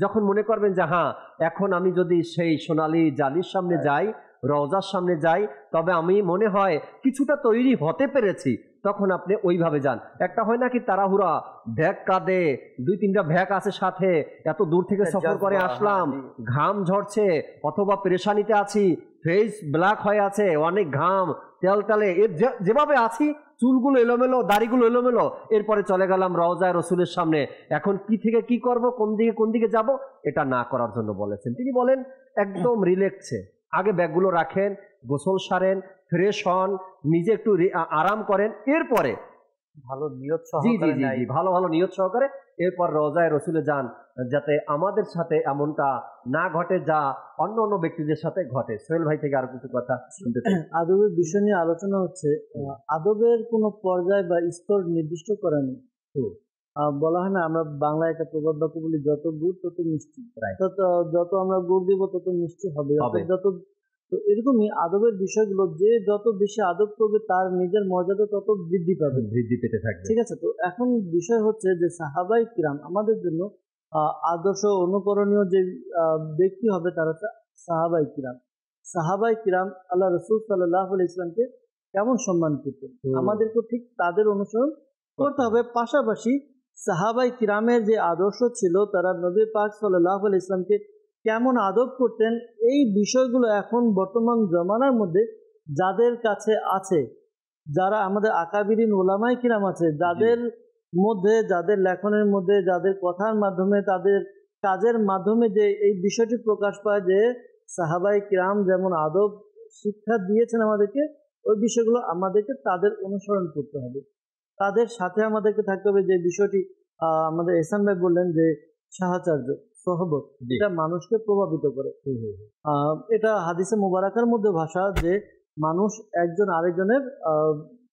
যখন মনে করবেন যে হ্যাঁ এখন আমি যদি সেই সোনালী জালির সামনে যাই, রওজার সামনে যাই, তবে আমি মনে হয় কিছুটা তৈরি হতে পেরেছি, তখন আপনি ওইভাবে যান। একটা হয় নাকি তাড়াহুড়া, ব্যাগ কাঁধে, 2-3টা ব্যাগ আছে সাথে, এত দূর থেকে সফর করে আসলাম, ঘাম ঝরছে, অথবা পেরেশানিতে আছি, ফেস ব্ল্যাক হয়ে আছে, অনেক ঘাম তেল যেভাবে আছি, চুলগুলো এলোমেলো, দাড়িগুলো এলোমেলো, এরপরে চলে গেলাম রওজায় রসুলের সামনে, এখন কি থেকে কি করব, কোন দিকে যাব, এটা না করার জন্য বলেছেন। তিনি বলেন একদম রিল্যাক্সে আগে ব্যাগগুলো রাখেন, গোসল সারেন, ফ্রেশ হন, নিজে একটু আরাম করেন, এরপরে ভালো নিয়ত সহকারে এরপর রওজায় রসুলে যান, যাতে আমাদের সাথে এমনটা না ঘটে যা অন্য ব্যক্তিদের সাথে ঘটে। সোহেল ভাই থেকে আরো কিছু কথা শুনতে চাই। আদবের বিষয় নিয়ে আলোচনা হচ্ছে। আদবের কোনো পর্যায় বা স্তর নির্দিষ্ট করা নেই। বলা হয় না, আমরা বাংলায় একটা প্রবাদ বাক্য বলি, যত গুড় তত মিষ্টি, যত আমরা গুড় দিব তত মিষ্টি হবে। তো এরকমই আদবের বিষয়গুলো, যে যত বেশি আদব করবে তার নিজের মর্যাদা তত বৃদ্ধি পেতে থাকবে। ঠিক আছে, তো এখন বিষয় হচ্ছে যে সাহাবায়ে কিরাম আমাদের জন্য আদর্শ অনুকরণীয় যে ব্যক্তি হবে তারা হচ্ছে সাহাবায়ে কিরাম আল্লাহ রাসূল সাল্লাল্লাহু আলাইহি ওয়াসাল্লামকে কেমন সম্মান করতেন, আমাদেরকে ঠিক তাদের অনুসরণ করতে হবে। পাশাপাশি সাহাবায়ে কিরামের যে আদর্শ ছিল, তারা নবী পাক সাল্লাল্লাহু আলাইহি ওয়াসাল্লামকে কেমন আদব করতেন, এই বিষয়গুলো এখন বর্তমান জমানার মধ্যে যাদের কাছে আছে, যারা আমাদের আকাবিরিন ওলামাই কিরাম আছে, যাদের মধ্যে, যাদের লেখনের মধ্যে, যাদের কথার মাধ্যমে, তাদের কাজের মাধ্যমে যে এই বিষয়টি প্রকাশ পায় যে সাহাবাই কিরাম যেমন আদব শিক্ষা দিয়েছেন আমাদেরকে, ওই বিষয়গুলো আমাদেরকে তাদের অনুসরণ করতে হবে, তাদের সাথে আমাদেরকে থাকতে হবে। যে বিষয়টি আমাদের এহসান ভাই বললেন যে সাহাচার্য, সহবত, এটা মানুষকে প্রভাবিত করে। এটা হাদিসে মুবারাকার মধ্যে ভাষা যে মানুষ একজন আরেকজনের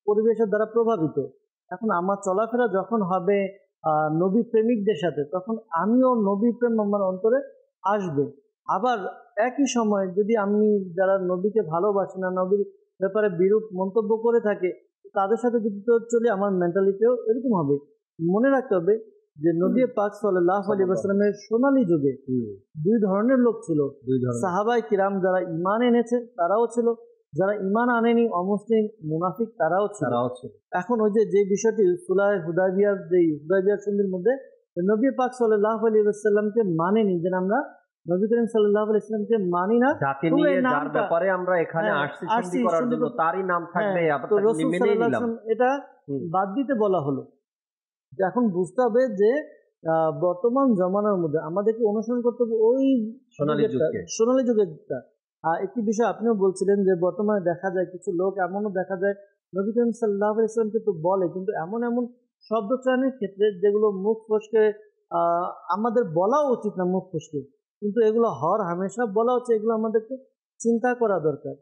পরিবেশের দ্বারা প্রভাবিত। এখন আমার চলাফেরা যখন হবে নবী প্রেমিকদের সাথে, তখন আমিও নবী প্রেম আমার অন্তরে আসবে। আবার একই সময় যদি আমি যারা নবীকে ভালোবাসি না, নবীর ব্যাপারে বিরূপ মন্তব্য করে থাকে, তাদের সাথে যদি চলি আমার মেন্টালিটিও এরকম হবে। মনে রাখতে হবে যে নবী পাক সাল্লাল্লাহু আলাইহি ওয়াসাল্লামের সোনালী যুগে দুই ধরনের লোক ছিল। সাহাবায়ে কিরাম যারা ঈমান এনেছে তারাও ছিল, যারা ঈমান আনেনি অমুসলিম মুনাফিক তারাও ছিল। এখন ওই যে বিষয়টি সুলাহ হুদায়বিয়ার, যে হুদায়বিয়ার সন্ধির মধ্যে নবী পাক সাল্লাল্লাহু আলাইহি ওয়াসাল্লামকে মানেনি, যে আমরা নবী করিম সাল্লাল্লাহু আলাইহি ওয়াসাল্লামকে মানি না, জাতি নিয়ে যার ব্যাপারে আমরা এখানে আসছি সন্ধি করার জন্য তারই নাম থাকবে, তো রাসূল সাল্লাল্লাহু আলাইহি ওয়াসাল্লাম এটা বাদ দিতে বলা হলো। এখন বুঝতে হবে যে বর্তমান জমানার মধ্যে আমাদেরকে অনুসরণ করতে হবে ওই সোনালী যুগেরটা। একটি বিষয় আপনিও বলছিলেন যে বর্তমানে দেখা যায় কিছু লোক এমনও দেখা যায় নবী করিম সাল্লাল্লাহু আলাইহি ওয়াসাল্লামকে তো বলে, কিন্তু এমন এমন শব্দচয়নের ক্ষেত্রে যেগুলো মুখ ফসকে আমাদের বলা উচিত না, মুখ ফসকে, কিন্তু এগুলো হর হামেশা বলা হচ্ছে, এগুলো আমাদেরকে চিন্তা করা দরকার।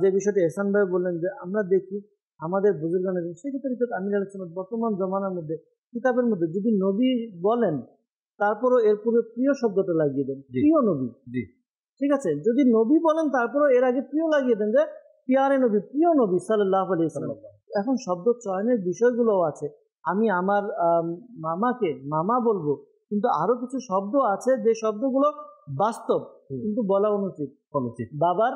যে বিষয়টি এহসান ভাই বললেন যে আমরা দেখি আমাদের বুজুর্গানের, সেক্ষেত্রে আমি আলোচনা বর্তমান জমানার মধ্যে কিতাবের মধ্যে যদি নবী বলেন তারপরও এর পূর্বে প্রিয় শব্দটা লাগিয়ে দেন, প্রিয় নবী। ঠিক আছে, যদি নবী বলেন তারপরও এর আগে প্রিয় লাগিয়ে দেন, যে পিয়ারে নবী, প্রিয় নবী সাল্লাল্লাহু আলাইহি ওয়াসাল্লাম। এখন শব্দ চয়নের বিষয়গুলোও আছে। আমি আমার মামাকে মামা বলবো, কিন্তু আরো কিছু শব্দ আছে যে শব্দগুলো বাস্তব কিন্তু বলা অনুচিত। বাবার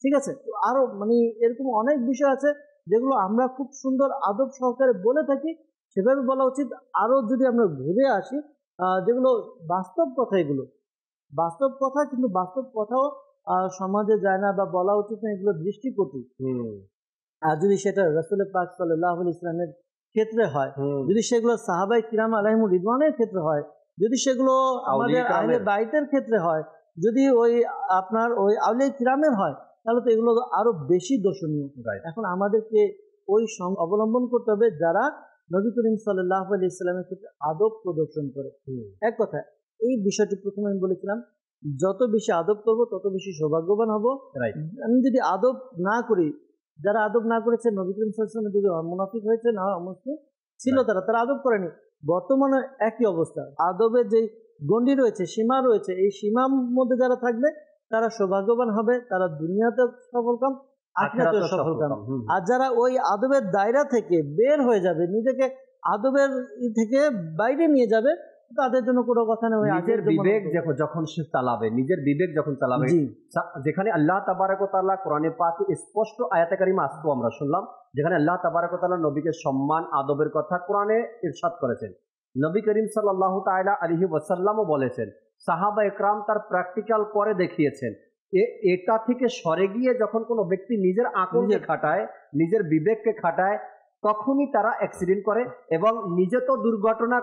ঠিক আছে, আরো মানে এরকম অনেক বিষয় আছে যেগুলো আমরা খুব সুন্দর আদব সহকারে বলে থাকি, সেভাবে বলা উচিত। আরো যদি আমরা ঘুরে আসি, যেগুলো বাস্তব কথা, এগুলো বাস্তব কথা, কিন্তু বাস্তব কথাও সমাজে যায় না বা বলা উচিত না, এগুলো দৃষ্টিকটু। আর যদি সেটা রাসূল পাক সাল্লাল্লাহু আলাইহি ওয়াসাল্লামের ক্ষেত্রে হয়, যদি সেগুলো সাহাবায়ে কিরাম আলাইহিমুর রিদওয়ানের ক্ষেত্রে হয়, যদি সেগুলো আমাদের আহলে বাইতের ক্ষেত্রে হয়, যদি ওই আপনার ওই আউলিয়া কিরামের হয়, তাহলে তো এগুলো আরো বেশি দর্শনীয়। এখন আমাদেরকে ওই অবলম্বন করতে হবে যারা নবী করিম সাল্লাল্লাহু আলাইহি ওয়াসাল্লামের ক্ষেত্রে আদব প্রদর্শন করে। এক কথা, এই বিষয়টি প্রথমে আমি বলেছিলাম, যত বেশি আদব করবো তত বেশি সৌভাগ্যবান হব। আমি যদি আদব না করি, যারা আদব না করেছে নবী করিম সাল্লাল্লাহু আলাইহি ওয়াসাল্লাম যদি মুনাফিক হয়েছে না অমুসলিম ছিল, তারা আদব করেনি। বর্তমানে একই অবস্থা, আদবের যে গণ্ডি রয়েছে, সীমা রয়েছে, এই সীমার মধ্যে যারা থাকবে তারা সৌভাগ্যবান হবে, তারা দুনিয়াতে সফলকাম, আখিরাতেও সফলকাম। আর যারা ওই আদবের দায়রা থেকে বের হয়ে যাবে, নিজেকে আদবের থেকে বাইরে নিয়ে যাবে, তাদের জন্য কোনো কথা নেই। নিজের বিবেক যখন সে চালাবে, নিজের বিবেক যখন চালাবে, যেখানে আল্লাহ তাবারক ওয়া তাআলা কোরআনে পাকে স্পষ্ট আয়াতে কারিমা আসতো আমরা শুনলাম, যেখানে আল্লাহ তাবারক ওয়া তাআলা নবীকে সম্মান আদবের কথা কোরআনে ইরশাদ করেছেন। নবী করিম সাল্লাল্লাহু তাআলা আলাইহি ওয়াসাল্লামও বলেছেন, সাহাবা একরাম তার প্র্যাকটিক্যাল করে দেখিয়েছেন। এটা থেকে সরে গিয়ে যখন কোনো ব্যক্তি নিজের আকলকে খাটায়, নিজের বিবেককে খাটায়, তখনই তারা অ্যাক্সিডেন্ট করে এবং নিজে তো দুর্ঘটনা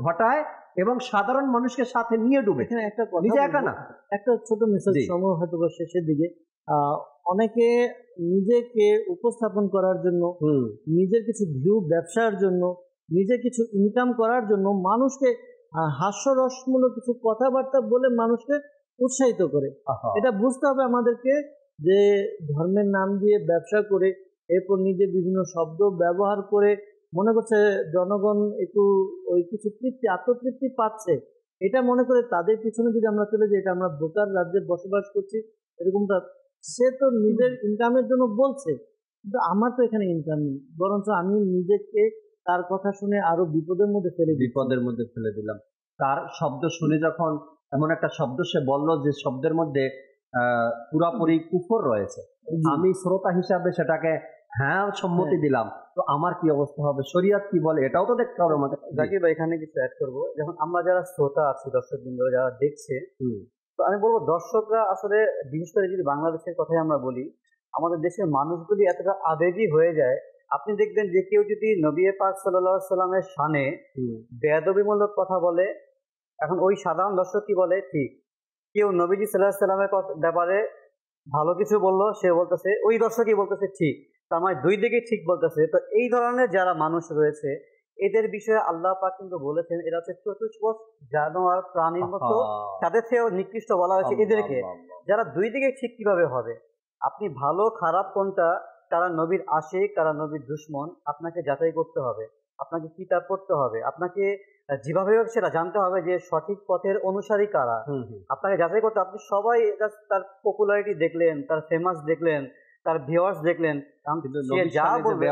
ঘটায় এবং সাধারণ মানুষকে সাথে নিয়ে ডুবে। এখানে একটা নিজে একা না, একটা ছোট মেসেজ সময় হয়তো শেষের দিকে, অনেকে নিজেকে উপস্থাপন করার জন্য, নিজের কিছু ভিউ ব্যবসার জন্য, নিজের কিছু ইনকাম করার জন্য মানুষকে হাস্যরসমূলক কিছু কথাবার্তা বলে মানুষকে উৎসাহিত করে। এটা বুঝতে হবে আমাদেরকে যে ধর্মের নাম দিয়ে ব্যবসা করে, এরপর নিজে বিভিন্ন শব্দ ব্যবহার করে মনে করছে জনগণ একটু ওই কিছু তৃপ্তি, আত্মতৃপ্তি পাচ্ছে, এটা মনে করে তাদের পিছনে যদি আমরা চলে যাই, এটা আমরা বোকার রাজ্যে বসবাস করছি এরকমটা। সে তো নিজের ইনকামের জন্য বলছে, কিন্তু আমার তো এখানে ইনকাম নেই, বরঞ্চ আমি নিজেকে তার কথা শুনে আরো বিপদের মধ্যে ফেলে দিলাম। তার শব্দ শুনে যখন এমন একটা শব্দ সে বলল যে শব্দের মধ্যে পুরাপুরি কুফর রয়েছে, আমি শ্রোতা হিসাবে সেটাকে হ্যাঁ সম্মতি দিলাম, তো আমার কি অবস্থা হবে, শরীয়ত কি বলে, এটাও তো দেখতে হবে আমাকে। জাকির ভাই এখানে কিছু অ্যাড করবো, যখন আমরা যারা শ্রোতা আছি, দর্শক বৃন্দ যারা দেখছে, তো আমি বলবো দর্শকরা আসলে, বিশেষ করে যদি বাংলাদেশের কথাই আমরা বলি, আমাদের দেশের মানুষগুলি এতটা আবেগী হয়ে যায়। আপনি দেখবেন যে কেউ যদি নবী পাক সাল্লাল্লাহু আলাইহি সাল্লামের শানে বেয়াদবিমূলক কথা বলে, এখন ওই সাধারণ দর্শক কি বলে, ঠিক। কেউ নবীজি সাল্লাল্লাহু আলাইহি সাল্লামের ব্যাপারে ভালো কিছু বললো, সে বলতেছে, ওই দর্শকই বলতেছে ঠিক। তার মানে দুই দিকে ঠিক বলতেছে। তো এই ধরনের যারা মানুষ রয়েছে, এদের বিষয়ে আল্লাহ পাক কিন্তু বলেছেন এরা হচ্ছে চতুষ্পদ জানোয়ার প্রাণীর মতো, তাদের থেকেও নিকৃষ্ট বলা হয়েছে এদেরকে। যারা দুই দিকে ঠিক কিভাবে হবে? আপনি ভালো খারাপ কোনটা, কারা নবীর আশিক কারা নবীর দুশমন, আপনাকে যাচাই করতে হবে, আপনাকে কিতাব পড়তে হবে, আপনাকে যেভাবে হোক সেটা জানতে হবে যে সঠিক পথের অনুসারী কারা। আপনাকে যাচাই করতে, আপনি সবাই তার পপুলারিটি দেখলেন, তার ফেমাস দেখলেন, তার ভিউয়ার্স দেখলেন, যা বলবে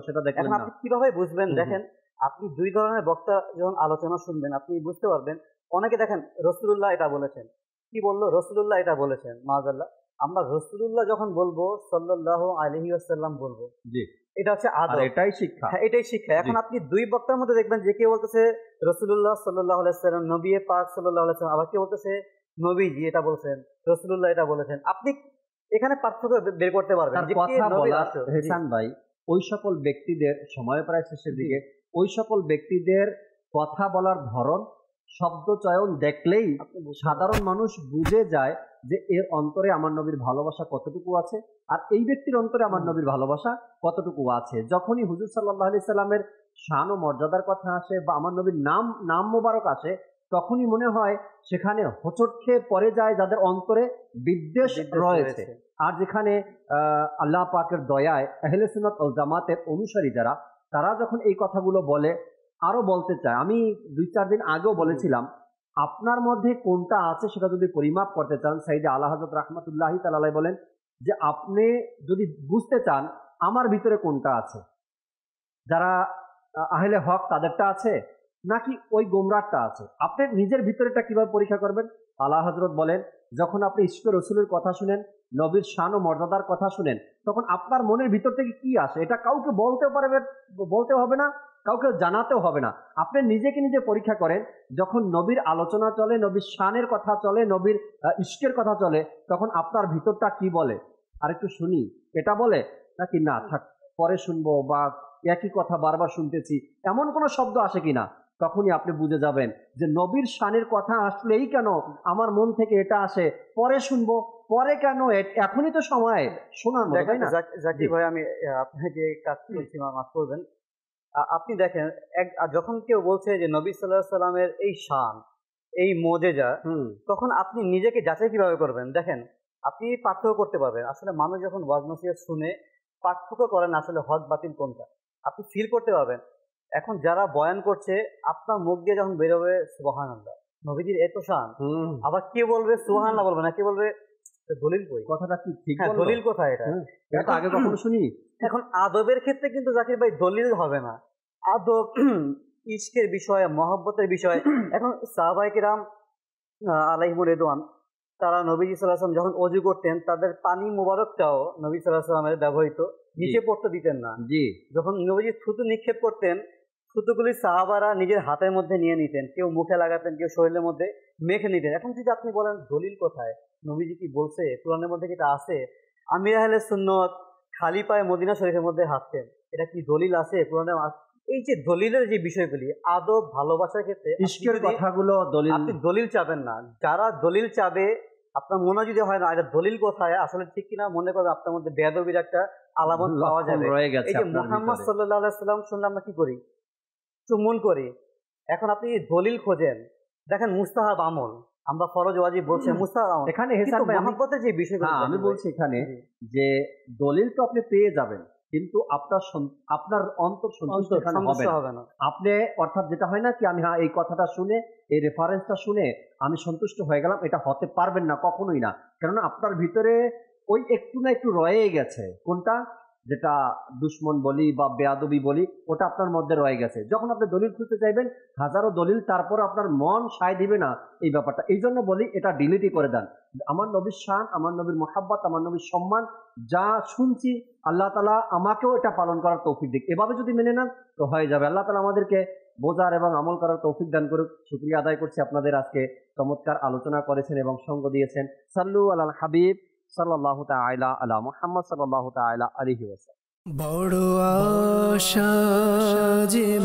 সেটা দেখলেন এখন আপনি কিভাবে বুঝবেন? দেখেন, আপনি দুই ধরনের বক্তা যখন আলোচনা শুনবেন আপনি বুঝতে পারবেন। অনেকে দেখেন রাসূলুল্লাহ এটা বলেছেন, কি বললো? রাসূলুল্লাহ এটা বলেছেন, মাআযাল্লাহ। আমরা রাসূলুল্লাহ যখন বলবো সাল্লাল্লাহু আলাইহি ওয়াসাল্লাম বলবো, জি, এটা হচ্ছে আদব, এটাই শিক্ষা। হ্যাঁ, এটাই শিক্ষা। এখন আপনি দুই বক্তার মধ্যে দেখবেন যে কেউ বলতেছে রাসূলুল্লাহ সাল্লাল্লাহু আলাইহি ওয়াসাল্লাম, নবী পাক সাল্লাল্লাহু আলাইহি ওয়াসাল্লাম, আবার কেউ বলতেছে নবীজি এটা বলেছেন, রাসূলুল্লাহ এটা বলেছেন। আপনি এখানে পার্থক্য বের করতে পারবেন যে কে নবী আসল। হেসান ভাই, ওই সকল ব্যক্তিদের, সময় প্রায় শেষের দিকে, ওই সকল ব্যক্তিদের কথা বলার ধরন, শব্দ চয়ন দেখলেই সাধারণ মানুষ বুঝে যায় যে এর অন্তরে আমার নবীর ভালোবাসা কতটুকু আছে, আর এই ব্যক্তির অন্তরে আমার নবীর ভালোবাসা কতটুকু আছে। যখনই হুজুর সাল্লাল্লাহু আলাইহি সাল্লামের শান ও মর্যাদার কথা আসে বা আমার নবীর নাম মোবারক আসে, তখনই মনে হয় সেখানে হোঁচট খেয়ে পড়ে যায় যাদের অন্তরে বিদ্বেষ রয়েছে। আর যেখানে আল্লাহ পাকের দয়ায় আহলে সুন্নাত ওয়াল জামাতের অনুসারী যারা, তারা যখন এই কথাগুলো বলে, আরো বলতে চায়। আমি 2-4 দিন আগেও বলেছিলাম, আপনার মধ্যে কোনটা আছে সেটা যদি পরিমাপ করতে চান, সাইয়েদে আলা হযরত রাহমাতুল্লাহি তাআলা আলাইহি বলেন যে আপনি যদি বুঝতে চান আমার ভিতরে কোনটা আছে, যারা আহলে হক তাদেরটা আছে নাকি ওই গোমরাহটা আছে, আপনি নিজের ভিতরেটা কিভাবে পরীক্ষা করবেন? আলা হযরত বলেন, যখন আপনি ইশক রাসূলের কথা শুনেন, নবীর শান ও মর্যাদার কথা শুনেন, তখন আপনার মনের ভিতর থেকে কি আসে এটা কাউকে বলতে হবে না, কাউকে জানাতেও হবে না। আপনি নিজেকে নিজে পরীক্ষা করেন। যখন নবীর আলোচনা চলে, নবীর শানের কথা চলে, নবীর ইশকের কথা চলে, তখন আপনার ভিতরটা কি বলে? আর একটু শুনি এটা বলে, নাকি না থাক পরে শুনবো, বা একই কথা বারবার শুনতেছি, এমন কোনো শব্দ আসে কিনা? তখনই আপনি বুঝে যাবেন যে নবীর শানের কথা আসলেই কেন আমার মন থেকে এটা আসে, পরে শুনবো, পরে কেন, এখনই তো সময় শোনার মতো, তাই না? জাকির ভাই, আমি আপনাকে কাজ করছি, মাফ করবেন। আপনি দেখেন, যখন কেউ বলছে যে নবী সাল্লাল্লাহু আলাইহি সাল্লামের এই শান, এই মুজিজা, তখন আপনি নিজেকে যাচাই কিভাবে করবেন? দেখেন, আপনি পার্থক্য করতে পারবেন। আসলে মানুষ যখন ওয়াজ নসিহত শুনে পার্থক্য করেন আসলে হক বাতিল কোনটা, আপনি ফিল করতে পারবেন। এখন যারা বয়ান করছে, আপনার মুখ দিয়ে যখন বেরোবে সুবহানাল্লাহ, নবীজির এত শান, আবার কে বলবে সুবহানাল্লাহ বলবে না, কে বলবে দলিল কই? কথাটা কি ঠিক? দলিল কোথায়? এটা আগে কখনো শুনি। এখন আদবের ক্ষেত্রে কিন্তু জাকির ভাই দলিল হবে না, আদব ইশকের বিষয়, মহব্বতের বিষয়। এখন সাহাবায়ে কিরাম আলাইহিমুর রিদওয়ান, তারা নবীজি সাল্লাল্লাহু আলাইহি ওয়াসাল্লাম যখন ওযু করতেন, তাদের পানি মুবারকটাও নবী সাল্লাল্লাহু আলাইহি ওয়াসাল্লামের ব্যবহৃত, নিচে পড়তে দিতেন না। যখন নবীজি থুতু নিক্ষেপ করতেন, থুতুগুলি সাহাবারা নিজের হাতের মধ্যে নিয়ে নিতেন, কেউ মুখে লাগাতেন, কেউ শরীরের মধ্যে মেখে নিতেন। এখন যদি আপনি বলেন দলিল কোথায়, নবীজি কি বলছে, কোরআনের মধ্যে কি এটা আছে? আমির আহলে সুন্নাত খালি পায়ে মদিনা শরীফের মধ্যে হাঁটতেন, এটা কি দলিল আছে কোরআনে? এই যে দলিলের যে বিষয়গুলি, আদব ভালোবাসার ক্ষেত্রে ইশকের কথাগুলো দলিল, আপনি দলিল চাবেন না। যারা দলিল চাবে, আপনার মনে যদি হয় না এটা দলিল কোথায় আসলে ঠিক কিনা, মনে করবে আপনার মধ্যে বেয়াদবির একটা আলামত পাওয়া যাবে। এই যে মুহাম্মদ সাল্লাল্লাহু আলাইহি ওয়াসাল্লাম শুনলে আমরা কি করি? চুম্বন করি। এখন আপনি দলিল খোঁজেন, দেখেন মুস্তাহাব আমল, আমরা ফরজ ওয়াজিব বলছি, মুস্তাহাব আমল। এখানে হিসাব মহব্বতের যে বিষয়গুলো, আমি বলছি এখানে যে দলিল তো আপনি পেয়ে যাবেন, কিন্তু আপনার অন্তর সন্তুষ্ট হবে না। আপনি, অর্থাৎ যেটা হয় না কি, আমি এই কথাটা শুনে, এই রেফারেন্সটা শুনে আমি সন্তুষ্ট হয়ে গেলাম, এটা হতে পারবেন না, কখনোই না। কেননা আপনার ভিতরে ওই একটু না একটু রয়ে গেছে, কোনটা, যেটা দুশমন বলি বা বেয়াদবি বলি, ওটা আপনার মধ্যে রয়ে গেছে। যখন আপনি দলিল খুঁজতে চাইবেন, হাজারো দলিল, তারপর আপনার মন সায় দিবে না এই ব্যাপারটা। এই জন্য বলি এটা ডিলিটই করে দেন। আমার নবীর শান, আমার নবীর মুহাব্বত, আমার নবীর সম্মান যা শুনছি, আল্লাহ তাআলা আমাকেও এটা পালন করার তৌফিক দিক। এভাবে যদি মেনে নেন তো হয়ে যাবে। আল্লাহ তাআলা আমাদেরকে বোঝার এবং আমল করার তৌফিক দান করুক। শুকরিয়া আদায় করছি আপনাদের, আজকে চমৎকার আলোচনা করেছেন এবং সঙ্গ দিয়েছেন। সাল্লু আলাল হাবিব সাল্লাল্লাহু তাআলা আলা মুহাম্মদ সাল্লাল্লাহু তাআলা আলাইহি ওয়াসাল্লাম। বড় আশা যে